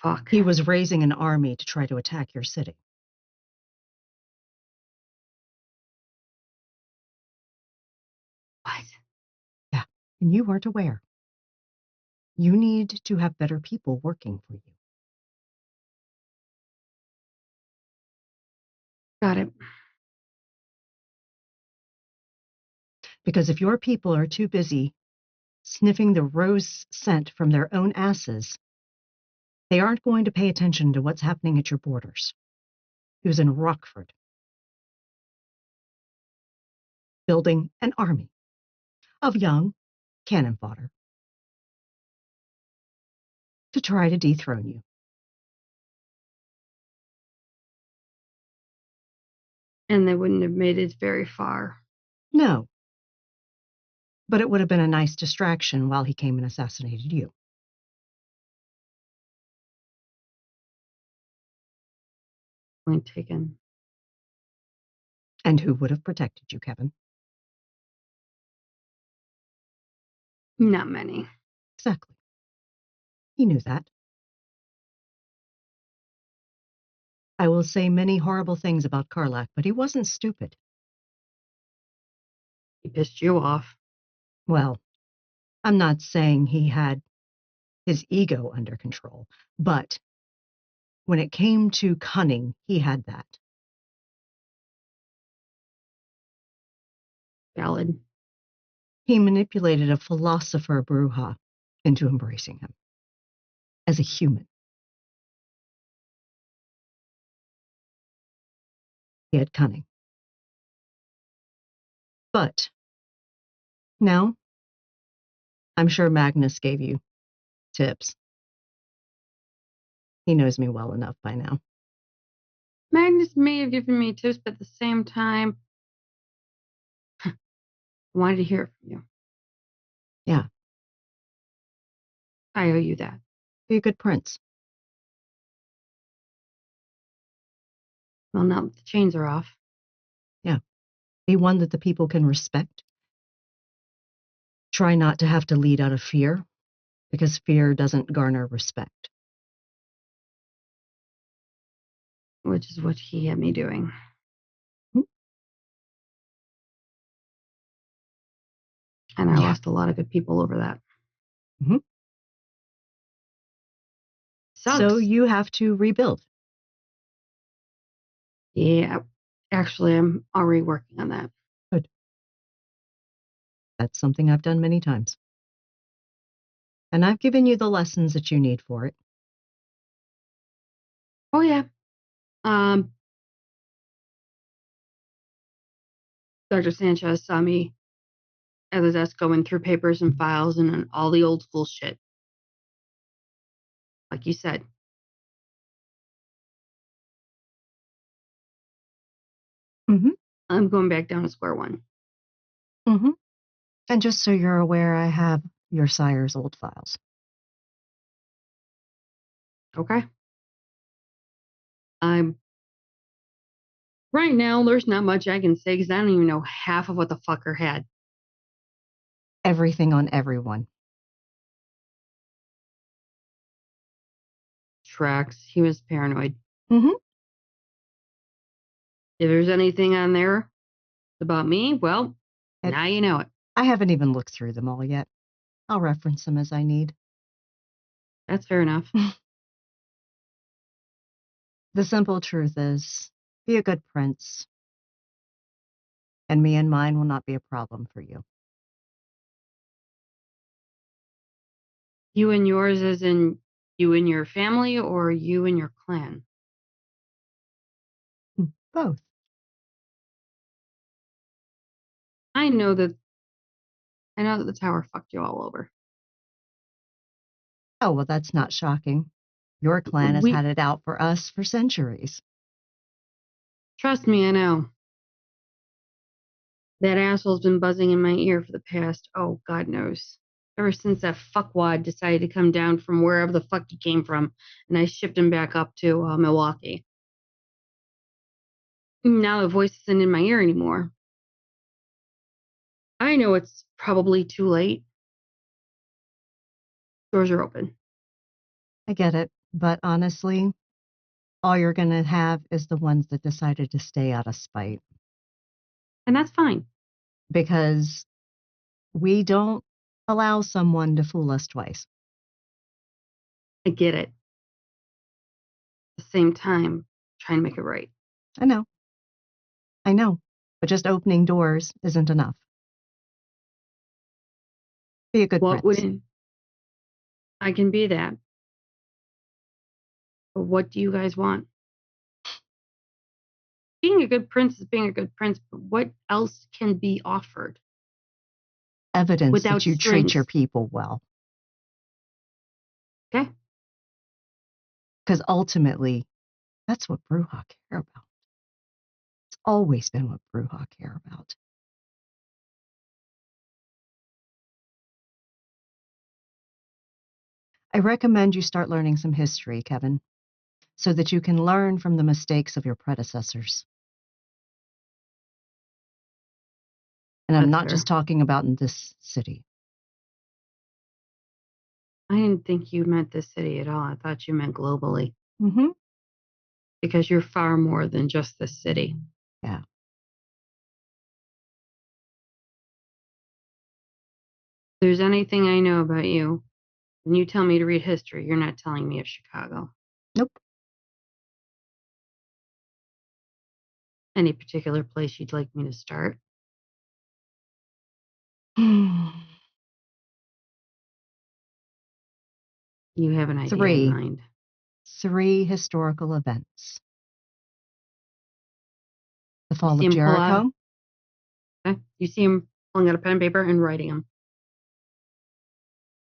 Fuck. He was raising an army to try to attack your city. What? Yeah, and you weren't aware. You need to have better people working for you. Got it. Because if your people are too busy sniffing the rose scent from their own asses, they aren't going to pay attention to what's happening at your borders. He was in Rockford, building an army of young cannon fodder to try to dethrone you. And they wouldn't have made it very far. No. But it would have been a nice distraction while he came and assassinated you. Point taken. And who would have protected you, Kevin? Not many. Exactly. He knew that. I will say many horrible things about Karlak, but he wasn't stupid. He pissed you off. Well, I'm not saying he had his ego under control, but when it came to cunning, he had that. Valid. He manipulated a philosopher Bruja into embracing him as a human. He had cunning. But now, I'm sure Magnus gave you tips. He knows me well enough by now. Magnus may have given me tips, but at the same time, I wanted to hear it from you. Yeah. I owe you that. Be a good prince. Well, now that the chains are off. Yeah. Be one that the people can respect. Try not to have to lead out of fear, because fear doesn't garner respect. Which is what he had me doing. And I lost a lot of good people over that. Mm-hmm. So you have to rebuild. Yeah. Actually, I'm already working on that. Good. That's something I've done many times. And I've given you the lessons that you need for it. Oh, yeah. Dr. Sanchez saw me at the desk going through papers and files and all the old school shit. Like you said. Mm-hmm. I'm going back down to square one. Mm-hmm. And just so you're aware, I have your sire's old files. Okay. Right now, there's not much I can say because I don't even know half of what the fucker had. Everything on everyone. Tracks. He was paranoid. Mm-hmm. If there's anything on there about me, well, now you know it. I haven't even looked through them all yet. I'll reference them as I need. That's fair enough. The simple truth is, be a good prince, and me and mine will not be a problem for you. You and yours as in you and your family or you and your clan? Both. I know that the tower fucked you all over. Oh, well, that's not shocking. Your clan has had it out for us for centuries. Trust me, I know. That asshole's been buzzing in my ear for the past, oh, God knows. Ever since that fuckwad decided to come down from wherever the fuck he came from, and I shipped him back up to Milwaukee. Now the voice isn't in my ear anymore. I know it's probably too late. Doors are open. I get it, but honestly, all you're going to have is the ones that decided to stay out of spite. And that's fine. Because we don't allow someone to fool us twice. I get it. At the same time, trying to make it right. I know. But just opening doors isn't enough. Be a good prince. I can be that. But what do you guys want? Being a good prince is being a good prince, but what else can be offered? Evidence that you treat your people well. Okay. Because ultimately, that's what Bruja care about. It's always been what Brujah care about. I recommend you start learning some history, Kevin, so that you can learn from the mistakes of your predecessors. And I'm That's not fair. just talking about in this city. I didn't think you meant this city at all. I thought you meant globally, Mm-hmm. because you're far more than just this city. Yeah. If there's anything I know about you, when you tell me to read history, you're not telling me of Chicago. Nope. Any particular place you'd like me to start? You have an idea in mind. Three historical events. The fall see of him pull out- Jericho, Okay. You see him pulling out a pen and paper and writing them.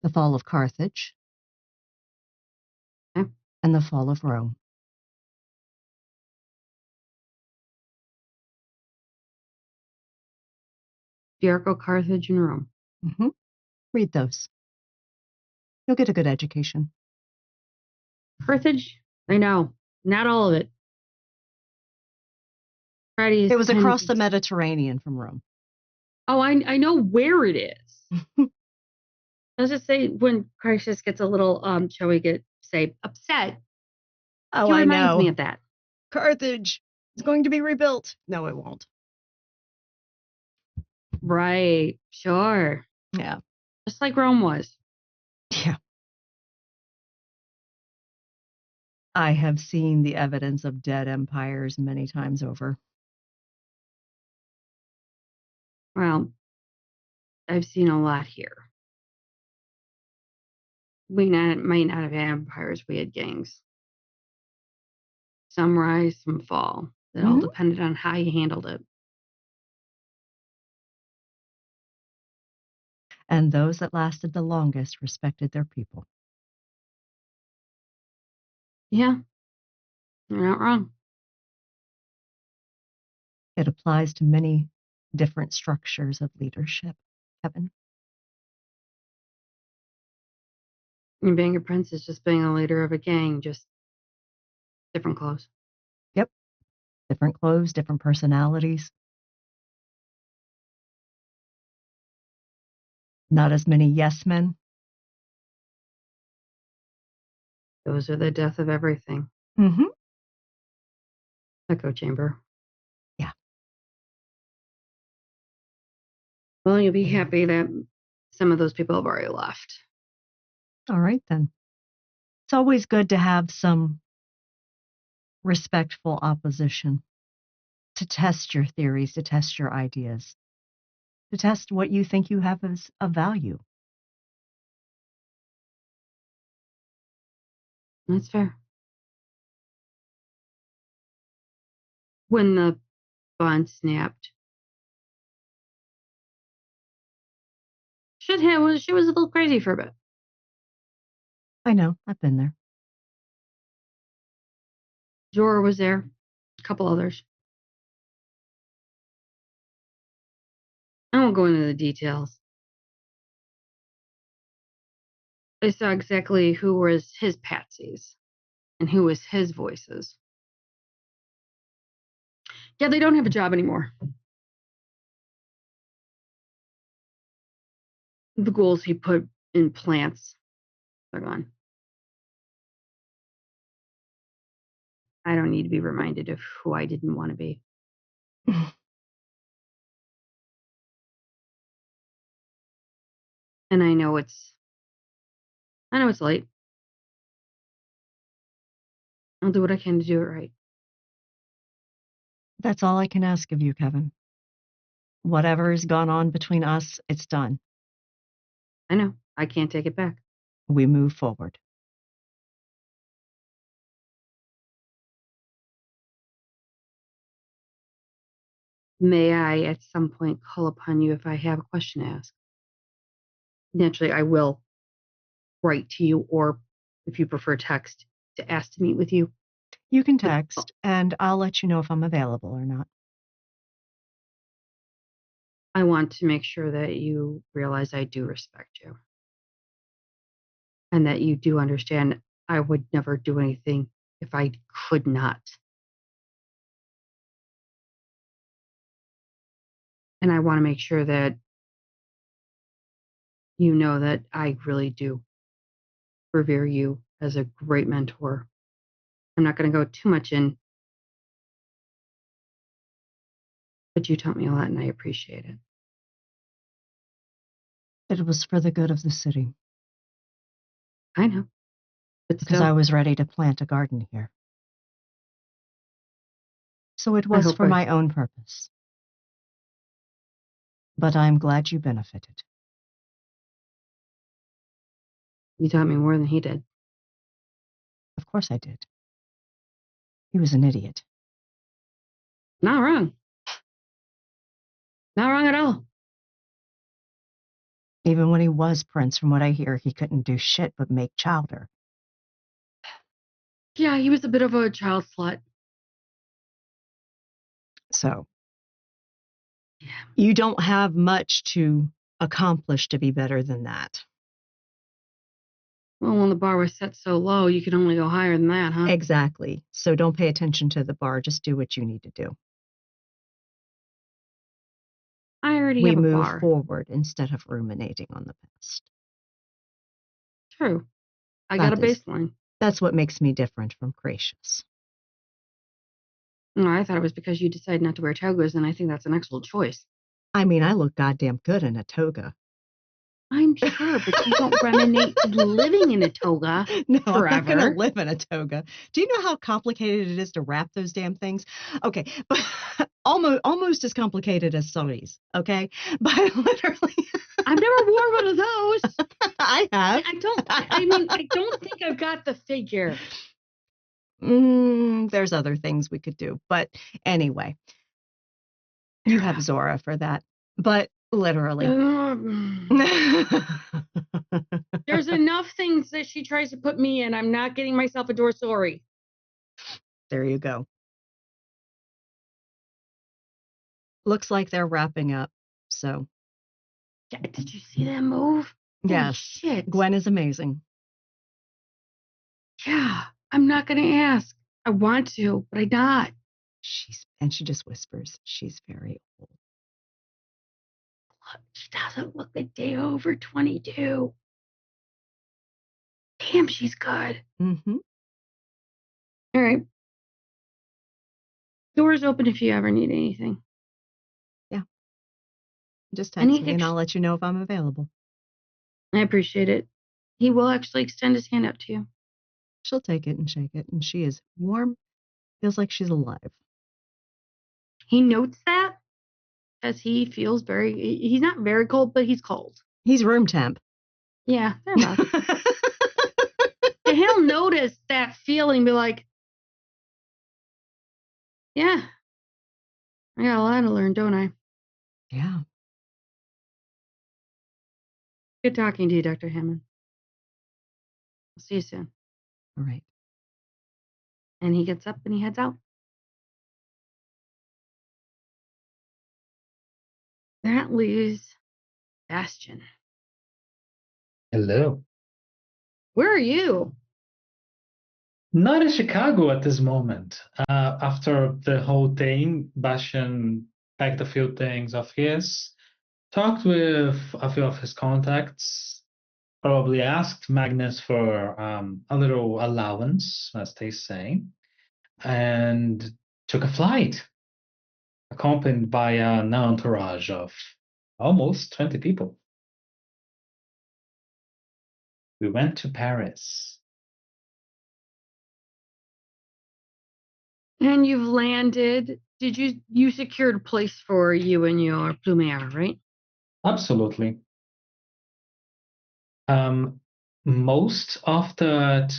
the fall of Carthage, Okay. and the fall of Rome. Jericho, Carthage, and Rome. Mm-hmm. Read those. You'll get a good education. Carthage, I know. Not all of it. Friday is It was across the tendencies- Mediterranean from Rome. Oh, I know where it is. Let's just say when Crisis gets a little, shall we say, upset, Oh, he I reminds know. me of that. Carthage is going to be rebuilt. No, it won't. Right. Sure. Yeah. Just like Rome was. Yeah. I have seen the evidence of dead empires many times over. Well, I've seen a lot here. We might not have had empires, we had gangs. Some rise, some fall. It all Mhm. depended on how you handled it. And those that lasted the longest respected their people. Yeah. You're not wrong. It applies to many different structures of leadership, Kevin. And being a prince is just being a leader of a gang, just different clothes. Yep. Different clothes, different personalities. Not as many yes men. Those are the death of everything. Mm-hmm. Echo chamber. Yeah. Well, you'll be happy that some of those people have already left. All right, then. It's always good to have some respectful opposition, to test your theories, to test your ideas, to test what you think you have as of value. That's fair. When the bond snapped, she was a little crazy for a bit. I know, I've been there. Zora was there, a couple others. I won't go into the details. I saw exactly who was his patsies and who was his voices. Yeah, they don't have a job anymore. The ghouls he put in plants are gone. I don't need to be reminded of who I didn't want to be. And I know it's late. I'll do what I can to do it right. That's all I can ask of you, Kevin. Whatever has gone on between us, it's done. I know. I can't take it back. We move forward. May I at some point call upon you if I have a question to ask? Naturally, I will write to you, or if you prefer text, to ask to meet with you. You can text, and I'll let you know if I'm available or not. I want to make sure that you realize I do respect you. And that you do understand I would never do anything if I could not. And I want to make sure that you know that I really do revere you as a great mentor. I'm not going to go too much in, but you taught me a lot and I appreciate it. It was for the good of the city, I know. But because still, I was ready to plant a garden here. So it I was hope for my own purpose. But I'm glad you benefited. you taught me more than he did. Of course I did. He was an idiot. Not wrong. Not wrong at all. Even when he was prince, from what I hear, he couldn't do shit but make chowder. Yeah, he was a bit of a child slut. So Yeah. you don't have much to accomplish to be better than that. Well, when the bar was set so low, you could only go higher than that, huh? Exactly. So don't pay attention to the bar. Just do what you need to do. I already We have a move bar. forward instead of ruminating on the past. True. I got a That is- baseline. That's what makes me different from Gracious. No, I thought it was because you decided not to wear togas, and I think that's an excellent choice. I mean, I look goddamn good in a toga. I'm sure, but you don't ruminate living in a toga No, I'm not forever. going to live in a toga. Do you know how complicated it is to wrap those damn things? Okay, but almost as complicated as saris, okay? But literally, I've never worn one of those. I have. I mean, I don't think I've got the figure. There's other things we could do. But anyway, you have Zora for that. But literally. There's enough things that she tries to put me in. I'm not getting myself a dorsori. There you go. Looks like they're wrapping up. So. Yeah, did you see that move? Yes. Holy shit. Gwen is amazing. Yeah, I'm not going to ask. I want to, but I'm not. And she just whispers, she's very old. Look, she doesn't look a day over 22. Damn, she's good. Mm-hmm. All right. Door's open if you ever need anything. Yeah. Just text me and I'll let you know if I'm available. I appreciate it. He will actually extend his hand out to you. She'll take it and shake it, and she is warm. Feels like she's alive. He notes that as he feels he's not very cold, but he's cold. He's room temp. Yeah, thereabouts. And he'll notice that feeling, be like, yeah, I got a lot to learn, don't I? Yeah. Good talking to you, Dr. Hammond. I'll see you soon. All right. And he gets up and he heads out. That leaves Bastion. Hello. Where are you? Not in Chicago at this moment. After the whole thing, Bastion packed a few things of his, talked with a few of his contacts, probably asked Magnus for a little allowance, as they say, and took a flight, accompanied by an entourage of almost 20 people. We went to Paris. And you've landed. Did you secured a place for you and your plumiere, right? Absolutely. Most of that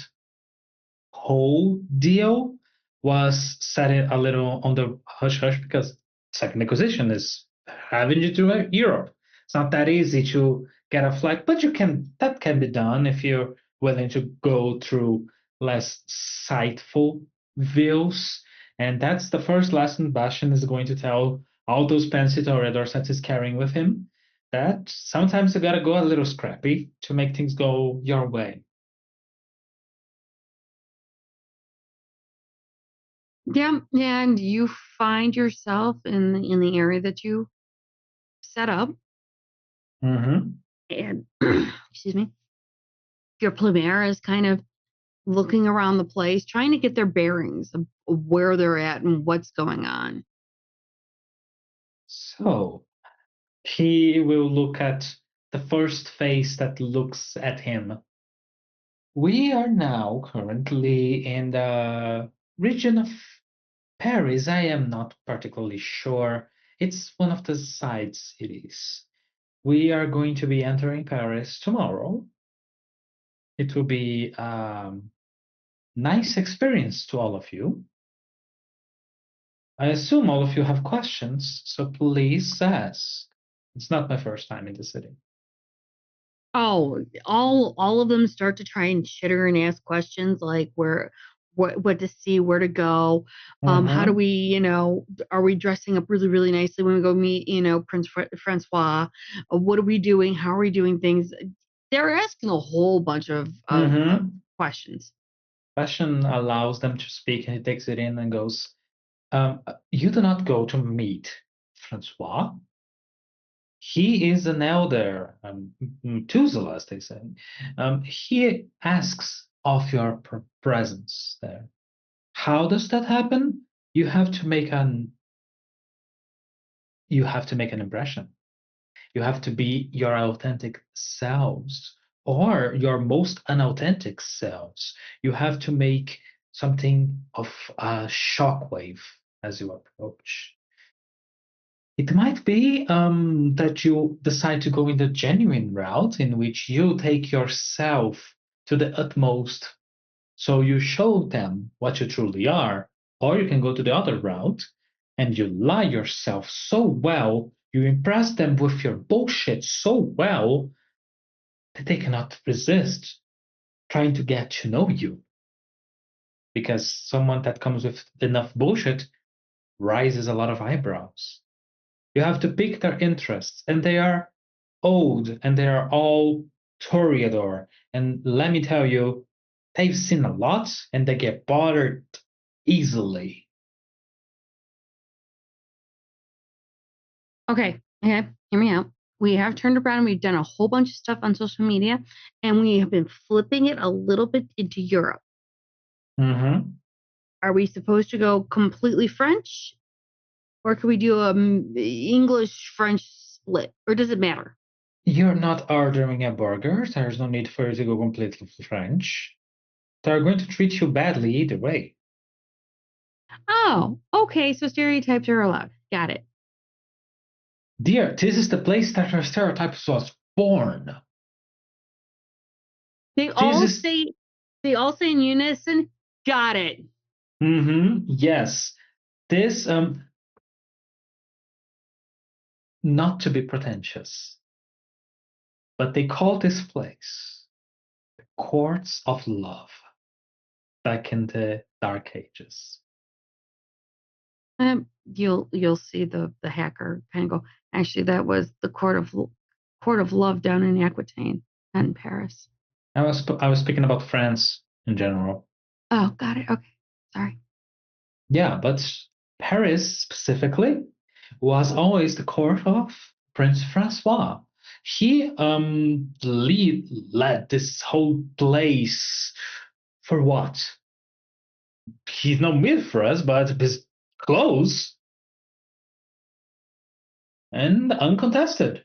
whole deal was set a little on the hush hush because second acquisition is having you to Europe. It's not that easy to get a flight, but that can be done if you're willing to go through less sightful views. And that's the first lesson Bastion is going to tell all those fancy toreadors that he's carrying with him, that sometimes you gotta go a little scrappy to make things go your way. Yeah, and you find yourself in the area that you set up, Mm-hmm. and excuse me, your plumer is kind of looking around the place, trying to get their bearings of where they're at and what's going on. So he will look at the first face that looks at him. We are now currently in the region of Paris. I am not particularly sure. It's one of the side cities. We are going to be entering Paris tomorrow. It will be a nice experience to all of you. I assume all of you have questions, so please ask. It's not my first time in the city. Oh, all of them start to try and chitter and ask questions like what to see, where to go, how do we, are we dressing up really, really nicely when we go meet, Prince Francois? What are we doing? How are we doing things? They're asking a whole bunch of questions. Fashion allows them to speak, and he takes it in and goes, you do not go to meet Francois. He is an elder, Methuselah, as they say. He asks of your presence there. How does that happen? You have to make an impression. You have to be your authentic selves or your most unauthentic selves. You have to make something of a shockwave as you approach. It might be that you decide to go in the genuine route in which you take yourself to the utmost, so you show them what you truly are, or you can go to the other route and you lie yourself so well, you impress them with your bullshit so well that they cannot resist trying to get to know you. Because someone that comes with enough bullshit raises a lot of eyebrows. You have to pick their interests, and they are old, and they are all toreador. And let me tell you, they've seen a lot, and they get bothered easily. Okay, hear me out. We have turned around and we've done a whole bunch of stuff on social media, and we have been flipping it a little bit into Europe. Mm-hmm. Are we supposed to go completely French? Or can we do a English-French split? Or does it matter? You're not ordering a burger. There's no need for you to go completely French. They're going to treat you badly either way. Oh, okay. So stereotypes are allowed. Got it. Dear, this is the place that our stereotypes was born. They all say in unison, got it. Mm-hmm. Yes. This not to be pretentious, but they call this place the Courts of Love back in the Dark Ages. You'll see the hacker kind of go, actually, that was the Court of Love down in Aquitaine, not in Paris. I was speaking about France in general. Oh, got it. Okay. Sorry. Yeah, but Paris specifically was always the court of Prince Francois. He led this whole place for what? He's no myth for us, but his close and uncontested.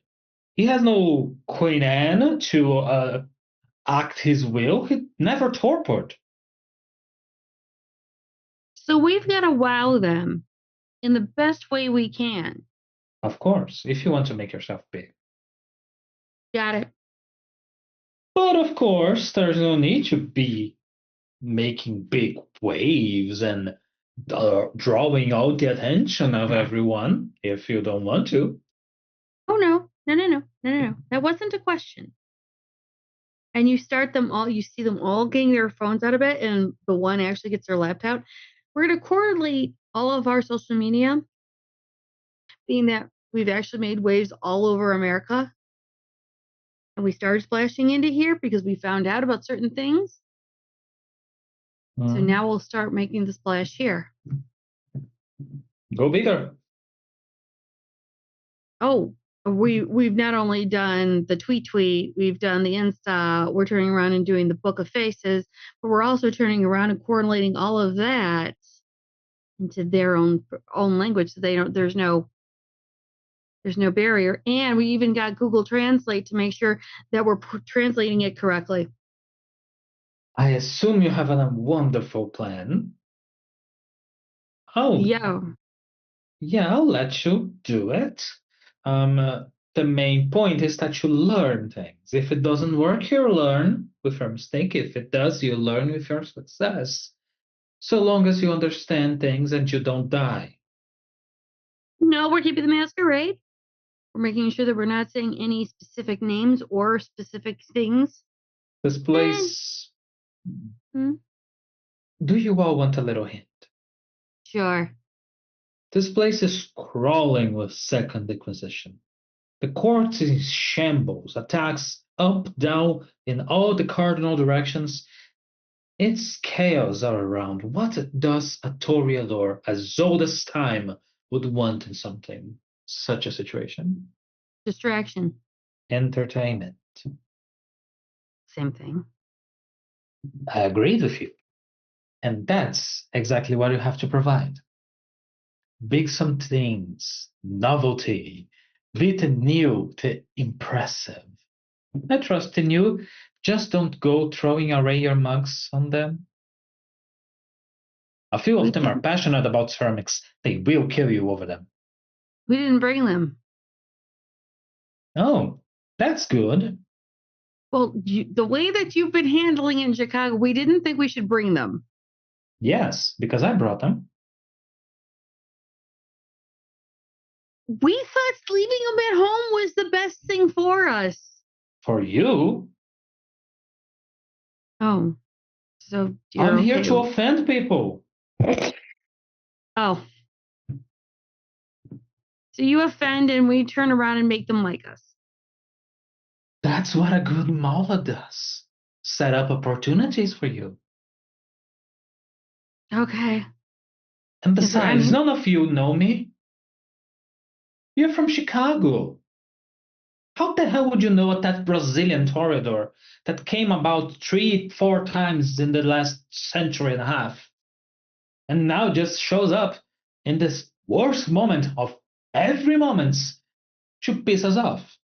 He has no Queen Anne to act his will. He never tortured. So we've got to wow them in the best way we can. Of course, if you want to make yourself big. Got it. But of course, there's no need to be making big waves and drawing out the attention of everyone if you don't want to. Oh, no. That wasn't a question. And you see them all getting their phones out of it, and the one actually gets their laptop. We're going to correlate all of our social media being that we've actually made waves all over America. And we started splashing into here because we found out about certain things. So now we'll start making the splash here. Go bigger. Oh, we've not only done the tweet, we've done the Insta, we're turning around and doing the Book of Faces, but we're also turning around and correlating all of that into their own language, so they don't. There's no barrier, and we even got Google Translate to make sure that we're translating it correctly. I assume you have a wonderful plan. Oh, Yeah. Yeah, I'll let you do it. The main point is that you learn things. If it doesn't work, you learn with your mistake. If it does, you learn with your success. So long as you understand things and you don't die. No, we're keeping the masquerade. We're making sure that we're not saying any specific names or specific things. This place. Hmm? Do you all want a little hint? Sure. This place is crawling with Second Inquisition. The court is in shambles, attacks up, down, in all the cardinal directions. It's chaos all around. What does a Toreador as old as time would want in something such a situation? Distraction. Entertainment. Same thing. I agreed with you. And that's exactly what you have to provide. Big some things, novelty, bit new to impressive. I trust in you. Just don't go throwing away your mugs on them. A few of them are passionate about ceramics. They will kill you over them. We didn't bring them. Oh, that's good. Well, the way that you've been handling in Chicago, we didn't think we should bring them. Yes, because I brought them. We thought leaving them at home was the best thing for us. For you? Oh, so I'm here to offend people. Oh. So you offend and we turn around and make them like us. That's what a good mala does. Set up opportunities for you. Okay. And besides, none of you know me. You're from Chicago. How the hell would you know that Brazilian toreador that came about 3-4 times in the last century and a half, and now just shows up in this worst moment of every moment to piss us off?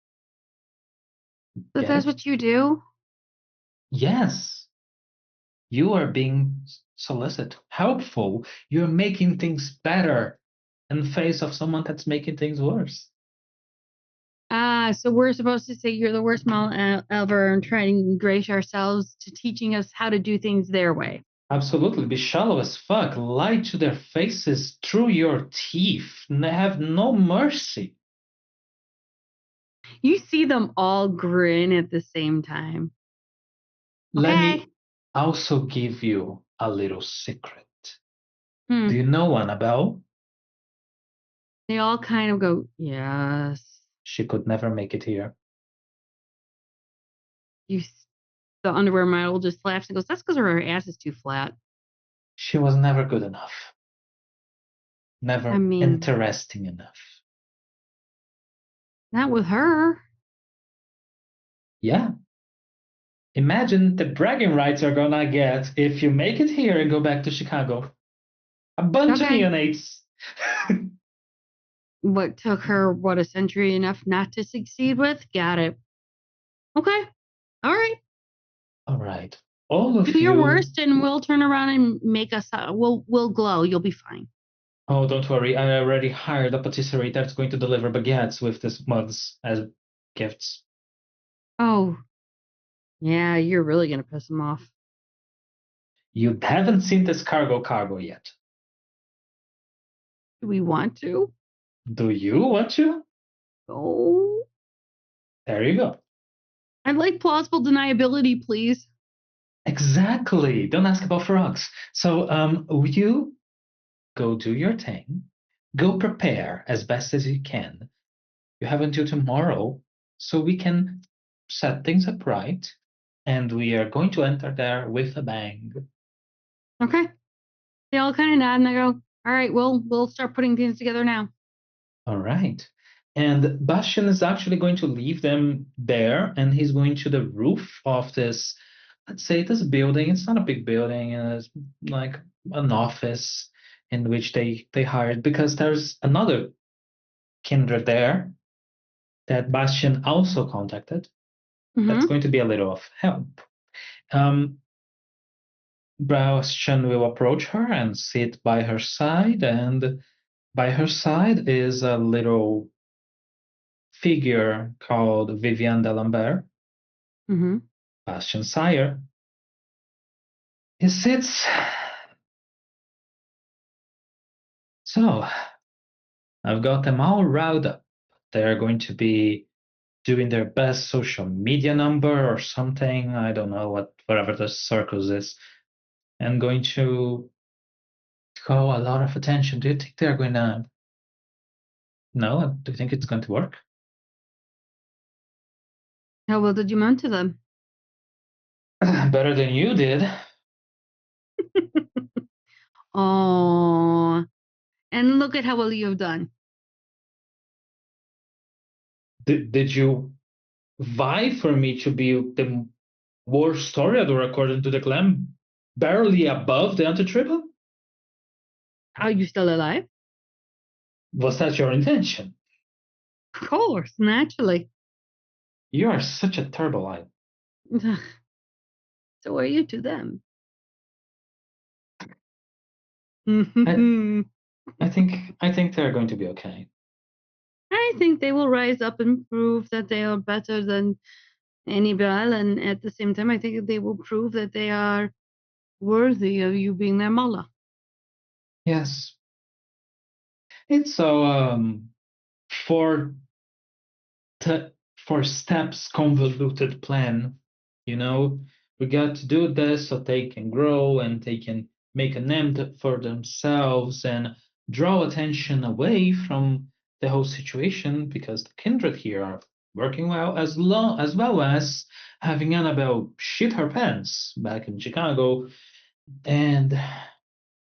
But that's what you do? Yes. You are being solicit, helpful. You're making things better in the face of someone that's making things worse. So we're supposed to say you're the worst mom ever and try to ingratiate ourselves to teaching us how to do things their way. Absolutely. Be shallow as fuck. Lie to their faces through your teeth. Have no mercy. You see them all grin at the same time. Let me also give you a little secret. Do you know Annabelle? They all kind of go, yes. She could never make it here. The underwear model just laughs and goes, that's because her ass is too flat. She was never good enough. Never interesting enough. Not with her. Yeah. Imagine the bragging rights you're gonna get if you make it here and go back to Chicago. A bunch of neonates. What took her, a century enough not to succeed with? Got it. Okay. All right. All right. All of you. Do your worst and we'll turn around and make us, we'll glow. You'll be fine. Oh, don't worry. I already hired a patisserie that's going to deliver baguettes with these mugs as gifts. Oh. Yeah, you're really going to piss them off. You haven't seen this cargo yet. Do we want to? Do you want to? Oh. There you go. I'd like plausible deniability, please. Exactly. Don't ask about frogs. So, you go do your thing. go prepare as best as you can. You have until tomorrow, so we can set things up right, and we are going to enter there with a bang. Okay. They all kind of nod and they go, all right, we'll start putting things together now. All right. And Bastian is actually going to leave them there, and he's going to the roof of this, let's say, this building. It's not a big building, it's like an office in which they hired, because there's another kindred there that Bastian also contacted. That's going to be a little of help. Bastian will approach her and sit by her side, and by her side is a little figure called Viviane d'Alembert, Bastian's sire. He sits. So, I've got them all riled up. They're going to be doing their best social media number or something. I don't know whatever the circus is, and going to call a lot of attention. Do you think they're going to? No, do you think it's going to work? How well did you mentor them? Better than you did. Oh, and look at how well you've done. Did you vie for me to be the worst toreador according to the clan, barely above the anti-triple? Are you still alive? Was that your intention? Of course, naturally. You are such a turbulite. So are you to them. I think they're going to be okay. I think they will rise up and prove that they are better than anybody, and at the same time, I think they will prove that they are worthy of you being their mullah. Yes. It's so for steps convoluted plan, you know. We got to do this so they can grow and they can make a name for themselves and draw attention away from the whole situation, because the kindred here are working well, as well as having Annabelle shit her pants back in Chicago and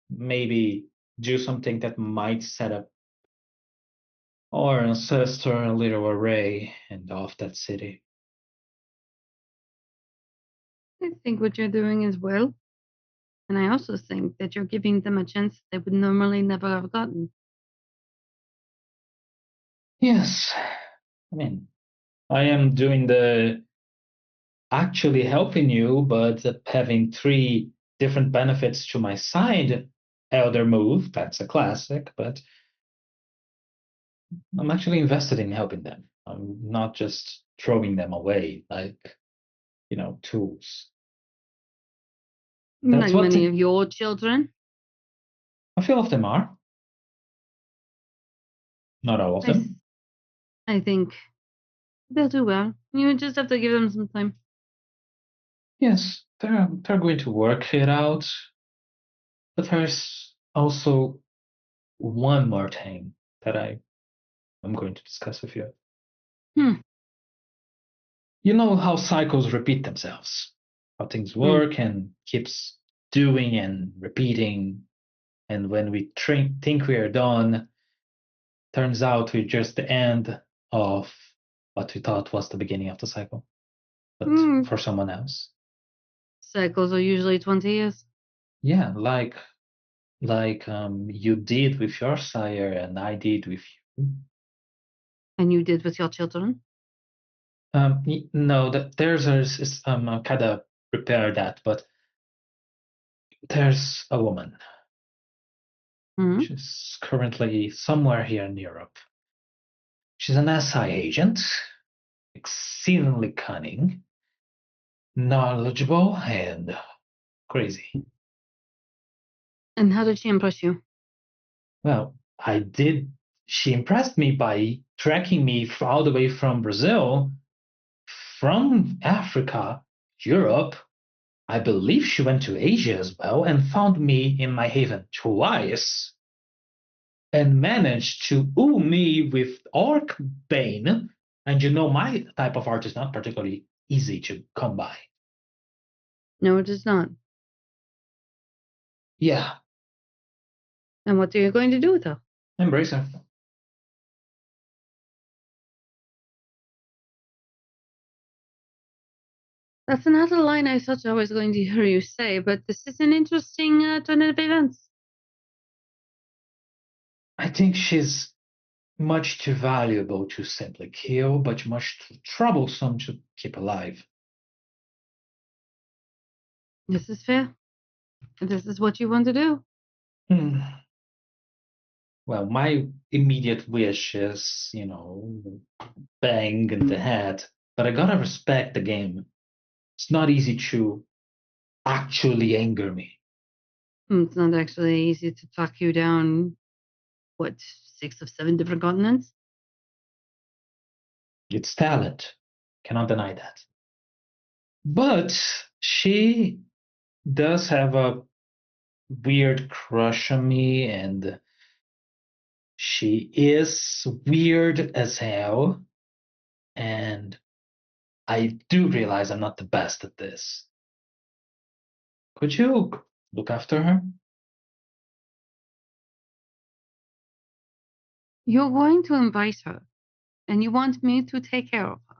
maybe do something that might set up our ancestor a little array and off that city. I think what you're doing is well. And I also think that you're giving them a chance they would normally never have gotten. Yes. I mean, I am doing actually helping you, but having 3 different benefits to my side elder move, that's a classic, but I'm actually invested in helping them. I'm not just throwing them away like, tools. That's like many of your children. A few of them are. Not all of them. I think they'll do well. You just have to give them some time. Yes, they're going to work it out. But there's also one more thing that I'm going to discuss with you. You know how cycles repeat themselves, how things work and keeps doing and repeating, and when we think we are done, turns out we're just the end of what we thought was the beginning of the cycle, but for someone else. Cycles are usually 20 years. Yeah, like you did with your sire and I did with you. And you did with your children? No, there's kind of prepare that, but there's a woman. She's currently somewhere here in Europe. She's an SI agent, exceedingly cunning, knowledgeable, and crazy. And how did she impress you? Well, she impressed me by tracking me all the way from Brazil, from Africa, Europe. I believe she went to Asia as well and found me in my haven twice. and managed to ooh me with Orc Bane. And you know my type of art is not particularly easy to come by. No, it is not. Yeah, And what are you going to do with her? embrace her. That's another line I thought I was going to hear you say, but this is an interesting turn of events. I think she's much too valuable to simply kill, but much too troublesome to keep alive. This is fair. This is what you want to do. Hmm. Well, my immediate wish is, bang in the head, but I gotta respect the game. It's not easy to actually anger me. It's not actually easy to talk you down, 6 of 7 different continents? It's talent. Cannot deny that. But she does have a weird crush on me, and she is weird as hell. And I do realize I'm not the best at this. Could you look after her? You're going to invite her, and you want me to take care of her.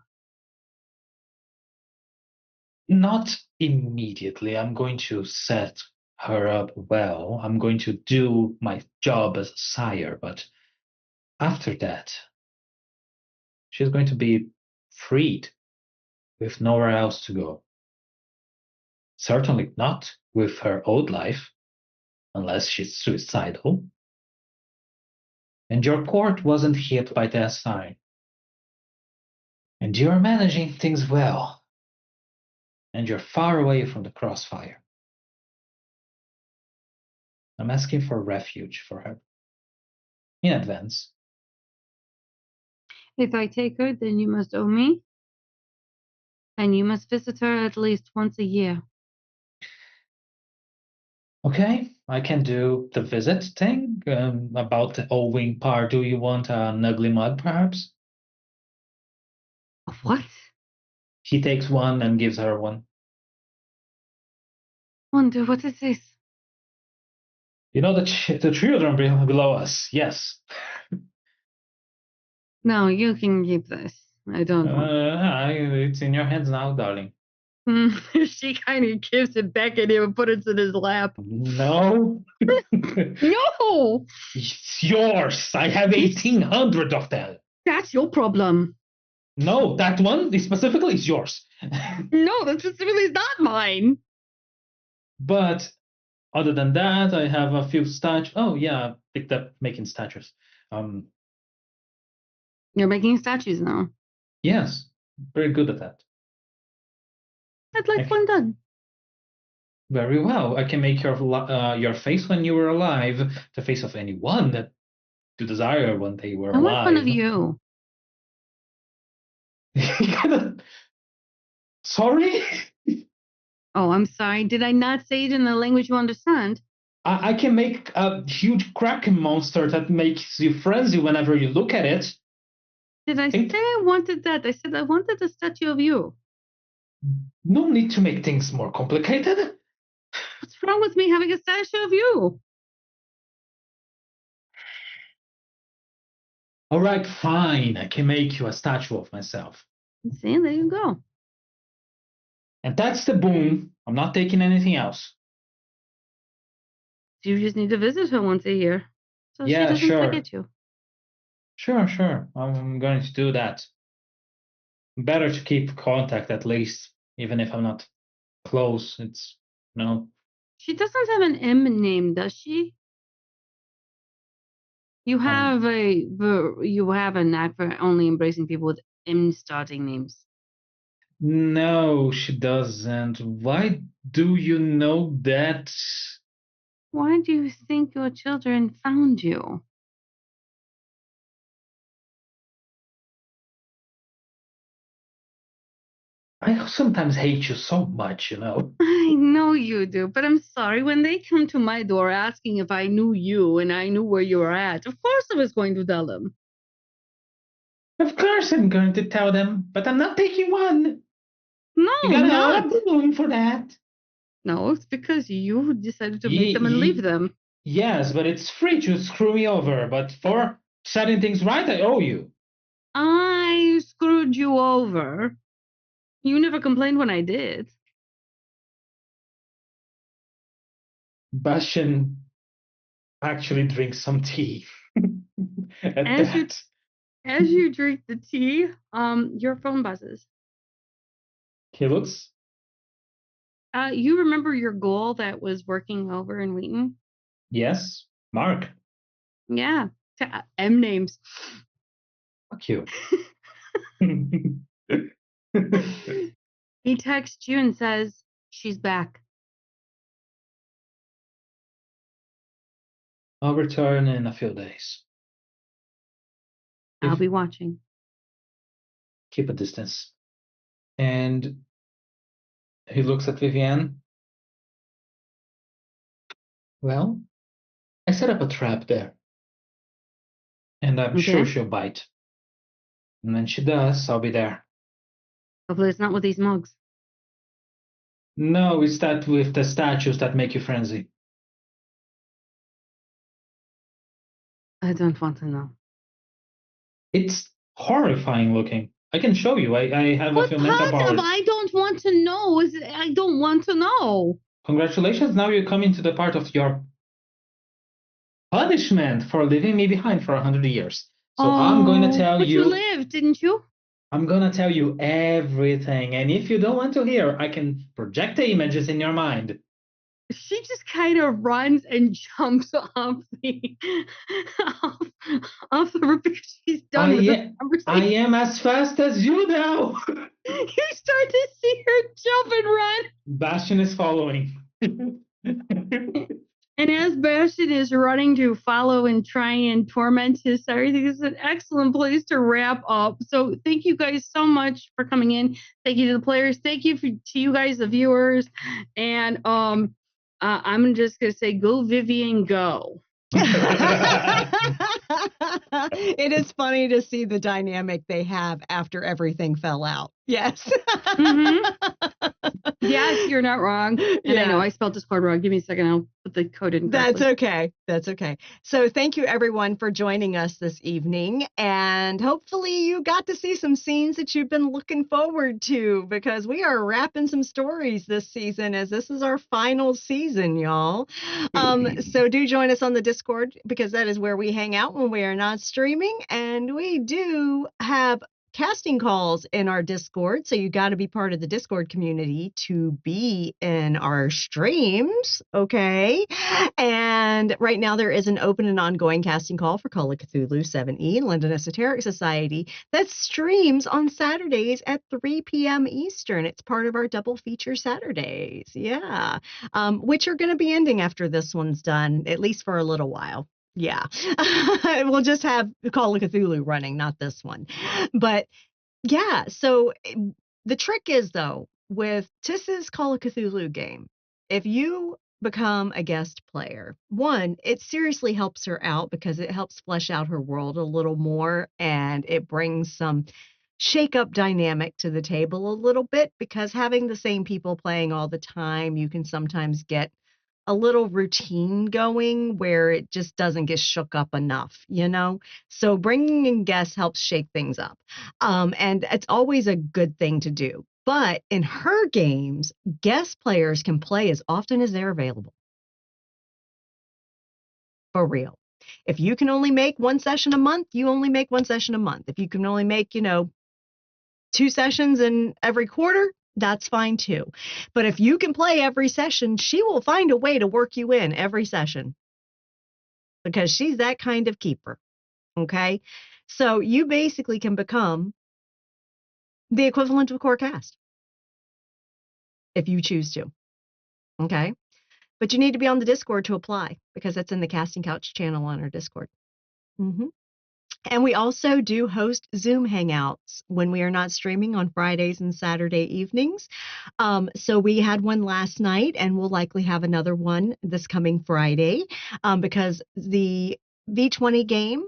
Not immediately. I'm going to set her up well. I'm going to do my job as a sire, but after that, she's going to be freed with nowhere else to go. Certainly not with her old life, unless she's suicidal. And your court wasn't hit by that sign. And you're managing things well. And you're far away from the crossfire. I'm asking for refuge for her. In advance. If I take her, then you must owe me, and you must visit her at least once a year. Okay, I can do the visit thing. About the owing part, do you want an ugly mug, perhaps? What? He takes one and gives her one. Wonder what is this? You know the children below us, yes. No, you can keep this. I don't want it. It's in your hands now, darling. She kind of gives it back at him and puts it in his lap. No. No! It's yours. I have 1,800 of them. That's your problem. No, that one specifically is yours. No, that specifically is not mine. But other than that, I have a few statues. Oh yeah, picked up making statues. You're making statues now. Yes, very good at that. I'd like one done. Very well. I can make your face when you were alive, the face of anyone that you desire when they were I alive. want one of you. Sorry? Oh, I'm sorry. Did I not say it in the language you understand? I can make a huge kraken monster that makes you frenzy whenever you look at it. Did I say I wanted that? I said I wanted a statue of you. No need to make things more complicated. What's wrong with me having a statue of you? All right, fine. I can make you a statue of myself. See, there you go. And that's the boom. I'm not taking anything else. You just need to visit her once a year, so Yeah, she doesn't sure. forget you. Sure. I'm going to do that. Better to keep contact at least, even if I'm not close. It's, She doesn't have an M name, does she? You have a knack for only embracing people with M starting names. No, she doesn't. Why do you know that? Why do you think your children found you? I sometimes hate you so much, I know you do, but I'm sorry. When they come to my door asking if I knew you and I knew where you were at, of course I was going to tell them. Of course I'm going to tell them, but I'm not taking one. No, You gotta not. open the balloon for that. No, it's because you decided to make them and leave them. Yes, but it's free to screw me over. But for setting things right, I owe you. I screwed you over. You never complained when I did. Bastion actually drinks some tea. At As you that. as you drink the tea, your phone buzzes. He looks. You remember your goal that was working over in Wheaton? Yes, Mark. Yeah. M names. Fuck you. He texts you and says, she's back. I'll return in a few days. I'll be watching. Keep a distance. And he looks at Vivienne. Well, I set up a trap there. And I'm sure she'll bite. And when she does, I'll be there. Hopefully it's not with these mugs. No, it's that with the statues that make you frenzy. I don't want to know. It's horrifying looking. I can show you. I have What a few part metaphors. of I don't want to know is I don't want to know. Congratulations, now you're coming to the part of your punishment for leaving me behind for 100 years. So I'm going to tell but you. you lived, didn't you? I'm going to tell you everything. And if you don't want to hear, I can project the images in your mind. She just kind of runs and jumps off the off the roof because she's done with this conversation. I am as fast as you now. You start to see her jump and run. Bastion is following. And as Bastion is running to follow and try and torment his side, I think this is an excellent place to wrap up. So thank you guys so much for coming in. Thank you to the players. Thank you to you guys, the viewers. And I'm just going to say, go Vivian, go. It is funny to see the dynamic they have after everything fell out. Yes. Yes, you're not wrong. And Yeah. I know I spelled Discord wrong. Give me a second. I'll put the code in correctly. That's okay. That's okay. So thank you everyone for joining us this evening. And hopefully you got to see some scenes that you've been looking forward to, because we are wrapping some stories this season, as this is our final season, y'all. So do join us on the Discord, because that is where we hang out when we are not streaming. And we do have casting calls in our Discord, so you got to be part of the Discord community to be in our streams, okay? And right now there is an open and ongoing casting call for Call of Cthulhu 7E, London Esoteric Society, that streams on Saturdays at 3 p.m. Eastern. It's part of our double feature Saturdays, yeah, which are going to be ending after this one's done, at least for a little while. Yeah, we'll just have Call of Cthulhu running, not this one. But yeah, so the trick is, though, with Tiss's Call of Cthulhu game, if you become a guest player, one, it seriously helps her out because it helps flesh out her world a little more, and it brings some shake-up dynamic to the table a little bit, because having the same people playing all the time, you can sometimes get a little routine going where it just doesn't get shook up enough, you know? So bringing in guests helps shake things up. And it's always a good thing to do. But in her games, guest players can play as often as they're available. For real. If you can only make one session a month, you only make one session a month. If you can only make, 2 sessions in every quarter, that's fine too. But if you can play every session, she will find a way to work you in every session, because she's that kind of keeper. Okay. So you basically can become the equivalent of a core cast if you choose to. Okay. But you need to be on the Discord to apply, because that's in the Casting Couch channel on our Discord. And we also do host Zoom hangouts when we are not streaming on Fridays and Saturday evenings. So we had one last night, and we'll likely have another one this coming Friday because the V20 game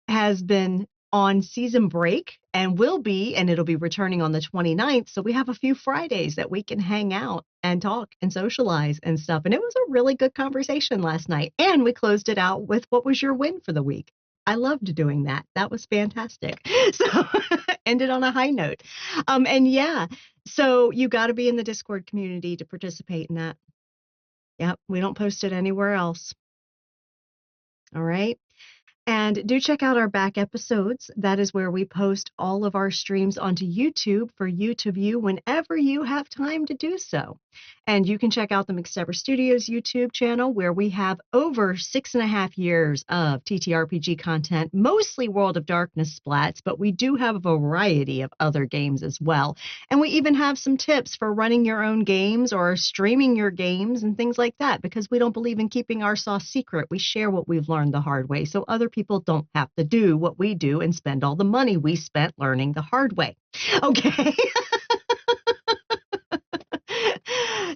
has been on season break and it'll be returning on the 29th. So we have a few Fridays that we can hang out and talk and socialize and stuff. And it was a really good conversation last night. And we closed it out with what was your win for the week? I loved doing that. That was fantastic. So ended on a high note. And yeah, so you got to be in the Discord community to participate in that. Yep, we don't post it anywhere else. All right. And do check out our back episodes. That is where we post all of our streams onto YouTube for you to view whenever you have time to do so. And you can check out the McStabber Studios YouTube channel, where we have over 6.5 years of TTRPG content, mostly World of Darkness splats, but we do have a variety of other games as well. And we even have some tips for running your own games or streaming your games and things like that, because we don't believe in keeping our sauce secret. We share what we've learned the hard way, so other people don't have to do what we do and spend all the money we spent learning the hard way. Okay.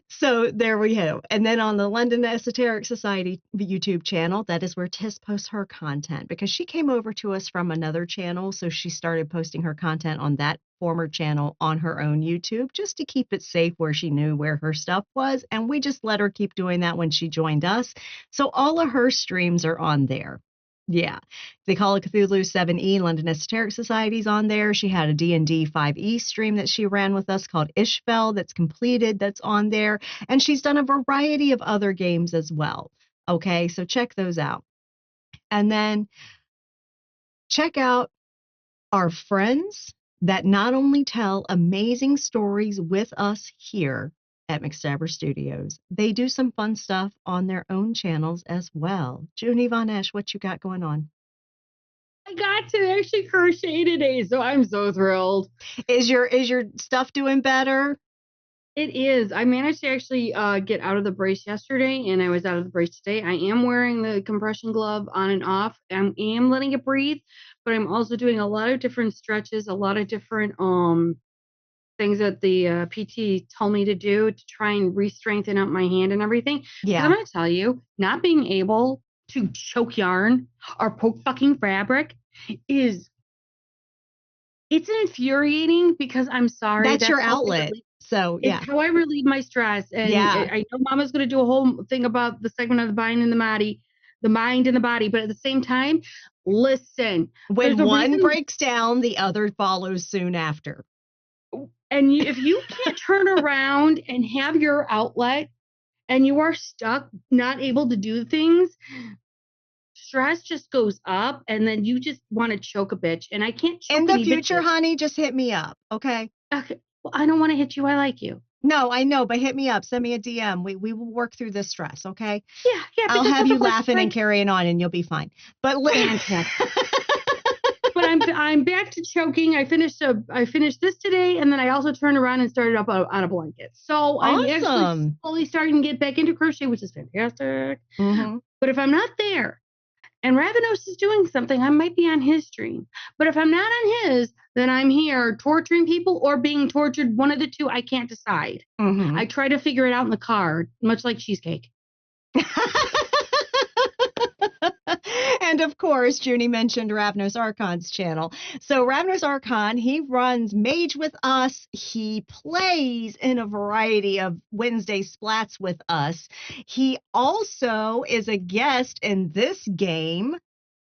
So there we go. And then on the London Esoteric Society YouTube channel, that is where Tiss posts her content, because she came over to us from another channel. So she started posting her content on that former channel on her own YouTube, just to keep it safe, where she knew where her stuff was. And we just let her keep doing that when she joined us. So all of her streams are on there. Yeah. The Call of Cthulhu 7E London Esoteric Society's on there. She had a D&D 5E stream that she ran with us called Ishbel that's completed, that's on there. And she's done a variety of other games as well. Okay, so check those out. And then check out our friends that not only tell amazing stories with us here at McStabber Studios, they do some fun stuff on their own channels as well. Junie Von Esch, what you got going on? I got to actually crochet today, so I'm so thrilled. Is your stuff doing better? It is. I managed to actually get out of the brace yesterday, and I was out of the brace today. I am wearing the compression glove on and off. I am letting it breathe, but I'm also doing a lot of different stretches, a lot of different things that the PT told me to do to try and re-strengthen up my hand and everything. Yeah. I'm going to tell you, not being able to choke yarn or poke fucking fabric it's infuriating, because I'm sorry. That's your outlet. So yeah. It's how I relieve my stress. And yeah. I know Mama's going to do a whole thing about the segment of the mind and the body, the mind and the body. But at the same time, listen. When one breaks down, the other follows soon after. And if you can't turn around and have your outlet, and you are stuck, not able to do things, stress just goes up, and then you just want to choke a bitch. And I can't choke in the future, honey, just hit me up, okay? Okay. Well, I don't want to hit you. I like you. No, I know, but hit me up. Send me a DM. We will work through this stress, okay? Yeah. I'll have you laughing and carrying on, and you'll be fine. But But I'm back to choking. I finished this today, and then I also turned around and started up on a blanket. So I'm actually slowly starting to get back into crochet, which is fantastic. Mm-hmm. But if I'm not there, and Ravenos is doing something, I might be on his stream. But if I'm not on his, then I'm here torturing people or being tortured. One of the two, I can't decide. Mm-hmm. I try to figure it out in the car, much like cheesecake. And of course, Junie mentioned Ravnos Archon's channel. So Ravnos Archon, he runs Mage with us. He plays in a variety of Wednesday splats with us. He also is a guest in this game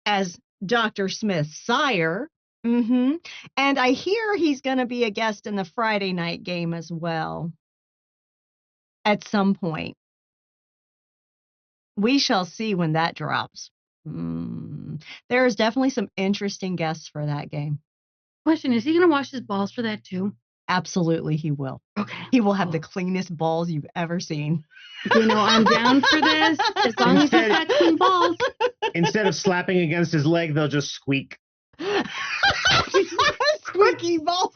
as Dr. Smith's sire. Mm-hmm. And I hear he's going to be a guest in the Friday night game as well at some point. We shall see when that drops. There is definitely some interesting guests for that game. Question, is he going to wash his balls for that too? Absolutely, he will. Okay. He will have the cleanest balls you've ever seen. You know, I'm down for this, as long as he's got clean balls. Instead of slapping against his leg, they'll just squeak. Squeaky balls.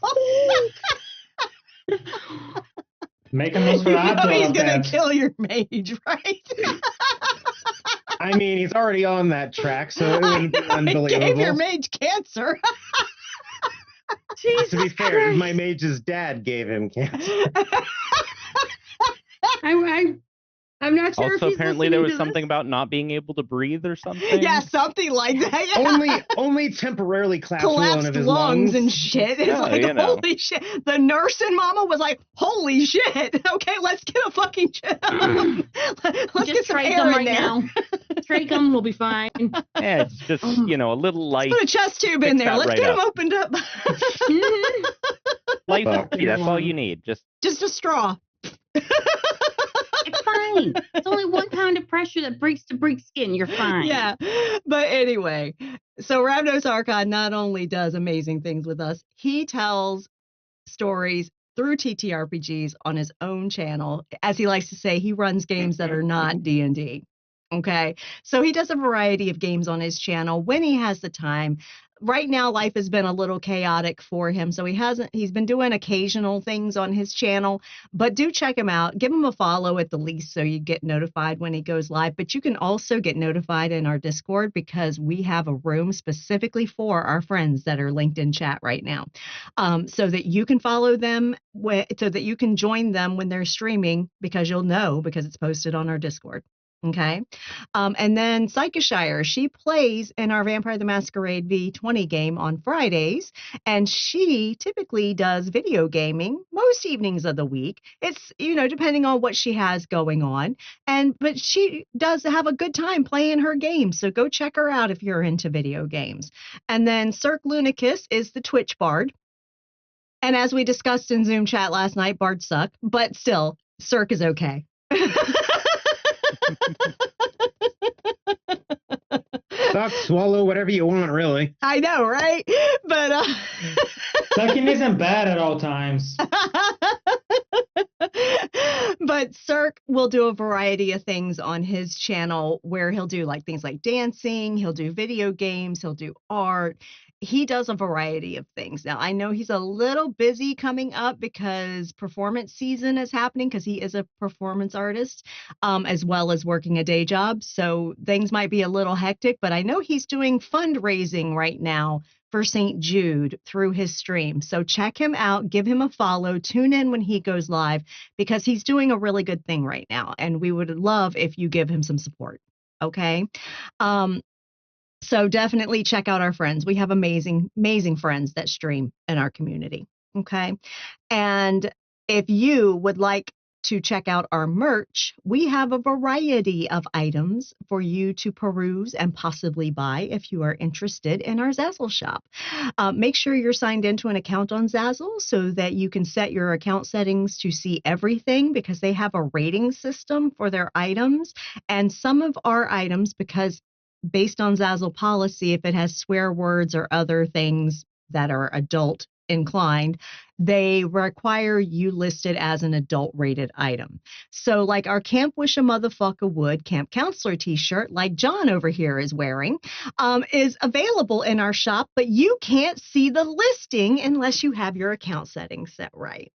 Make a Nosferatu. He's going to kill your mage, right? I mean, he's already on that track, so it wouldn't be I know, it gave your unbelievable. mage cancer. To be fair, my mage's dad gave him cancer. I'm not sure if Also, he's apparently there listening was to something this. about not being able to breathe or something. Yeah, something like that. Yeah. Only temporarily collapsed one Collapsed of his lungs lungs. and shit. It's Yeah, like, you know. holy shit. The nurse and mama was like, holy shit. Okay, let's get a fucking let's get Just some trach air him in right there. now. Trach him will be fine. Yeah, it's just, you know, a little life. Put a chest tube in Fix there. that Let's right get him up. opened up. Mhm. Life Fuck. free, that's all you need. Just Just a straw. It's fine. It's only 1 pound of pressure that breaks the break skin. You're fine. Yeah. But anyway, so Ravnos Archon not only does amazing things with us, he tells stories through TTRPGs on his own channel. As he likes to say, he runs games that are not D&D. Okay. So he does a variety of games on his channel when he has the time. Right now, life has been a little chaotic for him. So he's been doing occasional things on his channel, but do check him out. Give him a follow at the least so you get notified when he goes live. But you can also get notified in our Discord because we have a room specifically for our friends that are linked in chat right now. So that you can follow them, so that you can join them when they're streaming because you'll know because it's posted on our Discord. Okay. And then Psychoshire, she plays in our Vampire the Masquerade V20 game on Fridays, and she typically does video gaming most evenings of the week. It's, depending on what she has going on. But she does have a good time playing her games. So go check her out if you're into video games. And then Cirque Lunicus is the Twitch bard. And as we discussed in Zoom chat last night, bards suck, but still, Cirque is okay. Suck, swallow, whatever you want, really. I know, right? But Sucking isn't bad at all times. but Cirque will do a variety of things on his channel where he'll do things like dancing, he'll do video games, he'll do art. He does a variety of things. Now, I know he's a little busy coming up because performance season is happening because he is a performance artist, as well as working a day job. So things might be a little hectic, but I know he's doing fundraising right now for St. Jude through his stream. So check him out, give him a follow, tune in when he goes live because he's doing a really good thing right now. And we would love if you give him some support. Okay. So definitely check out our friends. We have amazing, amazing friends that stream in our community. Okay. And if you would like to check out our merch, we have a variety of items for you to peruse and possibly buy if you are interested in our Zazzle shop. Make sure you're signed into an account on Zazzle so that you can set your account settings to see everything because they have a rating system for their items. And some of our items, because based on Zazzle policy, if it has swear words or other things that are adult inclined, they require you listed as an adult rated item. So like our Camp Wish a Motherfucker Would Camp Counselor t-shirt, like John over here is wearing, is available in our shop, but you can't see the listing unless you have your account settings set right.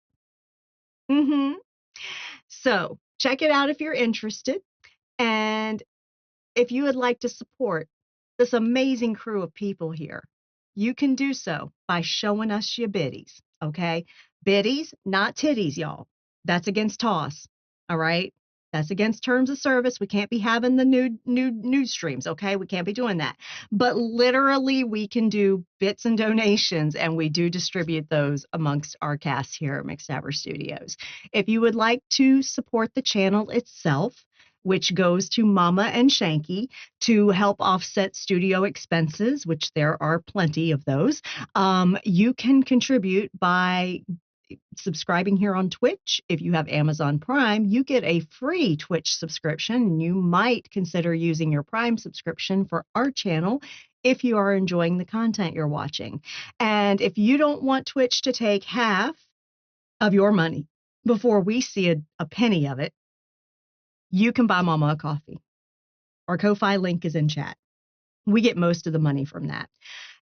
So check it out if you're interested. And if you would like to support this amazing crew of people here, you can do so by showing us your biddies, okay? Biddies, not titties, y'all. That's against TOS, all right? That's against terms of service. We can't be having the nude streams, okay? We can't be doing that. But literally, we can do bits and donations, and we do distribute those amongst our cast here at McStabber Studios. If you would like to support the channel itself, which goes to Mama and Shanky to help offset studio expenses, which there are plenty of those. You can contribute by subscribing here on Twitch. If you have Amazon Prime, you get a free Twitch subscription, and you might consider using your Prime subscription for our channel if you are enjoying the content you're watching. And if you don't want Twitch to take half of your money before we see a penny of it, you can buy Mama a coffee. Our KoFi link is in chat. We get most of the money from that.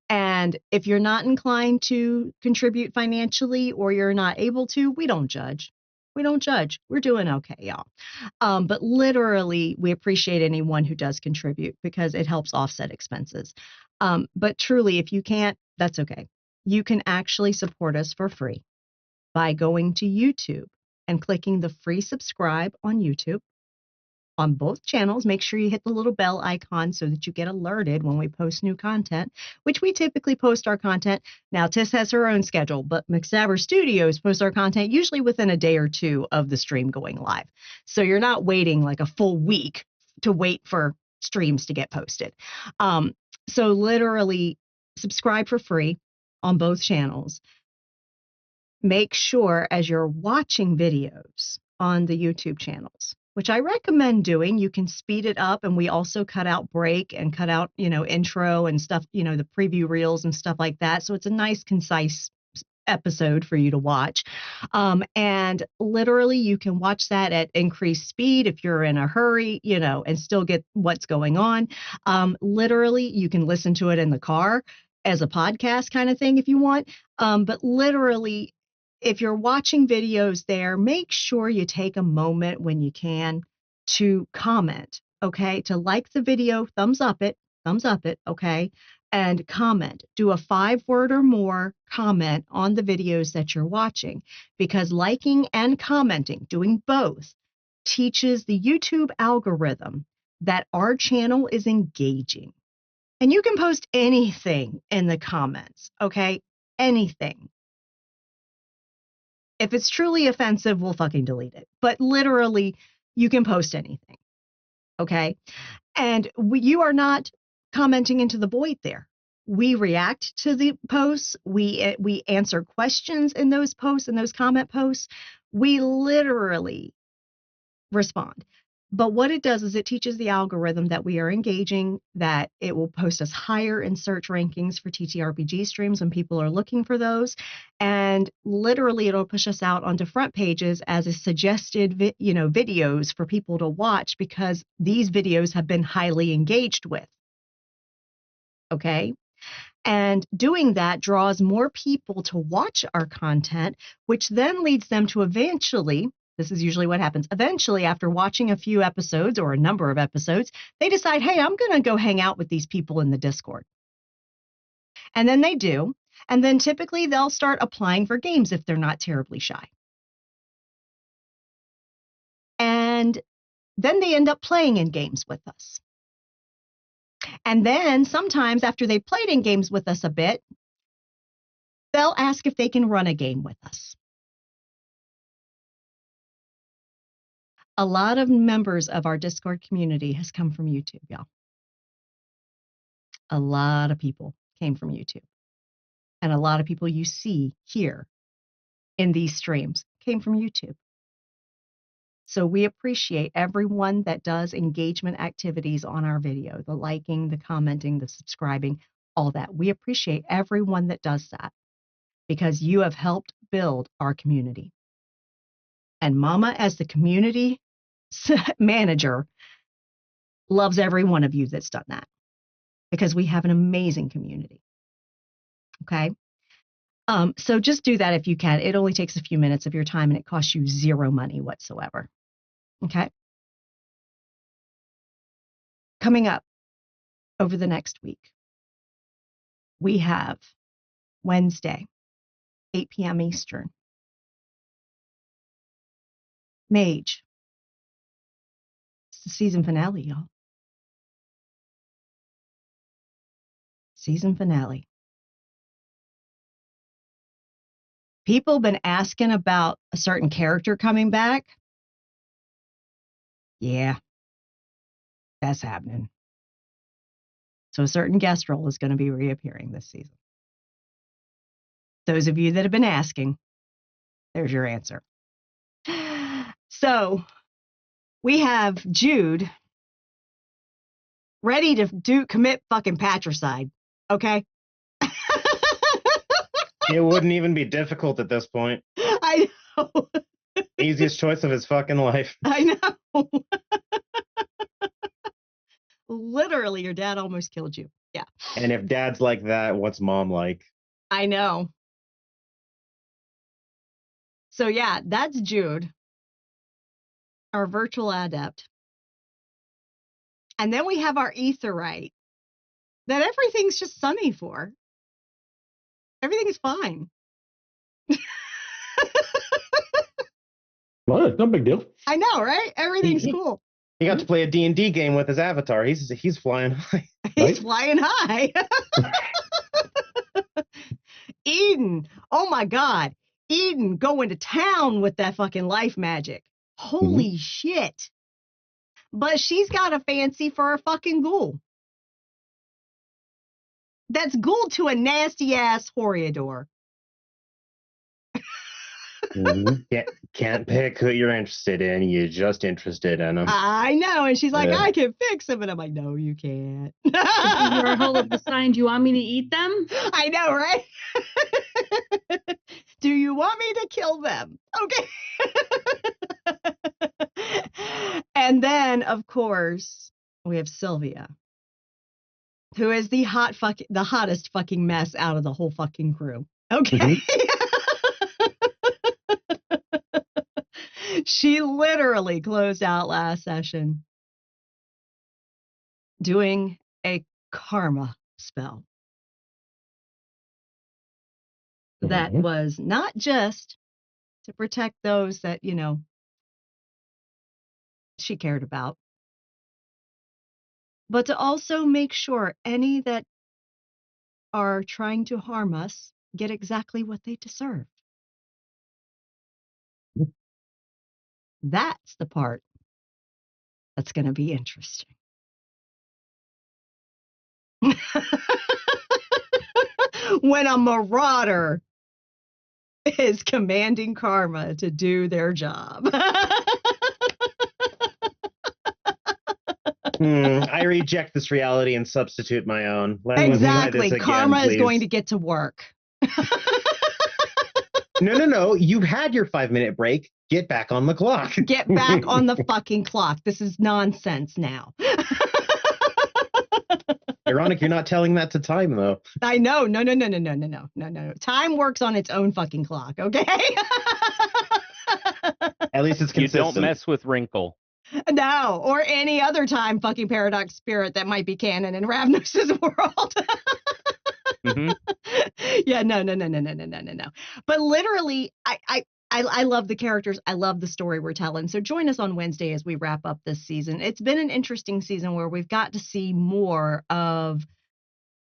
And if you're not inclined to contribute financially or you're not able to, we don't judge. We don't judge. We're doing okay, y'all. But literally, we appreciate anyone who does contribute because it helps offset expenses. But truly, if you can't, that's okay. You can actually support us for free by going to YouTube and clicking the free subscribe on YouTube on both channels. Make sure you hit the little bell icon so that you get alerted when we post new content, which we typically post our content. Now, Tiss has her own schedule, but McStabber Studios posts our content usually within a day or two of the stream going live. So you're not waiting like a full week to wait for streams to get posted. So literally subscribe for free on both channels. Make sure as you're watching videos on the YouTube channels, which I recommend doing, you can speed it up, and we also cut out break and cut out, intro and stuff, the preview reels and stuff like that. So it's a nice, concise episode for you to watch. And literally you can watch that at increased speed if you're in a hurry, and still get what's going on. Literally you can listen to it in the car as a podcast kind of thing if you want. But literally, if you're watching videos there, make sure you take a moment when you can to comment, okay? To like the video, thumbs up it, okay? And comment. Do a 5-word or more comment on the videos that you're watching, because liking and commenting, doing both, teaches the YouTube algorithm that our channel is engaging. And you can post anything in the comments, okay? Anything. If it's truly offensive, we'll fucking delete it. But literally, you can post anything, okay? And you are not commenting into the void there. We react to the posts. We answer questions in those posts, in those comment posts. We literally respond. But what it does is it teaches the algorithm that we are engaging, that it will post us higher in search rankings for TTRPG streams when people are looking for those. And literally it'll push us out onto front pages as a suggested videos for people to watch, because these videos have been highly engaged with. Okay? And doing that draws more people to watch our content, which then leads them to eventually, this is usually what happens, eventually after watching a few episodes or a number of episodes, they decide, hey, I'm going to go hang out with these people in the Discord. And then they do. And then typically they'll start applying for games if they're not terribly shy. And then they end up playing in games with us. And then sometimes after they've played in games with us a bit, they'll ask if they can run a game with us. A lot of members of our Discord community has come from YouTube, y'all. A lot of people came from YouTube. And a lot of people you see here in these streams came from YouTube. So we appreciate everyone that does engagement activities on our video, the liking, the commenting, the subscribing, all that. We appreciate everyone that does that, because you have helped build our community. And Mama, as the community manager, loves every one of you that's done that, because we have an amazing community. Okay. So just do that if you can. It only takes a few minutes of your time and it costs you zero money whatsoever. Okay. Coming up over the next week, we have Wednesday, 8 p.m. Eastern. Mage. It's the season finale, y'all. Season finale. People have been asking about a certain character coming back. Yeah, that's happening. So a certain guest role is going to be reappearing this season. Those of you that have been asking, there's your answer. So we have Jude ready to commit fucking patricide. Okay. It wouldn't even be difficult at this point. I know. Easiest choice of his fucking life. I know. Literally, your dad almost killed you. Yeah. And if dad's like that, what's mom like? I know. So yeah, that's Jude. our virtual adept. And then we have our Aetheryte that everything's just sunny for. Everything's fine. Well, it's no big deal. I know, right? Everything's cool. He got to play a D&D game with his avatar. He's flying high. He's flying high. Eden. Oh my God. Eden going to town with that fucking life magic. Holy shit. But she's got a fancy for a fucking ghoul. That's ghoul to a nasty ass Horiador. Can't pick who you're interested in. You're just interested in them. I know. And she's like, I can fix them. And I'm like, no, you can't. Or hold up the sign. Do you want me to eat them? I know, right? Do you want me to kill them? Okay. And then, of course, we have Sylvia, who is the hottest fucking mess out of the whole fucking crew. Okay. She literally closed out last session doing a karma spell. That was not just to protect those that, she cared about, but to also make sure any that are trying to harm us get exactly what they deserve. That's the part that's going to be interesting. When a marauder is commanding karma to do their job. I reject this reality and substitute my own. Exactly. Karma is going to get to work. No. You've had your 5-minute break. Get back on the clock. Get back on the fucking clock. This is nonsense now. Ironic you're not telling that to time, though. I know. No. Time works on its own fucking clock, okay? At least it's consistent. You don't mess with Wrinkle. No, or any other time fucking paradox spirit that might be canon in Ravnos' world. Yeah, no. But literally, I love the characters. I love the story we're telling. So join us on Wednesday as we wrap up this season. It's been an interesting season where we've got to see more of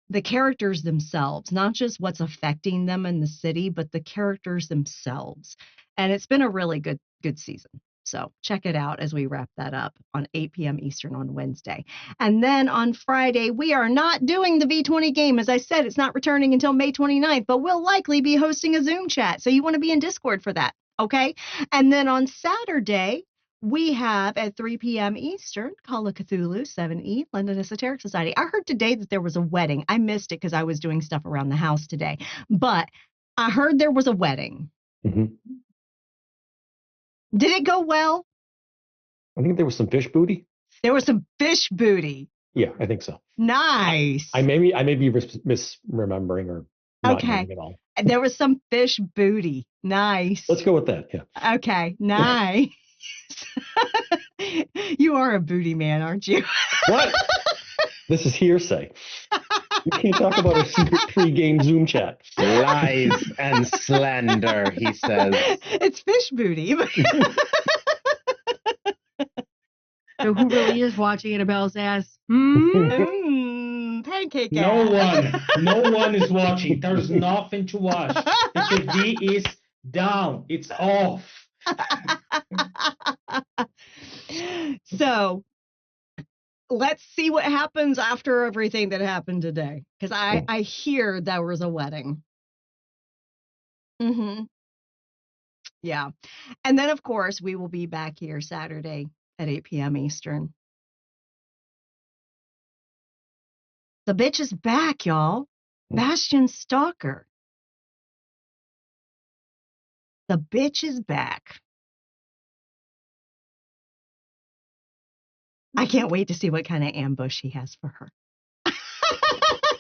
the characters themselves, not just what's affecting them in the city, but the characters themselves. And it's been a really good season. So check it out as we wrap that up on 8 p.m. Eastern on Wednesday. And then on Friday, we are not doing the V20 game. As I said, it's not returning until May 29th, but we'll likely be hosting a Zoom chat. So you want to be in Discord for that, okay? And then on Saturday, we have at 3 p.m. Eastern, Call of Cthulhu 7E, London Esoteric Society. I heard today that there was a wedding. I missed it because I was doing stuff around the house today. But I heard there was a wedding. Did it go well? I think there was some fish booty. There was some fish booty. Yeah, I think so. Nice. I may be misremembering or not knowing at all. There was some fish booty. Nice. Let's go with that. Yeah. Okay. Nice. You are a booty man, aren't you? What? This is hearsay. You can't talk about a secret pre-game Zoom chat. Lies and slander, he says. It's fish booty. So who really is watching Annabelle's ass? Pancake ass. No one is watching. There's nothing to watch because he is down. It's off. So let's see what happens after everything that happened today. Because I hear there was a wedding. Yeah. And then, of course, we will be back here Saturday at 8 p.m. Eastern. The bitch is back, y'all. Bastion Stalker. The bitch is back. I can't wait to see what kind of ambush he has for her.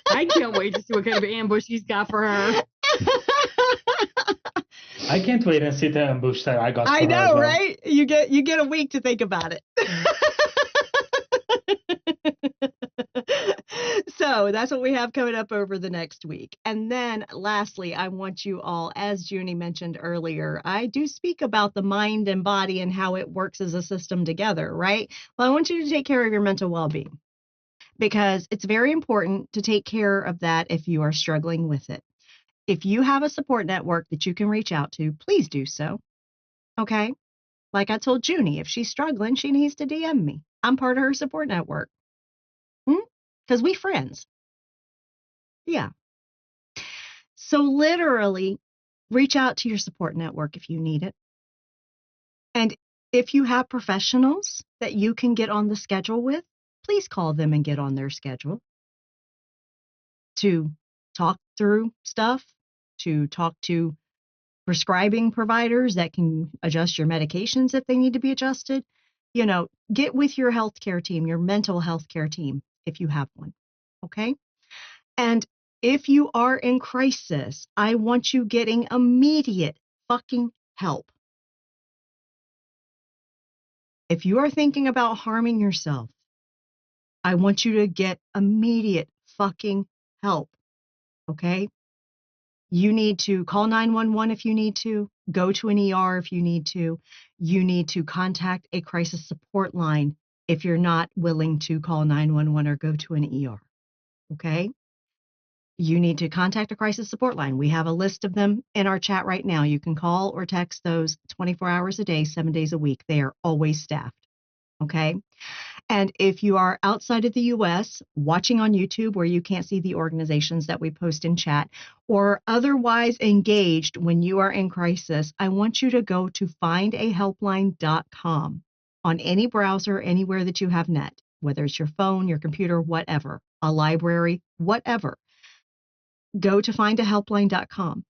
I can't wait to see what kind of ambush he's got for her. I can't wait and see the ambush that I got for I her as know, well. right? You get a week to think about it. So that's what we have coming up over the next week. And then lastly, I want you all, as Junie mentioned earlier, I do speak about the mind and body and how it works as a system together, right? Well, I want you to take care of your mental well-being because it's very important to take care of that if you are struggling with it. If you have a support network that you can reach out to, please do so. Okay? Like I told Junie, if she's struggling, she needs to DM me. I'm part of her support network. Because we friends. Yeah. So literally reach out to your support network if you need it. And if you have professionals that you can get on the schedule with, please call them and get on their schedule to talk through stuff, to talk to prescribing providers that can adjust your medications if they need to be adjusted. You know, get with your healthcare team, your mental health care team, if you have one. Okay. And if you are in crisis, I want you getting immediate fucking help. If you are thinking about harming yourself, I want you to get immediate fucking help. Okay. You need to call 911 if you need to, go to an ER if you need to. You need to contact a crisis support line if you're not willing to call 911 or go to an ER. Okay? You need to contact a crisis support line. We have a list of them in our chat right now. You can call or text those 24 hours a day, 7 days a week. They are always staffed. Okay? And if you are outside of the US, watching on YouTube where you can't see the organizations that we post in chat, or otherwise engaged when you are in crisis, I want you to go to findahelpline.com on any browser, anywhere that you have net, whether it's your phone, your computer, whatever, a library, whatever. Go to findahelpline.com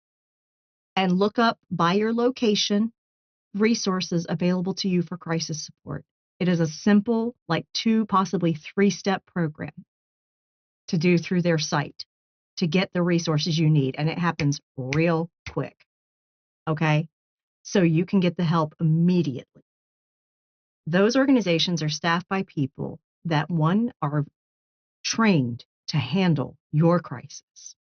and look up by your location resources available to you for crisis support. It is a simple, like 2, possibly 3-step program to do through their site to get the resources you need. And it happens real quick. Okay. So you can get the help immediately. Those organizations are staffed by people that, one, are trained to handle your crisis.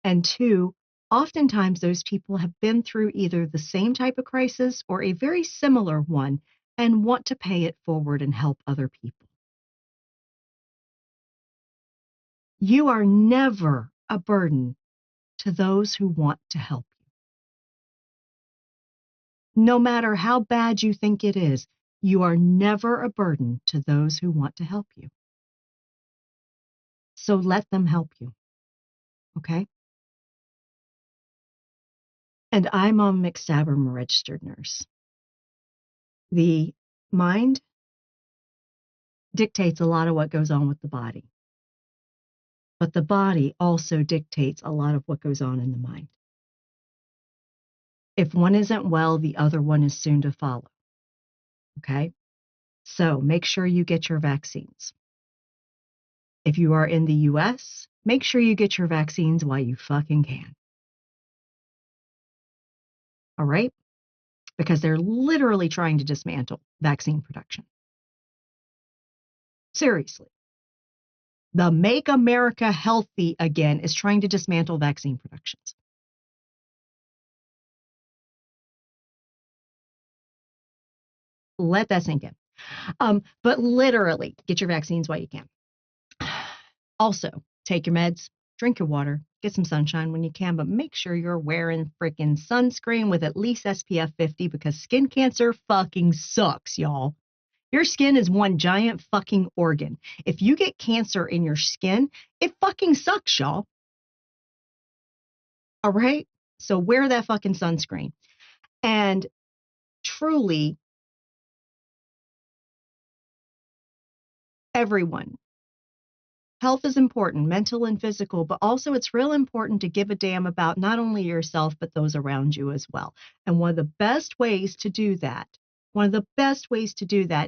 And 2, oftentimes those people have been through either the same type of crisis or a very similar one and want to pay it forward and help other people. You are never a burden to those who want to help you. No matter how bad you think it is, you are never a burden to those who want to help you. So let them help you. Okay? And I'm a McStabber, I'm a registered nurse. The mind dictates a lot of what goes on with the body. But the body also dictates a lot of what goes on in the mind. If one isn't well, the other one is soon to follow. Okay? So make sure you get your vaccines. If you are in the US, make sure you get your vaccines while you fucking can. All right? Because they're literally trying to dismantle vaccine production. Seriously. The Make America Healthy Again is trying to dismantle vaccine productions. Let that sink in. But literally, get your vaccines while you can. Also, take your meds, drink your water, get some sunshine when you can, but make sure you're wearing freaking sunscreen with at least SPF 50 because skin cancer fucking sucks, y'all. Your skin is one giant fucking organ. If you get cancer in your skin, it fucking sucks, y'all. All right? So wear that fucking sunscreen. And truly, everyone, health is important, mental and physical, but also it's real important to give a damn about not only yourself, but those around you as well. And one of the best ways to do that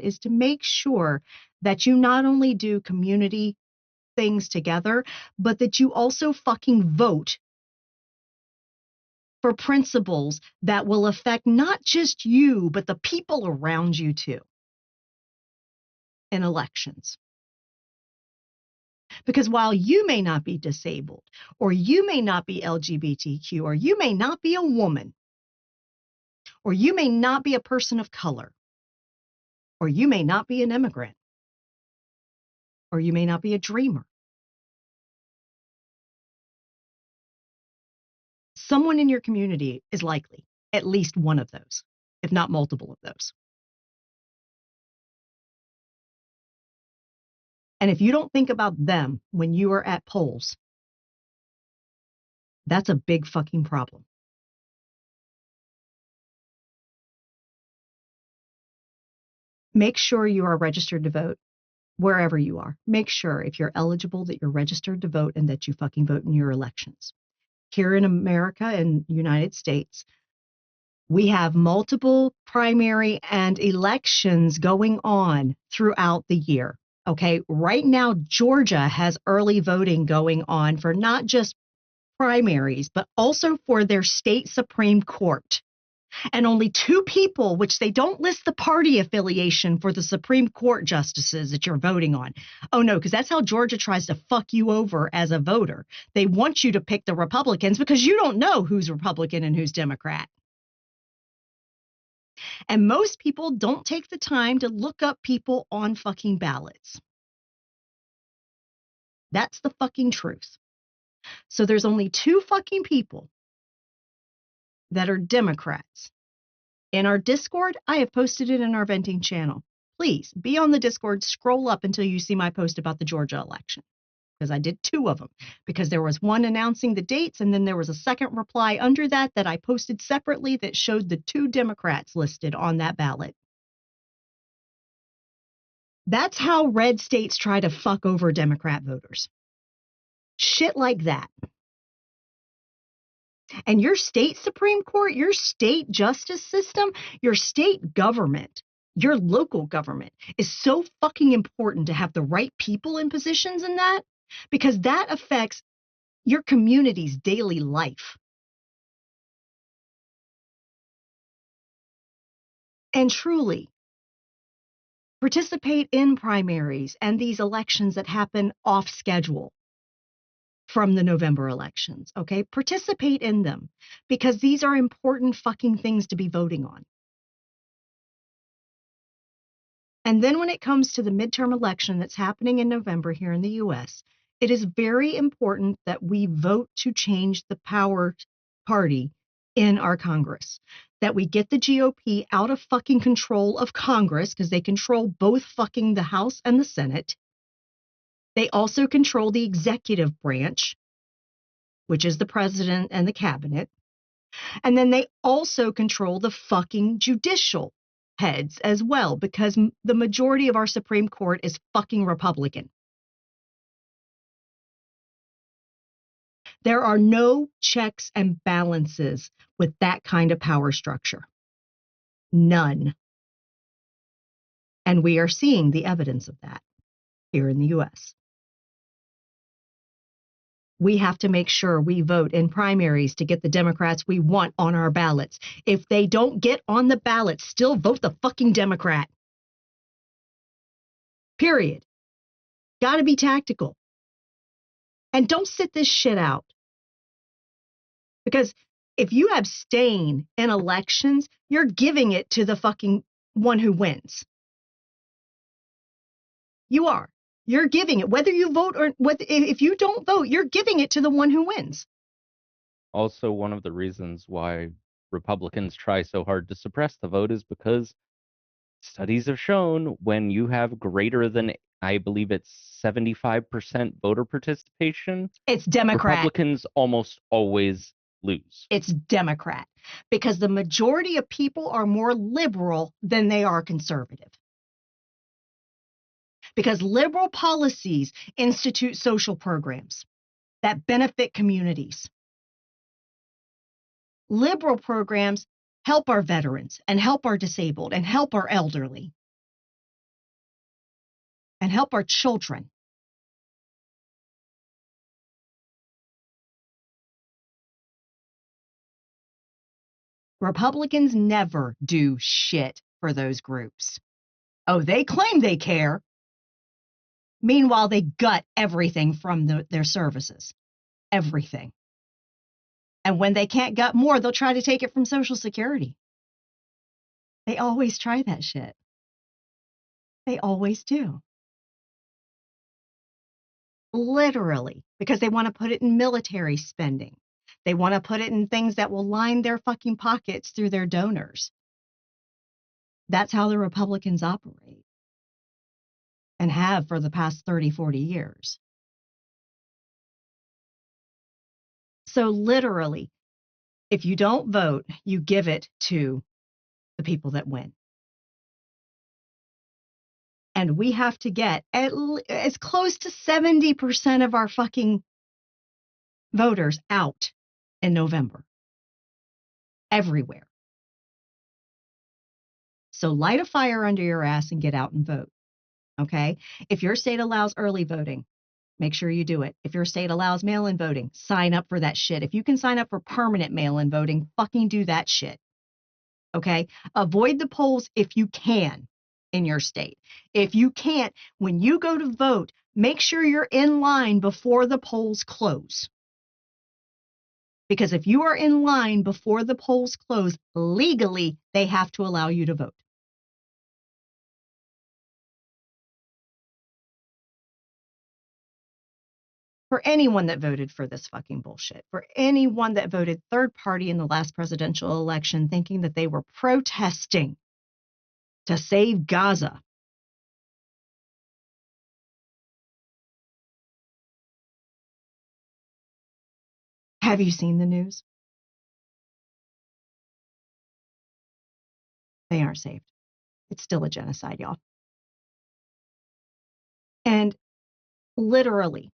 is to make sure that you not only do community things together, but that you also fucking vote for principles that will affect not just you, but the people around you too in elections. Because while you may not be disabled, or you may not be LGBTQ, or you may not be a woman, or you may not be a person of color, or you may not be an immigrant, or you may not be a dreamer, someone in your community is likely at least one of those, if not multiple of those. And if you don't think about them when you are at polls, that's a big fucking problem. Make sure you are registered to vote wherever you are. Make sure if you're eligible that you're registered to vote and that you fucking vote in your elections. Here in America and United States, we have multiple primary and elections going on throughout the year. Okay, right now, Georgia has early voting going on for not just primaries, but also for their state Supreme Court. And only 2 people, which they don't list the party affiliation for the Supreme Court justices that you're voting on. Oh no, because that's how Georgia tries to fuck you over as a voter. They want you to pick the Republicans because you don't know who's Republican and who's Democrat. And most people don't take the time to look up people on fucking ballots. That's the fucking truth. So there's only 2 fucking people that are Democrats. In our Discord, I have posted it in our venting channel. Please be on the Discord, scroll up until you see my post about the Georgia election. Because I did 2 of them. Because there was one announcing the dates, and then there was a second reply under that I posted separately that showed the 2 Democrats listed on that ballot. That's how red states try to fuck over Democrat voters. Shit like that. And your state Supreme Court, your state justice system, your state government, your local government is so fucking important to have the right people in positions in that, because that affects your community's daily life. And truly, participate in primaries and these elections that happen off schedule from the November elections, okay? Participate in them because these are important fucking things to be voting on. And then when it comes to the midterm election that's happening in November here in the US, it is very important that we vote to change the power party in our Congress, that we get the GOP out of fucking control of Congress because they control both fucking the House and the Senate. They also control the executive branch, which is the president and the cabinet. And then they also control the fucking judicial heads as well, because the majority of our Supreme Court is fucking Republican. There are no checks and balances with that kind of power structure. None. And we are seeing the evidence of that here in the US. We have to make sure we vote in primaries to get the Democrats we want on our ballots. If they don't get on the ballot, still vote the fucking Democrat. Period. Gotta be tactical. And don't sit this shit out. Because if you abstain in elections, you're giving it to the fucking one who wins. You are. You're giving it. Whether you vote or if you don't vote, you're giving it to the one who wins. Also, one of the reasons why Republicans try so hard to suppress the vote is because studies have shown when you have greater than, I believe it's 75% voter participation, It's Democrat. Republicans almost always lose. It's Democrat. Because the majority of people are more liberal than they are conservative. Because liberal policies institute social programs that benefit communities. Liberal programs help our veterans and help our disabled and help our elderly and help our children. Republicans never do shit for those groups. Oh, they claim they care. Meanwhile, they gut everything from their services. Everything. And when they can't gut more, they'll try to take it from Social Security. They always try that shit. They always do. Literally, because they want to put it in military spending. They want to put it in things that will line their fucking pockets through their donors. That's how the Republicans operate and have for the past 30, 40 years. So literally, if you don't vote, you give it to the people that win. And we have to get as close to 70% of our fucking voters out in November. Everywhere. So light a fire under your ass and get out and vote. Okay? If your state allows early voting, make sure you do it. If your state allows mail-in voting, sign up for that shit. If you can sign up for permanent mail-in voting, fucking do that shit. Okay? Avoid the polls if you can in your state. If you can't, when you go to vote, make sure you're in line before the polls close. Because if you are in line before the polls close, legally, they have to allow you to vote. For anyone that voted for this fucking bullshit, for anyone that voted third party in the last presidential election thinking that they were protesting to save Gaza. Have you seen the news? They aren't saved. It's still a genocide, y'all. And literally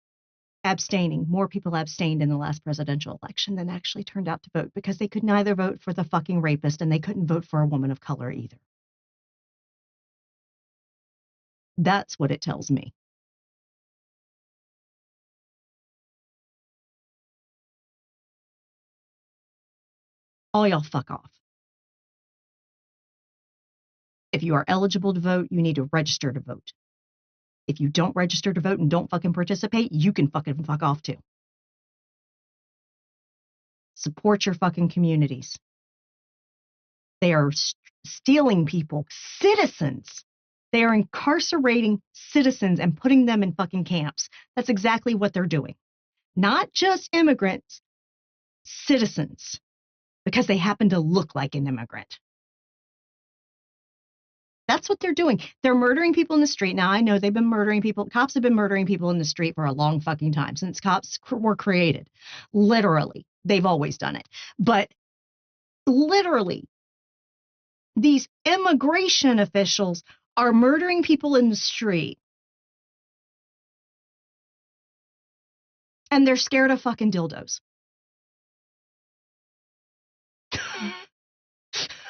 abstaining, more people abstained in the last presidential election than actually turned out to vote because they could neither vote for the fucking rapist and they couldn't vote for a woman of color either. That's what it tells me. All y'all fuck off. If you are eligible to vote, you need to register to vote. If you don't register to vote and don't fucking participate, you can fucking fuck off too. Support your fucking communities. They are stealing people, citizens. They are incarcerating citizens and putting them in fucking camps. That's exactly what they're doing. Not just immigrants, citizens, because they happen to look like an immigrant. That's what they're doing. They're murdering people in the street. Now, I know they've been murdering people. Cops have been murdering people in the street for a long fucking time, since cops were created. Literally. They've always done it. But literally, these immigration officials are murdering people in the street. And they're scared of fucking dildos.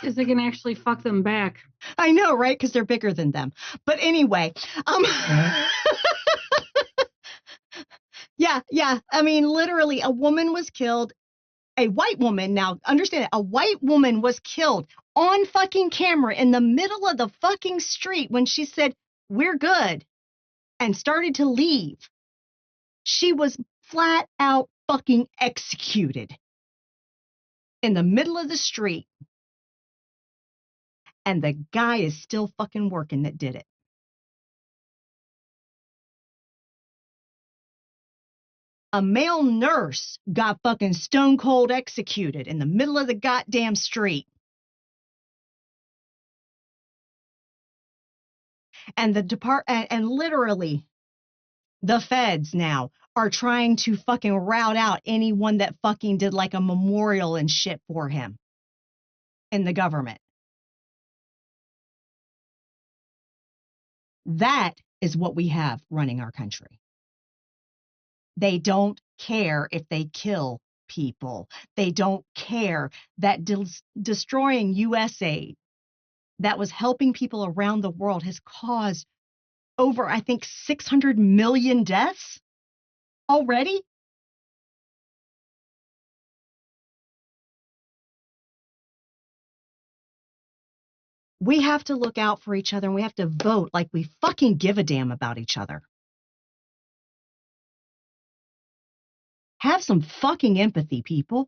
Because they can actually fuck them back. I know, right? Because they're bigger than them. But anyway, yeah. I mean, literally, a woman was killed. A white woman, now understand it, a white woman was killed on fucking camera in the middle of the fucking street when she said, "We're good," and started to leave. She was flat out fucking executed in the middle of the street. And the guy is still fucking working that did it. A male nurse got fucking stone cold executed in the middle of the goddamn street. And and literally the feds now are trying to fucking rout out anyone that fucking did like a memorial and shit for him in the government. That is what we have running our country. They don't care if they kill people. They don't care that destroying USAID that was helping people around the world has caused over, I think, 600 million deaths already. We have to look out for each other and we have to vote like we fucking give a damn about each other. Have some fucking empathy, people.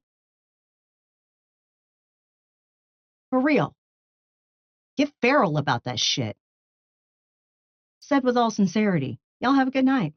For real. Get feral about that shit. Said with all sincerity. Y'all have a good night.